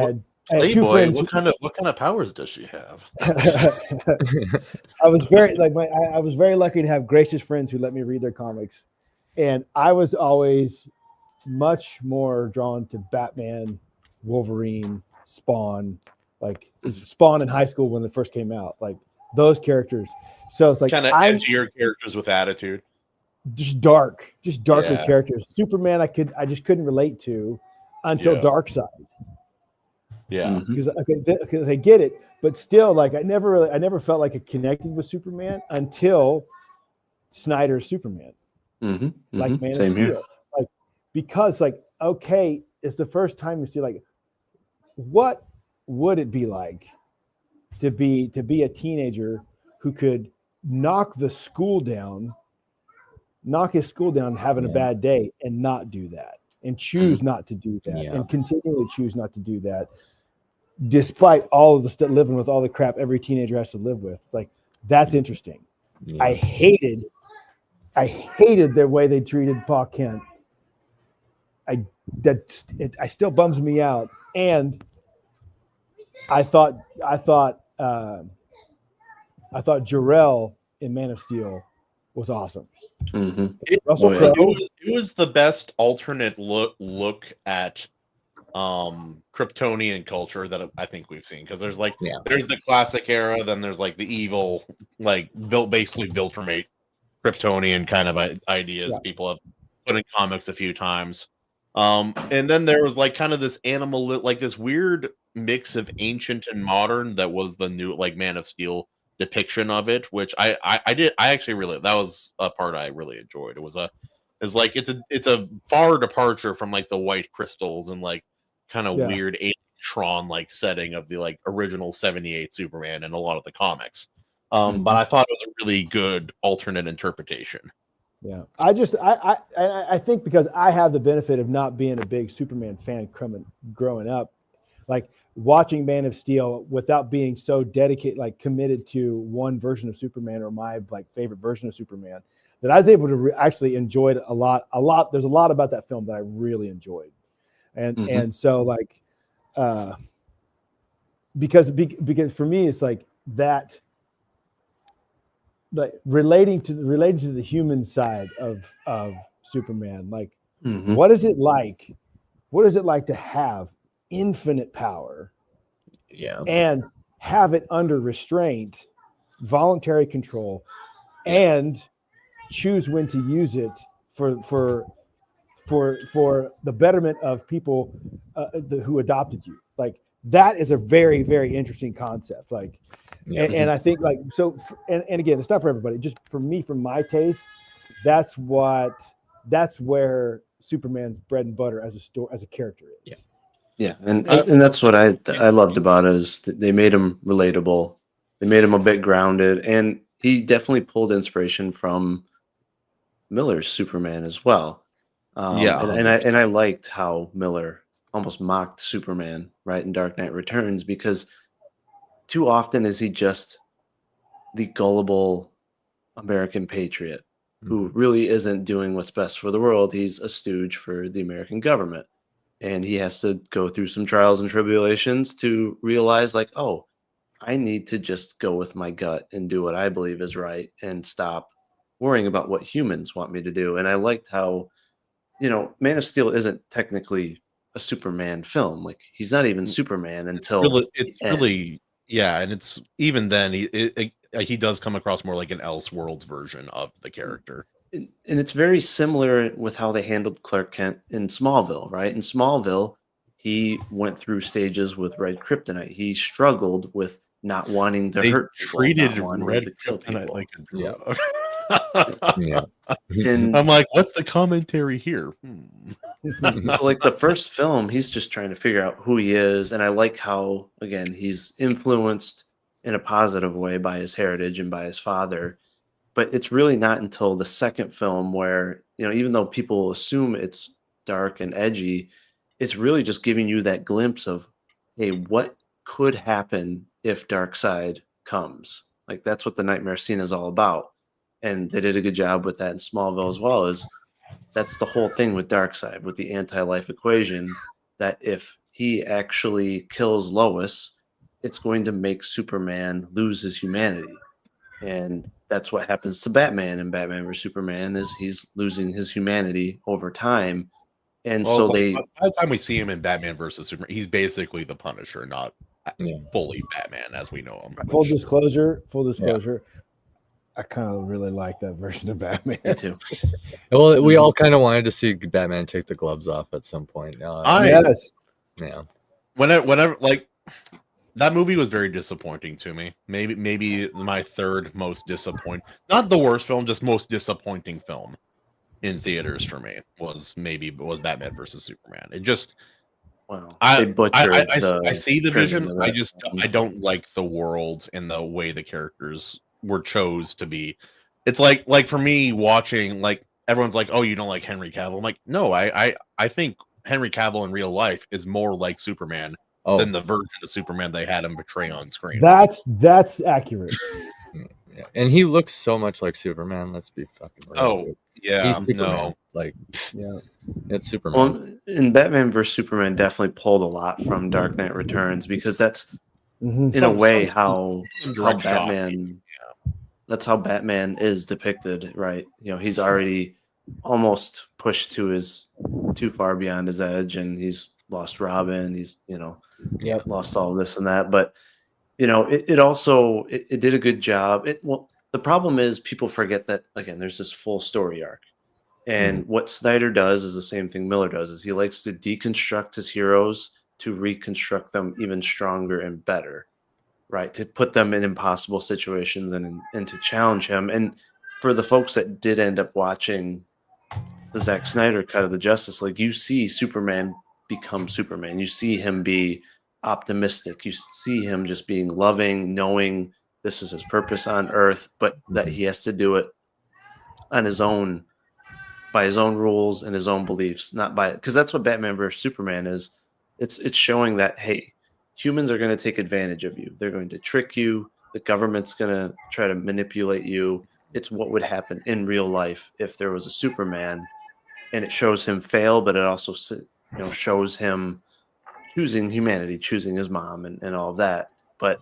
had two friends. What kind of powers does she have? I was very I was very lucky to have gracious friends who let me read their comics, and I was always much more drawn to Batman, Wolverine, Spawn, Spawn in high school when it first came out, those characters. So it's kind of edgier characters with attitude, just darker characters. Superman, I just couldn't relate to until Darkseid. Yeah, because I get it, but still, I never felt like it connected with Superman until Snyder's Superman, Man of Steel. Here. Because okay, it's the first time you see what would it be like to be a teenager who could knock his school down, having a bad day, and not do that, and choose not to do that, and continually choose not to do that, despite all of the stuff, living with all the crap every teenager has to live with. It's that's interesting. Yeah. I hated the way they treated Pa Kent. It still bums me out, and I thought Jor-El in Man of Steel was awesome. It was the best alternate look at Kryptonian culture that I think we've seen, because there's there's the classic era, then there's the evil basically built from a Kryptonian kind of ideas people have put in comics a few times. And then there was kind of this animal, this weird mix of ancient and modern that was the new Man of Steel depiction of it, which I actually really, that was a part I really enjoyed. It's a far departure from the white crystals and kind of weird Tron setting of the original 78 Superman and a lot of the comics. But I thought it was a really good alternate interpretation. Yeah, I think because I have the benefit of not being a big Superman fan growing up, watching Man of Steel without being so dedicated, committed to one version of Superman or my favorite version of Superman, that I was able to actually enjoy it a lot. There's a lot about that film that I really enjoyed, and so because for me it's that. Relating to the human side of Superman, what is it like? What is it like to have infinite power, and have it under restraint, voluntary control, and choose when to use it for the betterment of people who adopted you? That is a very, very interesting concept. And I think and again, it's not for everybody. Just for me, from my taste, that's where Superman's bread and butter as a character is. Yeah, and that's what I loved about it, is that they made him relatable. They made him a bit grounded, and he definitely pulled inspiration from Miller's Superman as well. And I liked how Miller almost mocked Superman in Dark Knight Returns, because too often is he just the gullible American patriot who really isn't doing what's best for the world. He's a stooge for the American government, and he has to go through some trials and tribulations to realize oh, I need to just go with my gut and do what I believe is right and stop worrying about what humans want me to do. And I liked how, Man of Steel isn't technically a Superman film. He's not even Superman until and it's even then he does come across more like an Elseworlds version of the character. And it's very similar with how they handled Clark Kent in Smallville, right? In Smallville, he went through stages with red kryptonite. He struggled with not wanting to hurt people. Treated red kryptonite like a drug. Yeah. And I'm like, what's the commentary here? so, like the first film, he's just trying to figure out who he is, and I like how again he's influenced in a positive way by his heritage and by his father. But it's really not until the second film where, you know, even though people assume it's dark and edgy, it's really just giving you that glimpse of, hey, what could happen if Darkseid comes? Like that's what the nightmare scene is all about. And they did a good job with that in Smallville as well. Is that's the whole thing with Darkseid, with the anti-life equation, that if he actually kills Lois, it's going to make Superman lose his humanity. And that's what happens to Batman in Batman vs Superman, is he's losing his humanity over time. And Well, so by they, by the time we see him in Batman versus Superman, he's basically the Punisher, not fully Batman as we know him. Full disclosure. I kind of really like that version of Batman. Me too. Well, we all kind of wanted to see Batman take the gloves off at some point. Yes. Yeah. Whenever like that movie was very disappointing to me. Maybe my third most disappointing, not the worst film, just most disappointing film in theaters for me was Batman versus Superman. It just they butchered I see the printing vision. of that I don't like the world and the way the characters were chose to be. It's like for me watching, like everyone's like, oh, you don't like Henry Cavill. I'm like, no, I think Henry Cavill in real life is more like Superman than the version of Superman they had him portray on screen. That's accurate. Yeah. And he looks so much like Superman. Let's be fucking real. Oh, yeah, He's Superman. no. Like, yeah, it's Superman. Well, in Batman vs Superman definitely pulled a lot from Dark Knight Returns, because that's in a way how Batman. That's how Batman is depicted, right? You know, he's already almost pushed to his too far beyond his edge, and he's lost Robin. He's, you know, lost all this and that. But you know, it also did a good job. Well, the problem is people forget that again. There's this full story arc, and what Snyder does is the same thing Miller does. Is he likes to deconstruct his heroes to reconstruct them even stronger and better. Right, to put them in impossible situations and to challenge him. And for the folks that did end up watching the Zack Snyder cut of the Justice League, you see Superman become Superman. You see him be optimistic. You see him just being loving, knowing this is his purpose on Earth, but that he has to do it on his own, by his own rules and his own beliefs, not by, because that's what Batman vs Superman is. It's showing that, hey, humans are going to take advantage of you. They're going to trick you. The government's going to try to manipulate you. It's what would happen in real life if there was a Superman, and it shows him fail, but it also, you know, shows him choosing humanity, choosing his mom, and all of that. But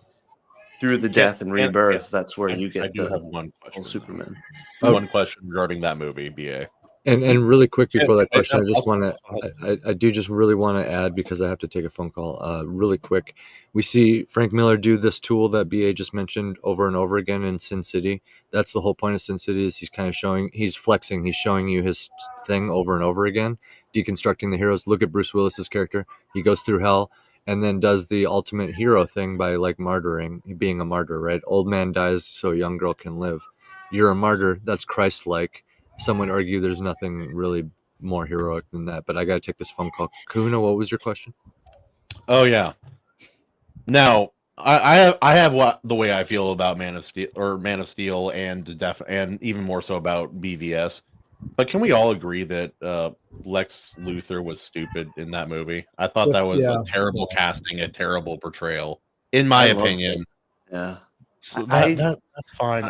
through the death and rebirth, that's where you get have one question. Superman. One question regarding that movie, BA. And really quick before that question, I just want to, I do just really want to add, because I have to take a phone call really quick. We see Frank Miller do this tool that BA just mentioned over and over again in Sin City. That's the whole point of Sin City, is he's kind of showing, he's flexing, he's showing you his thing over and over again, deconstructing the heroes. Look at Bruce Willis's character. He goes through hell and then does the ultimate hero thing by like martyring, being a martyr, right? Old man dies so a young girl can live. You're a martyr. That's Christ-like. Some would argue there's nothing really more heroic than that, but I got to take this phone call. Kahuna, what was your question? Oh yeah. Now I have what the way I feel about Man of Steel and even more so about BVS. But can we all agree that Lex Luthor was stupid in that movie? I thought that was a terrible casting, a terrible portrayal, in my opinion. Yeah. So that's fine.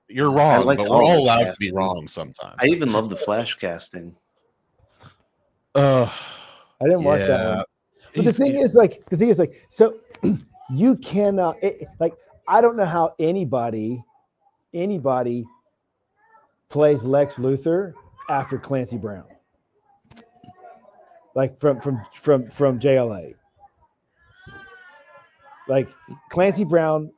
You're wrong, but we're all allowed to be wrong sometimes. I even love the Flash casting. I didn't watch that one. But the thing is, so you cannot, I don't know how anybody plays Lex Luthor after Clancy Brown, like from JLA. Like Clancy Brown,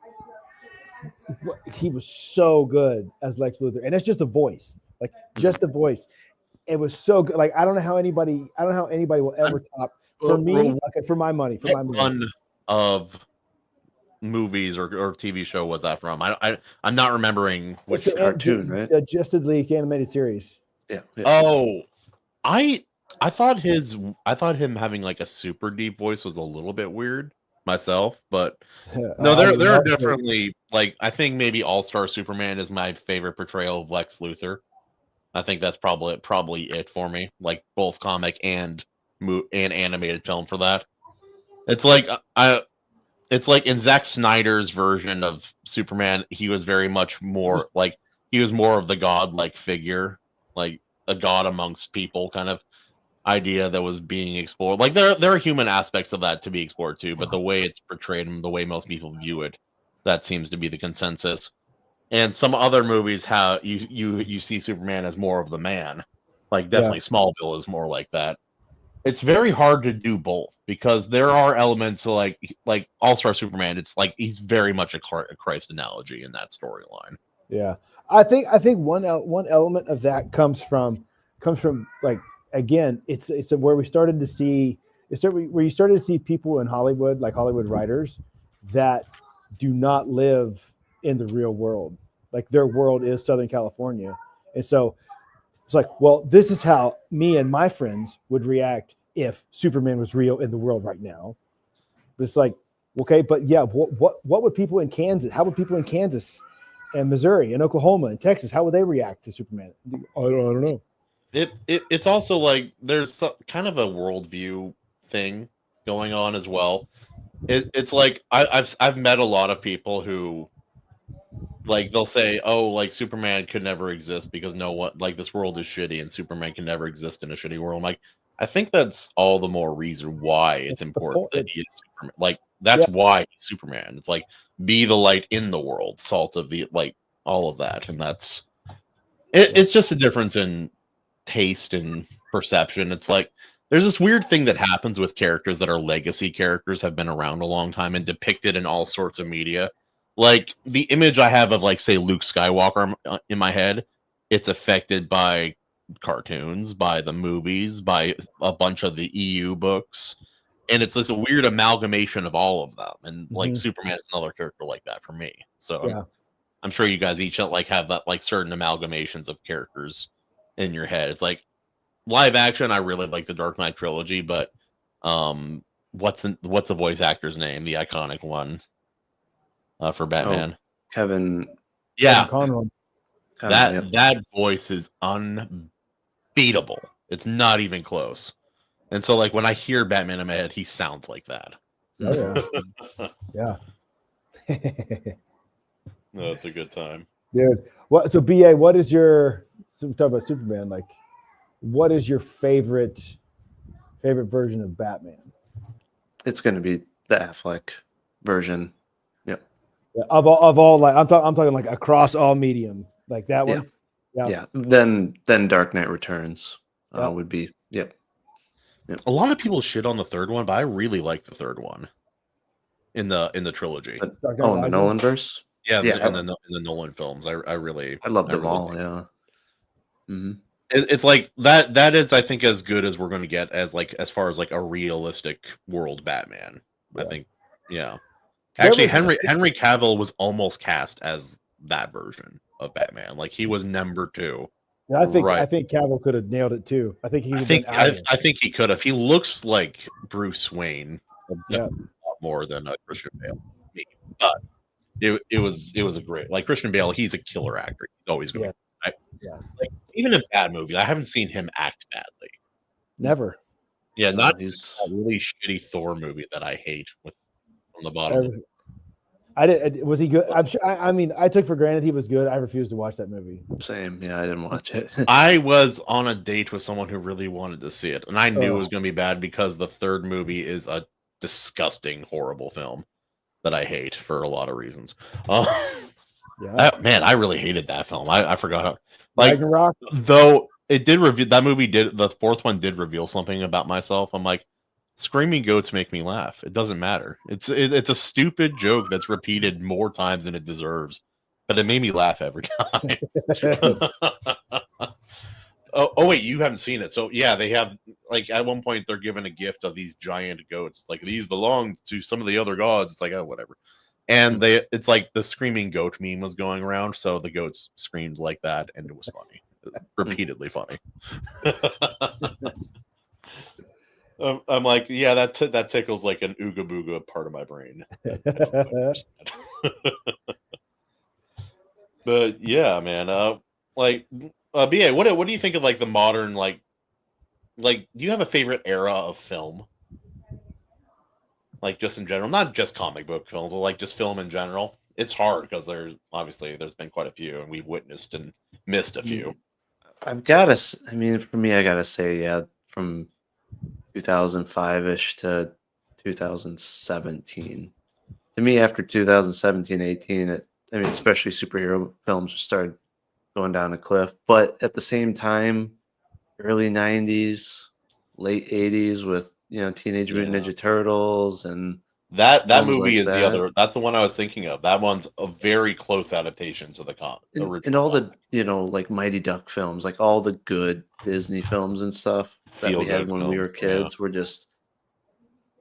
he was so good as Lex Luthor, and it's just a voice, like just a voice. It was so good. Like I don't know how anybody will ever top. For me, for my money. One of movies or TV show was that from? I'm not remembering which cartoon, right? The Justice League animated series. Yeah. Oh, I thought him having like a super deep voice was a little bit weird myself, but no, there are definitely like I think maybe All-Star Superman is my favorite portrayal of Lex Luthor. I think that's probably it for me, like both comic and animated film for that. It's like it's like in Zack Snyder's version of Superman, he was very much more like he was more of the god-like figure, like a god amongst people kind of idea that was being explored. Like there are human aspects of that to be explored too, but the way it's portrayed and the way most people view it, that seems to be the consensus. And some other movies how you see Superman as more of the man. Like definitely Smallville is more like that. It's very hard to do both because there are elements like All-Star Superman. It's like he's very much a Christ analogy in that storyline. Yeah, I think one element of that comes from like again, it's where we started to see where you started to see people in Hollywood, like Hollywood writers, that do not live in the real world. Like their world is Southern California, and so it's like, well, this is how me and my friends would react if Superman was real in the world right now. It's like, okay, but yeah, what would people in Kansas? How would people in Kansas and Missouri and Oklahoma and Texas? How would they react to Superman? I don't know. It's also like there's kind of a worldview thing going on as well. It's like I've met a lot of people who like they'll say, oh, like Superman could never exist because no one like this world is shitty and Superman can never exist in a shitty world. I'm like, I think that's all the more reason why it's important that he is Superman. Like that's why he's Superman. It's like be the light in the world, salt of the like all of that, and that's it's just a difference in taste and perception. It's like there's this weird thing that happens with characters that are legacy characters, have been around a long time and depicted in all sorts of media. Like the image I have of like say Luke Skywalker in my head, it's affected by cartoons, by the movies, by a bunch of the EU books, and it's this weird amalgamation of all of them. And like Superman is another character like that for me. So I'm sure you guys each like have that like certain amalgamations of characters in your head. It's like live action. I really like the Dark Knight trilogy, but what's the voice actor's name? The iconic one for Batman, Kevin. Yeah, Conroy. That voice is unbeatable. It's not even close. And so, like when I hear Batman in my head, he sounds like that. Oh, yeah. No, it's a good time, dude. What? So, BA, what is your? So we talk about Superman. Like, what is your favorite version of Batman? It's going to be the Affleck version. Yep. Yeah, of all, like I'm talking like across all medium, like that one. Yeah. Then Dark Knight Returns would be. Yep. A lot of people shit on the third one, but I really like the third one in the trilogy. In the Nolan verse. Yeah, in the Nolan films, I love them all. Yeah. Mm-hmm. It's like that is I think as good as we're going to get as far as like a realistic world Batman. I think, actually Henry Cavill was almost cast as that version of Batman. Like he was number 2. Yeah, I think Cavill could have nailed it too. I think I think he could have. He looks like Bruce Wayne a lot more than Christian Bale. But it was a great, like Christian Bale. He's a killer actor. He's always going. Right? Yeah. Like even in bad movies, I haven't seen him act badly. Never. Yeah, not he's a really shitty Thor movie that I hate on the bottom. Was he good? I'm sure. I mean, I took for granted he was good. I refused to watch that movie. Same. Yeah, I didn't watch it. I was on a date with someone who really wanted to see it, and I knew it was going to be bad because the third movie is a disgusting, horrible film that I hate for a lot of reasons. Man, I really hated that film. I forgot how. Like, Ragnarok? Though it did reveal that movie the fourth one did reveal something about myself. I'm like, screaming goats make me laugh. It doesn't matter. It's a stupid joke that's repeated more times than it deserves, but it made me laugh every time. Oh wait, you haven't seen it. So yeah, they have like at one point they're given a gift of these giant goats. Like these belong to some of the other gods. It's like, oh, whatever. And it's like the screaming goat meme was going around, so the goats screamed like that, and it was funny, repeatedly funny. I'm like, yeah, that tickles like an ooga booga part of my brain. But yeah, man, BA, what do you think of like the modern like do you have a favorite era of film? Like just in general, not just comic book films, but like just film in general. It's hard because there's been quite a few, and we've witnessed and missed a few. for me, I gotta say, yeah, from 2005-ish to 2017. To me, after 2017-18, especially superhero films just started going down a cliff. But at the same time, early 90s, late 80s with Teenage Mutant Ninja Turtles and that movie is the other. That's the one I was thinking of. That one's a very close adaptation to the original. And all the like Mighty Duck films, like all the good Disney films and stuff that we had when we were kids were just.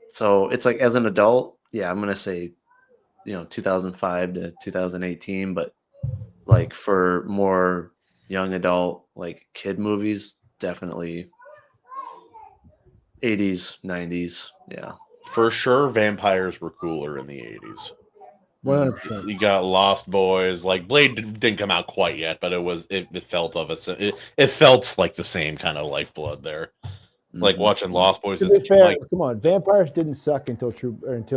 So it's like as an adult, yeah, I'm gonna say, 2005 to 2018, but like for more young adult like kid movies, definitely 80s, 90s, yeah. For sure, vampires were cooler in the 80s. 100%. You got Lost Boys. Like Blade didn't come out quite yet, but it felt it felt like the same kind of lifeblood there. Like watching Lost Boys. To be fair, come on, vampires didn't suck until Twilight.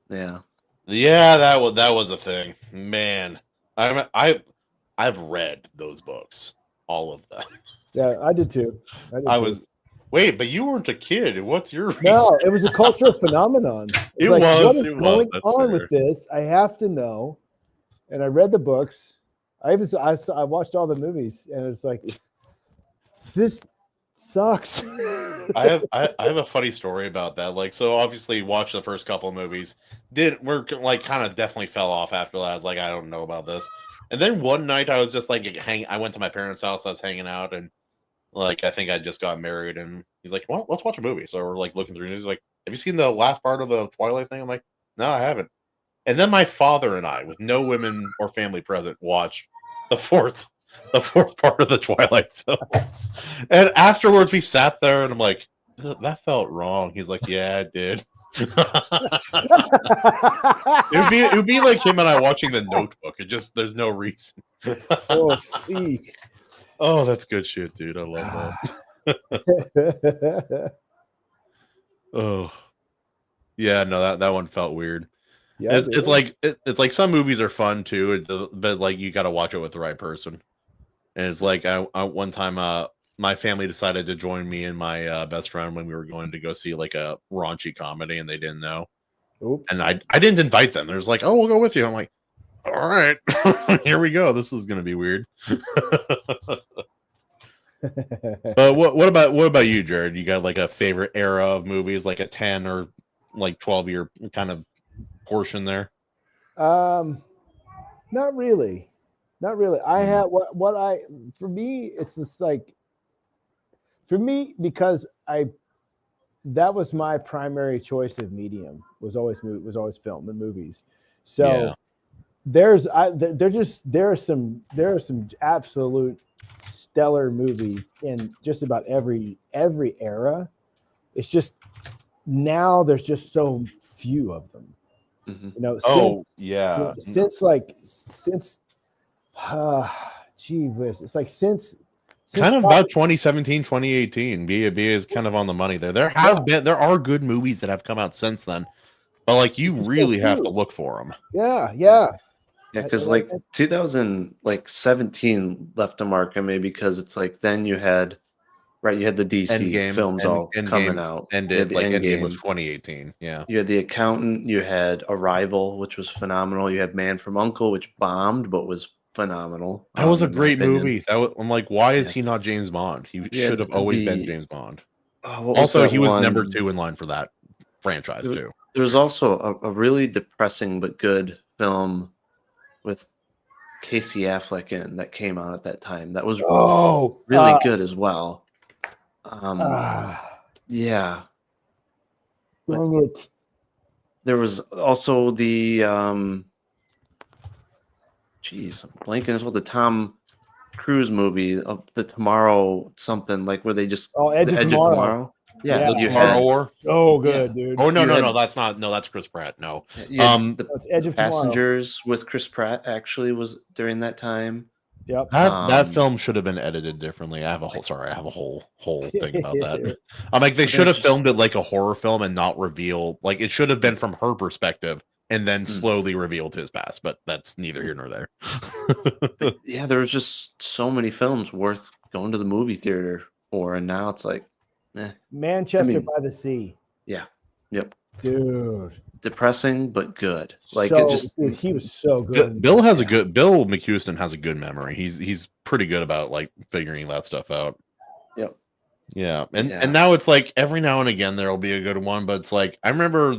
Yeah, that was a thing, man. I've read those books, all of them. Yeah, I did too. Wait, but you weren't a kid. What's your reason? No, it was a cultural phenomenon. What is going on fair. with this? I have to know. And I read the books. I watched all the movies, and it's like, this sucks. I have a funny story about that. Like, so obviously, watched the first couple of movies. We're like kind of definitely fell off after that. I was like, I don't know about this. And then one night, I was just like I went to my parents' house. I was hanging out, and like I think I just got married, and he's like, "Well, let's watch a movie." So we're like looking through, and he's like, "Have you seen the last part of the Twilight thing?" I'm like, "No, I haven't." And then my father and I, with no women or family present, watched the fourth part of the Twilight films. And afterwards, we sat there, and I'm like, "That felt wrong." He's like, "Yeah, it did." It would be like him and I watching The Notebook. There's no reason. Oh, that's good shit, dude. I love that. Oh, yeah. No, that one felt weird. Yeah, it's like some movies are fun too, but like you got to watch it with the right person. And it's like I one time my family decided to join me and my best friend when we were going to go see like a raunchy comedy, and they didn't know. Oops. And I didn't invite them. There's like, "Oh, we'll go with you." I'm like, "All right, here we go. This is gonna be weird." But what about you, Jared? You got like a favorite era of movies, like a 10 or like 12-year kind of portion there? Not really. I have for me, it's just like, for me, because that was my primary choice of medium, was always film and movies. So there are some absolute stellar movies in just about every era. It's just now there's just so few of them. Gee whiz, it's like since kind of about 2017, 2018. BA is kind of on the money there. There are good movies that have come out since then, but like you really have to look for them. Yeah, because like 2017 left a mark on me, because it's like then you had the DC films all coming out. Endgame was 2018. Yeah, you had The Accountant, you had Arrival, which was phenomenal. You had Man from U.N.C.L.E., which bombed but was phenomenal. That was a great movie. I'm like, why is he not James Bond? He should have always been James Bond. Also, he was number 2 in line for that franchise too. There was also a really depressing but good film with Casey Affleck in that came out at that time. That was really good as well. Yeah. Dang it. there was also the geez, I'm blanking as well. The Tom Cruise movie of the Tomorrow something like where they just Edge the of Edge Tomorrow. of Tomorrow. Yeah, The you Tomorrow had War. So good, dude. Oh no, You no, had- no, that's not. No, that's Chris Pratt. No. you had the It's Edge of Tomorrow. Passengers with Chris Pratt actually was during that time. Yep. That film should have been edited differently. I have a whole thing about that. I'm like, they should have filmed it like a horror film and not reveal, like it should have been from her perspective and then slowly revealed his past, but that's neither here nor there. But yeah, there was just so many films worth going to the movie theater for, and now it's like Manchester by the Sea. Yeah. Yep. Dude. Depressing but good. Like so, it just dude, he was so good. Bill McHuston has a good memory. He's pretty good about like figuring that stuff out. Yep. Yeah. And now it's like every now and again there'll be a good one, but it's like I remember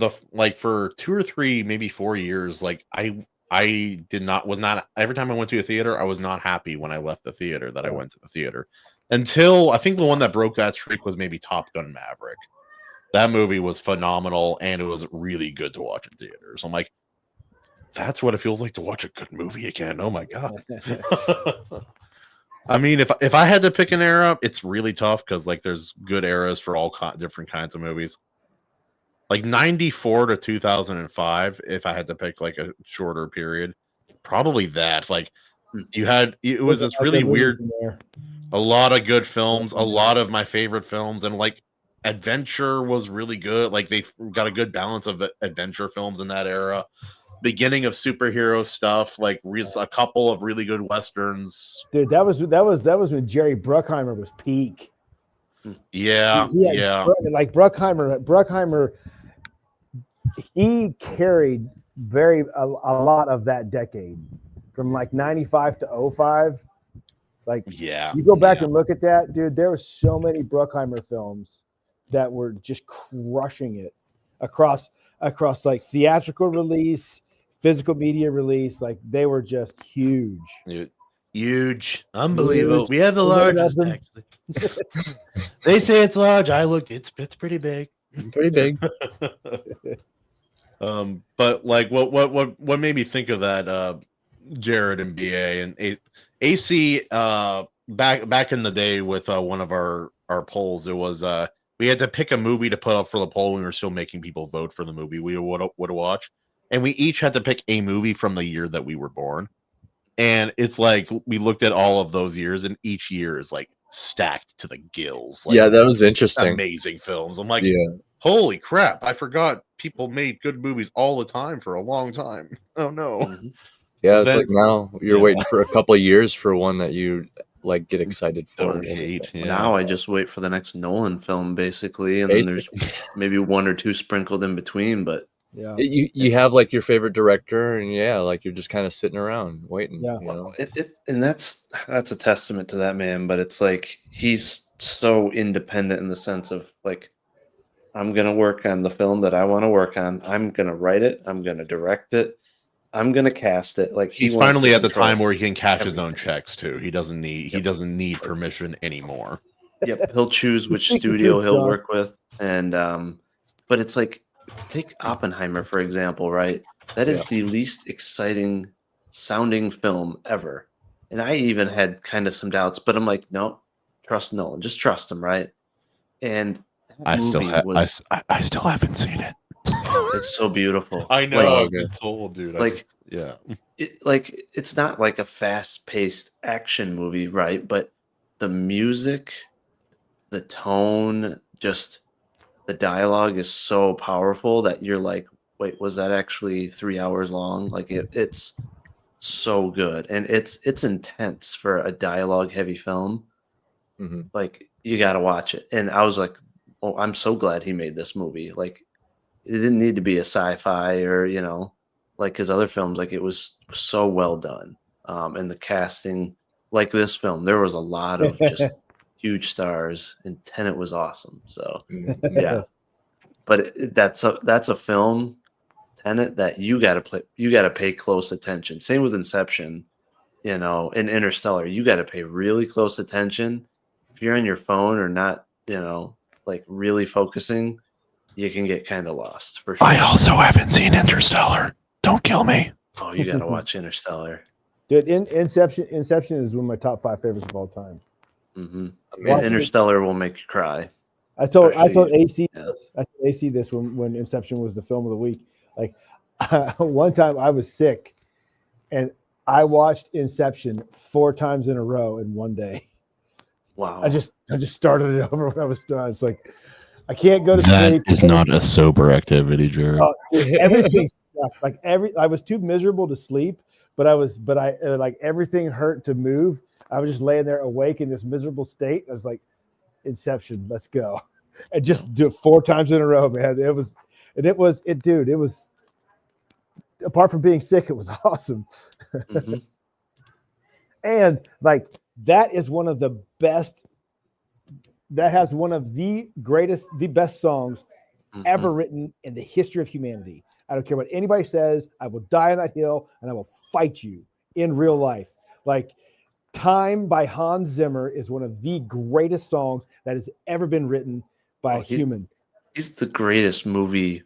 for 2 or 3, maybe 4 years, like I was not every time I went to a theater, I was not happy when I left the theater that I went to the theater. Until I think the one that broke that streak was maybe Top Gun Maverick. That movie was phenomenal, and it was really good to watch in theaters. I'm like, that's what it feels like to watch a good movie again. Oh my god! I mean, if I had to pick an era, it's really tough because like there's good eras for all different kinds of movies. Like 94 to 2005, if I had to pick like a shorter period, probably that. Like it was this really weird, a lot of good films, a lot of my favorite films, and like. Adventure was really good. Like they got a good balance of adventure films in that era. Beginning of superhero stuff, like a couple of really good westerns. Dude, that was when Jerry Bruckheimer was peak. Yeah, yeah. Like Bruckheimer, he carried a lot of that decade from like 95 to 05. Like, you go back and look at that, dude. There were so many Bruckheimer films that were just crushing it across like theatrical release, physical media release. Like they were just huge. Huge. Unbelievable. We have the largest actually. They say it's large. I looked, it's pretty big. Pretty big. But like what made me think of that Jared and BA and AC back in the day with one of our polls, it was we had to pick a movie to put up for the poll when we were still making people vote for the movie we would watch. And we each had to pick a movie from the year that we were born. And it's like we looked at all of those years, and each year is like stacked to the gills. Like, yeah, that was interesting. Amazing films. I'm like, holy crap, I forgot people made good movies all the time for a long time. Oh no. Yeah, it's like now you're waiting for a couple of years for one that you like get excited for. Now I just wait for the next Nolan film, basically, and then there's maybe 1 or 2 sprinkled in between. But you have like your favorite director, and like you're just kind of sitting around waiting. Yeah, and that's a testament to that man. But it's like he's so independent in the sense of like, I'm gonna work on the film that I want to work on. I'm gonna write it. I'm gonna direct it. I'm gonna cast it. Like he's finally at the time where he can cash his own checks too. He doesn't need permission anymore. Yep, he'll choose which studio he'll work with, and but it's like take Oppenheimer for example, right? That is the least exciting sounding film ever, and I even had kind of some doubts, but I'm like, no, trust Nolan, just trust him, right? And I still haven't seen it. It's so beautiful. I know. Like, told, dude. Like, it's not like a fast-paced action movie, right? But the music, the tone, just the dialogue is so powerful that you're like, wait, was that actually 3 hours long? Like it's so good, and it's intense for a dialogue-heavy film. Mm-hmm. Like you got to watch it. And I was like, oh, I'm so glad he made this movie. Like. It didn't need to be a sci-fi or, like his other films. Like it was so well done. And the casting, like this film, there was a lot of just huge stars, and Tenet was awesome. So yeah, but that's a film, Tenet, that you got to pay close attention. Same with Inception, and Interstellar. You got to pay really close attention. If you're on your phone or not, like really focusing. you can get kind of lost for sure. I also haven't seen Interstellar. Don't kill me. Oh, you got to watch Interstellar. Dude, Inception is one of my top 5 favorites of all time. Mm-hmm. Interstellar will make you cry. I told AC this. I told AC this when Inception was the film of the week. Like one time I was sick, and I watched Inception 4 times in a row in one day. Wow! I just started it over when I was done. It's like I can't go to That sleep. is not a sober activity, Jared. Everything sucked. Like I was too miserable to sleep, but I like everything hurt to move. I was just laying there awake in this miserable state. I was like, Inception, let's go. And just do it 4 times in a row, man. It was apart from being sick, it was awesome. Mm-hmm. And like that is one of the best, that has one of the best songs ever written in the history of humanity. I don't care what anybody says. I will die on that hill and I will fight you in real life. Like Time by Hans Zimmer is one of the greatest songs that has ever been written by a human. He's the greatest movie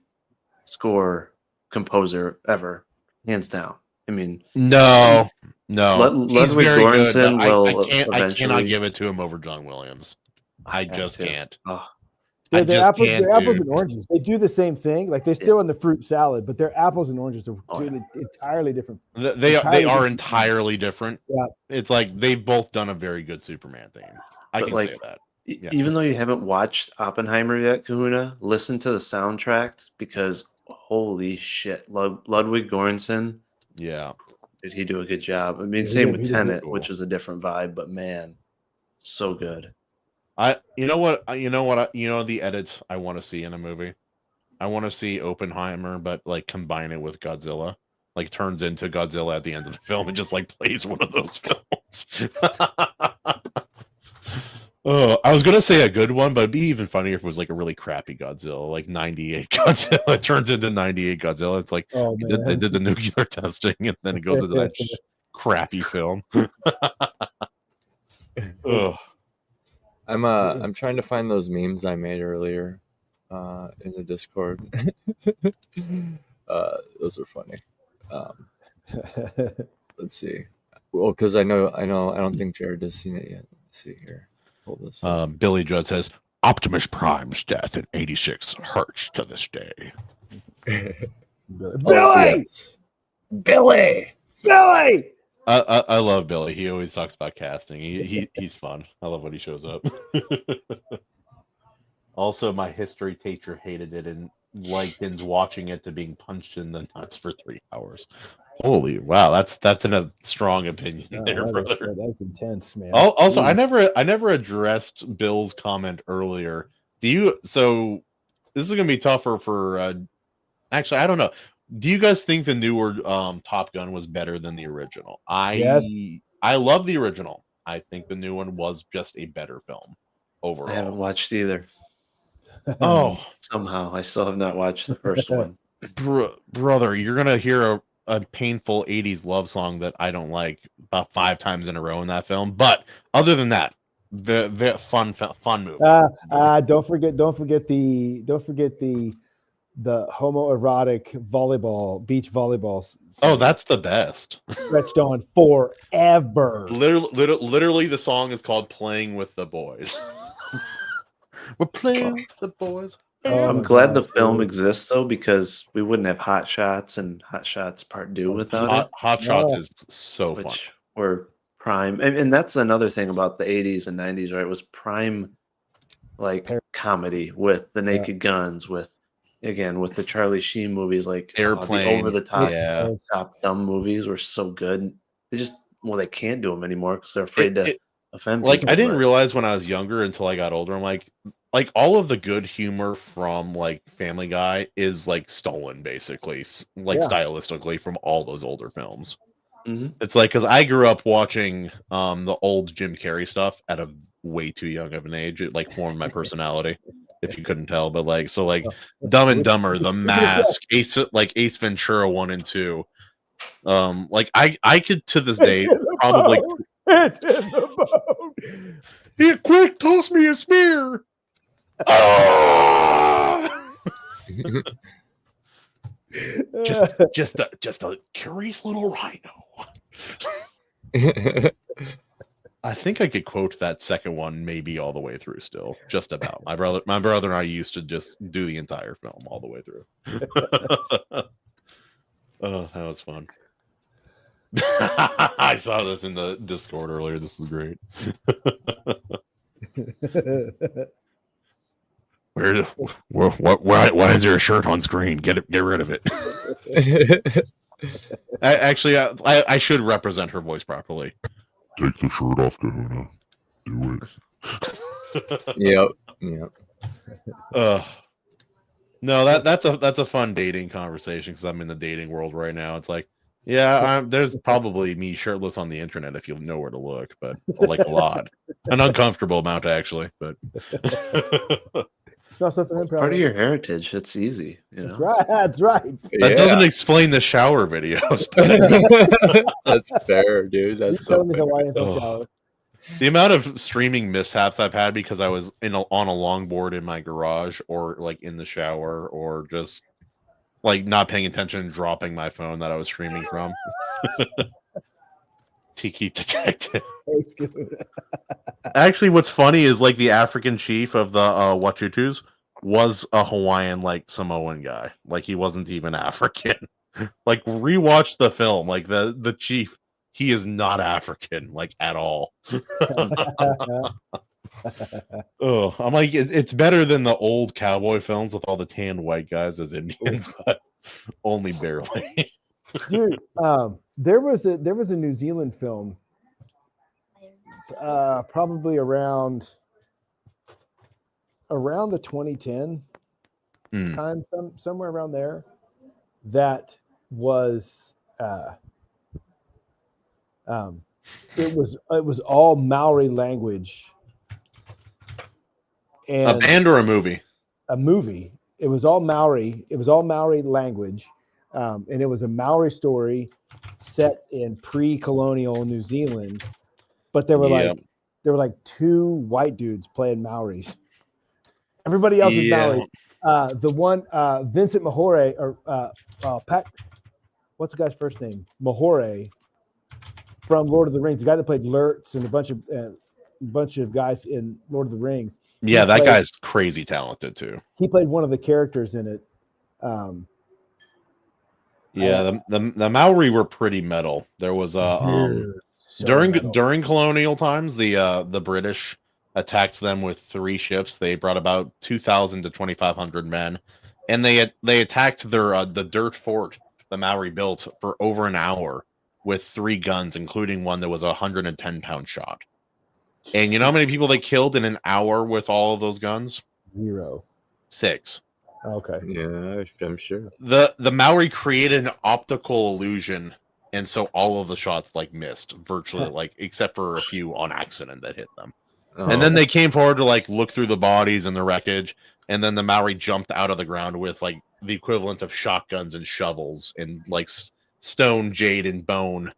score composer ever, hands down. I mean, no. Ludwig Göransson will I cannot give it to him over John Williams. I just can't. Oh. They're apples and oranges. They do the same thing. Like they're still in the fruit salad, but they're apples and oranges are entirely different. They are entirely different. Yeah. It's like they've both done a very good Superman thing. I can say that. Yeah. Even though you haven't watched Oppenheimer yet, Kahuna, listen to the soundtrack because holy shit, Ludwig Göransson. Yeah. Did he do a good job? I mean, same with Tenet, which was a different vibe, but man, so good. You know the edits I want to see in a movie? I want to see Oppenheimer, but like combine it with Godzilla. Like turns into Godzilla at the end of the film and just like plays one of those films. Oh, I was gonna say a good one, but it'd be even funnier if it was like a really crappy Godzilla, like 98 Godzilla. It turns into 98 Godzilla. It's like they did the nuclear testing and then it goes into that crappy film. Oh. I'm trying to find those memes I made earlier in the Discord. Those are funny. Let's see. Well, because I don't think Jared has seen it yet. Let's see here. Hold this. Billy Judd says Optimus Prime's death in '86 hurts to this day. Billy! Billy! I love Billy. He always talks about casting. He's fun. I love when he shows up. Also, my history teacher hated it and likens watching it to being punched in the nuts for 3 hours. Holy wow, that's a strong opinion there, brother. That's intense, man. Also, I never addressed Bill's comment earlier. So this is gonna be tougher for. Actually, I don't know. Do you guys think the newer Top Gun was better than the original? Yes. I love the original. I think the new one was just a better film overall. I haven't watched either. Oh, somehow I still have not watched the first one. Brother, you're gonna hear a painful 80s love song that I don't like about 5 times in a row in that film. But other than that, the fun movie. Don't forget the homoerotic beach volleyball scene. Oh, that's the best. Stretched on forever. Literally, the song is called "Playing with the Boys." We're playing with the boys. I'm glad the film exists though, because we wouldn't have Hot Shots and Hot Shots Part 2 without it. Hot Shots is so fun. Were prime, and that's another thing about the 80s and 90s, right? It was prime, like comedy with the Naked Guns, with the Charlie Sheen movies, like Airplane, the over the top dumb movies were so good. They can't do them anymore because they're afraid to offend people. Like I didn't realize when I was younger until I got older. I'm like all of the good humor from like Family Guy is like stolen basically, stylistically from all those older films. Mm-hmm. It's like because I grew up watching the old Jim Carrey stuff at a way too young of an age. It like formed my personality, if you couldn't tell. But Dumb and Dumber, The Mask, Ace Ventura 1 and 2. I could to this day probably. It's in the boat. Here, quick, toss me a spear. just a curious little rhino. I think I could quote that second one maybe all the way through still. Just about. My brother and I used to just do the entire film all the way through. Oh, that was fun. I saw this in the Discord earlier. This is great. Why is there a shirt on screen? Get rid of it. I should represent her voice properly. Take the shirt off, Kahuna. Do it. Yep. No, that's a fun dating conversation because I'm in the dating world right now. It's like, yeah, there's probably me shirtless on the internet if you know where to look, but like a lot, an uncomfortable amount actually. But part of your heritage. It's easy. You know? That's right. That doesn't explain the shower videos. That's fair, dude. That's so fair. The amount of streaming mishaps I've had because I was on a longboard in my garage, or like in the shower, or just like not paying attention and dropping my phone that I was streaming from. Tiki Detective. Actually, what's funny is like the African chief of the Wachutus was a Hawaiian, like Samoan guy. Like he wasn't even African. Like rewatch the film. Like the chief, he is not African, like at all. Oh, I'm like, it's better than the old cowboy films with all the tan white guys as Indians, but only barely. Dude, there was a New Zealand film, probably around the 2010 time, somewhere around there, that was it was all Maori language. And a band or a movie? A movie. It was all Maori. It was all Maori language. And it was a Maori story set in pre-colonial New Zealand, but there were like two white dudes playing Maoris. Everybody else is Maori. The one Vincent Mahore or Pat, what's the guy's first name? Mahore from Lord of the Rings, the guy that played Lurtz and a bunch of guys in Lord of the Rings. Yeah, that guy's crazy talented too. He played one of the characters in it. The Maori were pretty metal. There was during colonial times, the British attacked them with 3 ships. They brought about 2,000 to 2,500 men, and they attacked their the dirt fort the Maori built for over an hour with 3 guns, including one that was a 110-pound shot. And you know how many people they killed in an hour with all of those guns? 0. 6. Okay. Yeah, I'm sure. The Maori created an optical illusion, and so all of the shots like missed virtually, like except for a few on accident that hit them. Oh. And then they came forward to like look through the bodies and the wreckage, and then the Maori jumped out of the ground with like the equivalent of shotguns and shovels and like stone, jade, and bone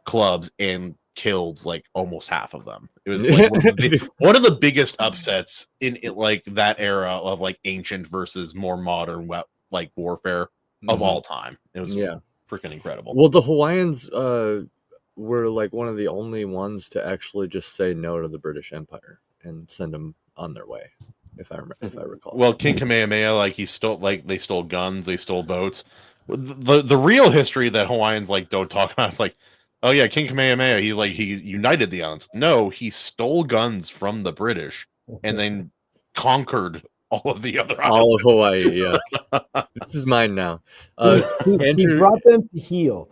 clubs, and killed like almost half of them. It was like one of the biggest upsets in like that era of like ancient versus more modern like warfare of all time. It was freaking incredible. Well, the Hawaiians were like one of the only ones to actually just say no to the British Empire and send them on their way, if I recall. Well, King Kamehameha, like they stole guns, they stole boats. The real history that Hawaiians like don't talk about is like, oh yeah, King Kamehameha, he united the islands. No, he stole guns from the British and then conquered all of the other islands. All of Hawaii, yeah. This is mine now. Andrew, he brought them to heal.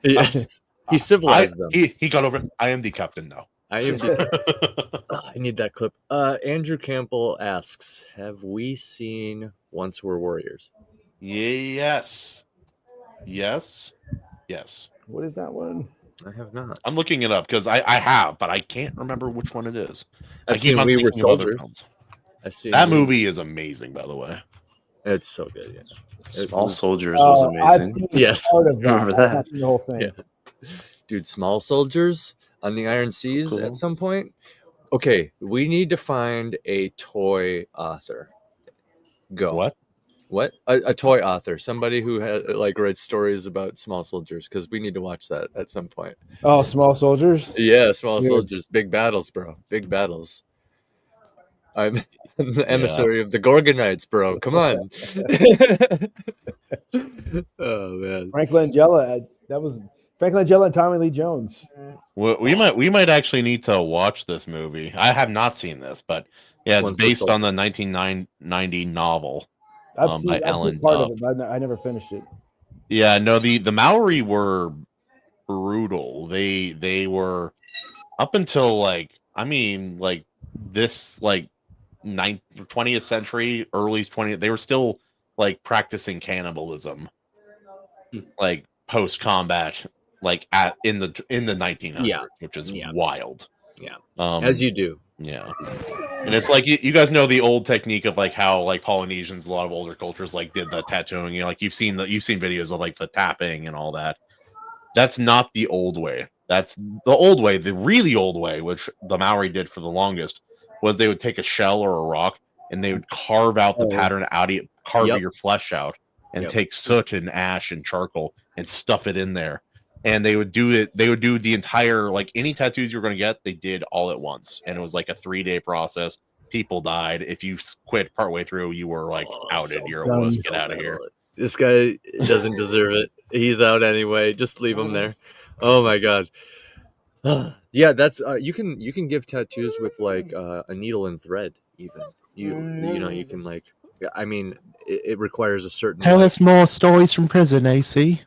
Yes. He civilized them. He got over it. I am the captain now. I need that clip. Andrew Campbell asks, have we seen Once We're Warriors? Yes. What is that one? I have not. I'm looking it up because I have, but I can't remember which one it is. I've seen We Were Soldiers. That movie is amazing, by the way. It's so good, yeah. Small Soldiers was amazing. Yes. Remember that. The whole thing. Yeah. Dude, Small Soldiers on the Iron Seas at some point. Okay, we need to find a toy author. Go. What? What? A toy author, somebody who like writes stories about small soldiers, because we need to watch that at some point. Oh, Small Soldiers. Yeah, small Dude. soldiers, big battles, bro. Big battles. I'm the emissary of the Gorgonites, bro. Come on. Oh man. Frank Langella. That was Frank Langella and Tommy Lee Jones. Well, we might actually need to watch this movie. I have not seen this, but yeah, it's based on the 1990 novel. I've seen part of it, but I never finished it. Yeah, no, the Maori were brutal. They were up until this 20th century, early 20th. They were still like practicing cannibalism, like post combat, like in the 1900s, which is wild. Yeah, as you do. Yeah, and it's like you guys know the old technique of like how like Polynesians, a lot of older cultures like did the tattooing. You know, like you've seen videos of like the tapping and all that. That's not the old way. That's the old way. The really old way, which the Maori did for the longest, was they would take a shell or a rock and they would carve out the pattern out of it, carve your flesh out, and take soot and ash and charcoal and stuff it in there. And they would do it. They would do the entire, like any tattoos you were going to get, they did all at once. And it was like a 3-day process. People died. If you quit partway through, you were like outed. You're like, get out of here. This guy doesn't deserve it. He's out anyway. Just leave him there. Oh my god. Yeah, that's you can give tattoos with like a needle and thread. Even you know you can like. I mean, it requires a certain. Tell us more stories from prison, AC.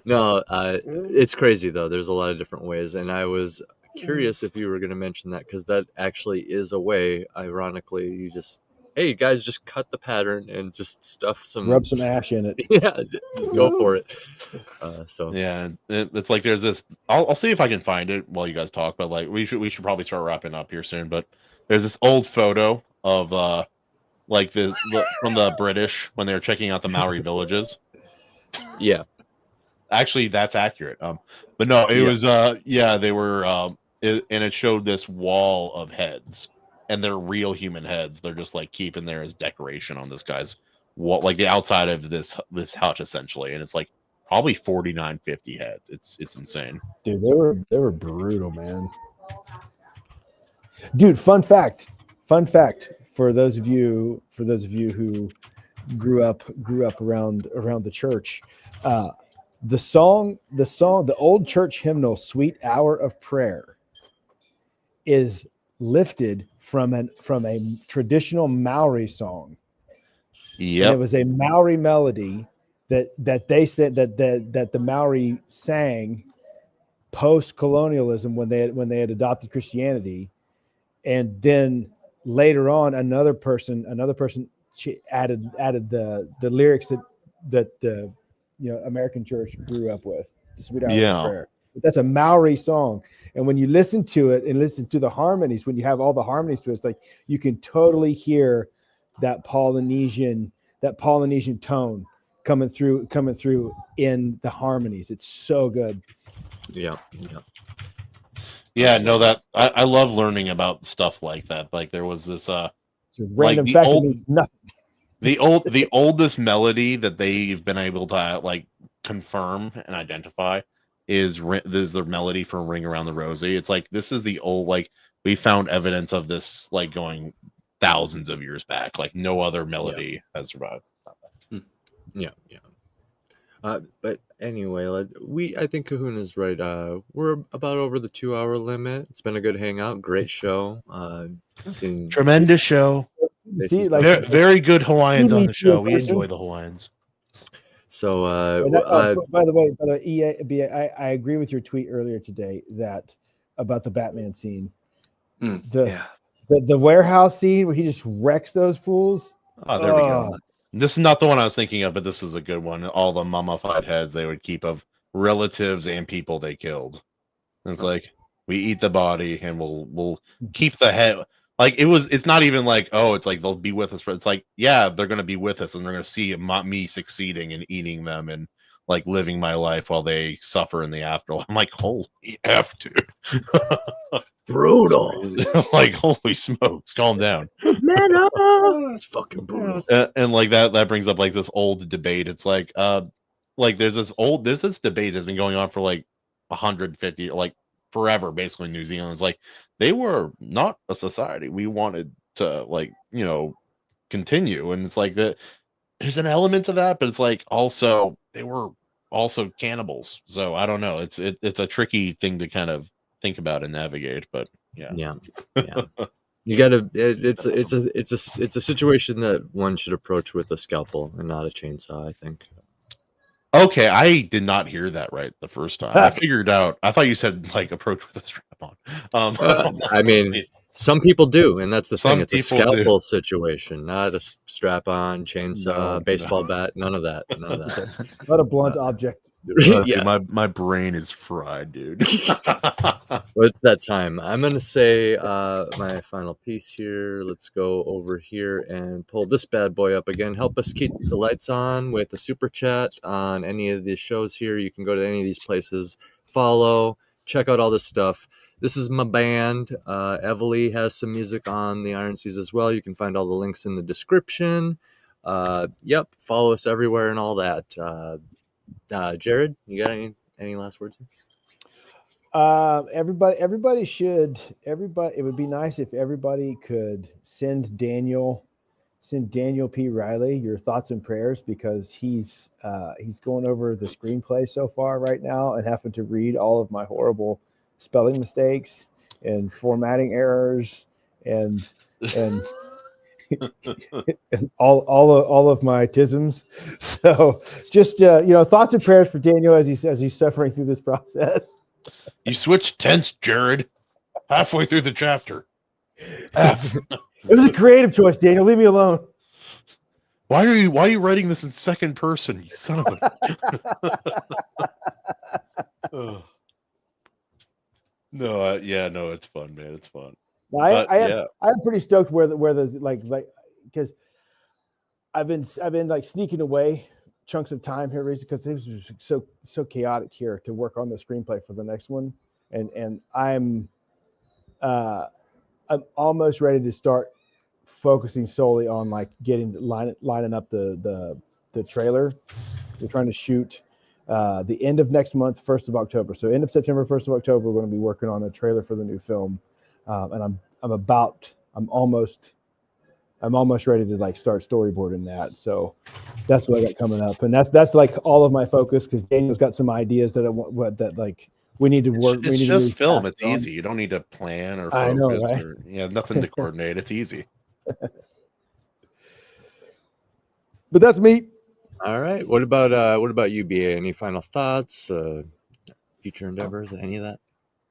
No, it's crazy though. There's a lot of different ways, and I was curious if you were going to mention that, because that actually is a way. Ironically, you just, hey guys, just cut the pattern and just rub some ash in it. Yeah, go for it. So yeah, it's like there's this. I'll see if I can find it while you guys talk. But like we should probably start wrapping up here soon. But there's this old photo of like from the British when they were checking out the Maori villages. Yeah, actually, that's accurate. But no, it was they were and it showed this wall of heads, and they're real human heads. They're just like keeping there as decoration on this guy's wall, like the outside of this hut essentially, and it's like probably 49-50 heads. It's insane. Dude, they were brutal, man. Dude, fun fact. For those of you who grew up around the church, the old church hymnal "Sweet Hour of Prayer" is lifted from a traditional Maori song. Yeah, it was a Maori melody that they said that the Maori sang post colonialism when they had adopted Christianity, and then later on, another person added the lyrics that the American church grew up with. Sweet Hour of Prayer. That's a Maori song, and when you listen to it and listen to the harmonies, when you have all the harmonies to it, it's like you can totally hear that Polynesian tone coming through in the harmonies. It's so good. Yeah. Yeah, no, that's I love learning about stuff like that. Like there was this random fact that means nothing. The oldest melody that they've been able to like confirm and identify is the melody from Ring Around the Rosie. It's like this is the old, like we found evidence of this like going thousands of years back. Like no other melody has survived. Yeah. But anyway, I think Kahuna's right. We're about over the 2-hour limit. It's been a good hangout. Great show. Tremendous show. See, like, very good Hawaiians on the show. We enjoy the Hawaiians. So, by the way, EA, I agree with your tweet earlier today about the Batman scene. The warehouse scene where he just wrecks those fools. Oh, there we go. This is not the one I was thinking of, but this is a good one. All the mummified heads they would keep of relatives and people they killed. And it's like we eat the body and we'll keep the head. Like it's not even like, oh, it's like they'll be with us. It's like, yeah, they're going to be with us and they're going to see me succeeding and eating them and like living my life while they suffer in the afterlife. I'm like, holy F, dude. Brutal. Like, holy smokes, calm down. Man up! It's fucking brutal. And like that brings up like this old debate. It's like there's this debate that's been going on for like 150, like forever, basically in New Zealand. It's like they were not a society we wanted to, like, continue. And it's like that there's an element to that, but it's like also they were also cannibals. So I don't know. It's a tricky thing to kind of think about and navigate, but yeah. You gotta. It's a situation that one should approach with a scalpel and not a chainsaw, I think. Okay, I did not hear that right the first time. I figured out. I thought you said like approach with a strap on. I mean, some people do, and that's the thing. It's a people scalpel situation, not a strap on, chainsaw, baseball bat. None of that. Not a blunt object. Dude, my brain is fried, dude. Well, it's that time. I'm gonna say my final piece here. Let's go over here and pull this bad boy up again. Help us keep the lights on with a super chat on any of these shows here. You can go to any of these places, follow, check out all this stuff. This is my band. Evely has some music on the Iron Seas as well. You can find all the links in the description. Follow us everywhere and all that. Jared, you got any last words? Everybody, it would be nice if everybody could send Daniel P. Riley your thoughts and prayers, because he's going over the screenplay so far right now and having to read all of my horrible spelling mistakes and formatting errors and and all of my tisms. So just thoughts and prayers for Daniel as he's suffering through this process. You switched tense, Jared, halfway through the chapter. It was a creative choice, Daniel. Leave me alone. Why are you writing this in second person, you son of a? No, it's fun, man. It's fun. I'm pretty stoked where there's like because I've been like sneaking away chunks of time here recently because it was so chaotic here to work on the screenplay for the next one, and I'm almost ready to start focusing solely on like lining up the trailer. We're trying to shoot the end of next month, 1st of October. So end of September, 1st of October, we're going to be working on a trailer for the new film. And I'm almost ready to like start storyboarding that. So that's what I got coming up. And that's like all of my focus, because Daniel's got some ideas that we need to work. It's just really film. It's easy. You don't need to plan or focus. I know, right? Nothing to coordinate. It's easy. But that's me. All right. What about you, BA? Any final thoughts? Future endeavors? Any of that?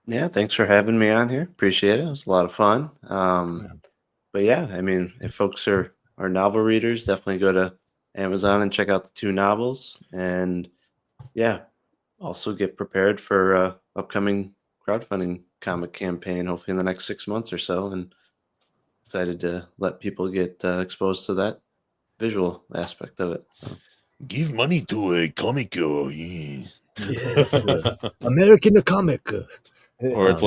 Yeah, thanks for having me on here. Appreciate it. It was a lot of fun. But yeah, I mean, if folks are novel readers, definitely go to Amazon and check out the 2 novels. And yeah, also get prepared for upcoming crowdfunding comic campaign, hopefully in the next 6 months or so. And excited to let people get exposed to that visual aspect of it. So. Give money to a comic. Yes, American comic. Or it's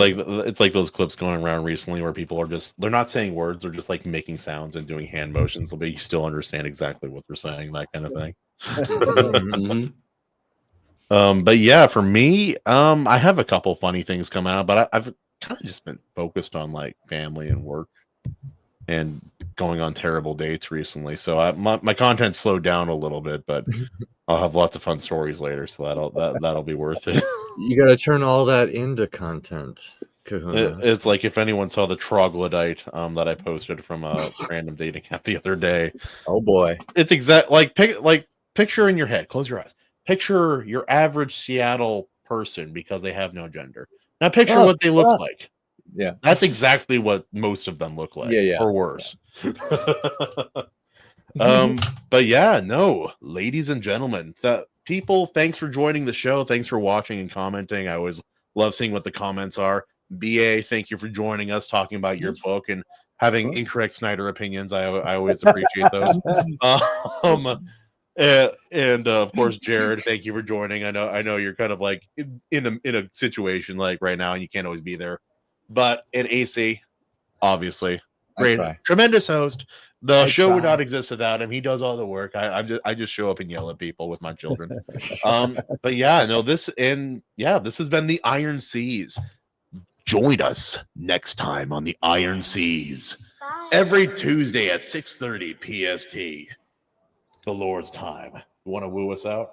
like those clips going around recently where people are they're not saying words, they're just like making sounds and doing hand motions, but you still understand exactly what they're saying, that kind of thing. Mm-hmm. But yeah, for me, I have a couple funny things come out, but I've kind of just been focused on like family and work and going on terrible dates recently. So my content slowed down a little bit, but I'll have lots of fun stories later, so that'll be worth it. You got to turn all that into content, Kahuna. It's like if anyone saw the troglodyte that I posted from a random dating app the other day. Oh boy, it's exact picture in your head. Close your eyes. Picture your average Seattle person because they have no gender. Now picture what they look like. Yeah, that's exactly what most of them look like. Yeah, or worse. But yeah, no, ladies and gentlemen, people, thanks for joining the show. Thanks for watching and commenting. I always love seeing what the comments are. BA, thank you for joining us, talking about your book and having incorrect Snyder opinions. I always appreciate those. And of course, Jared, thank you for joining. I know you're kind of like in a situation like right now, and you can't always be there. But in AC, obviously, great, try. tremendous host. The I show would try. not exist without him. He does all the work. I just show up and yell at people with my children. But yeah, no, this has been the Iron Seas. Join us next time on the Iron Seas every Tuesday at 6:30 PST. The Lord's time. You want to woo us out?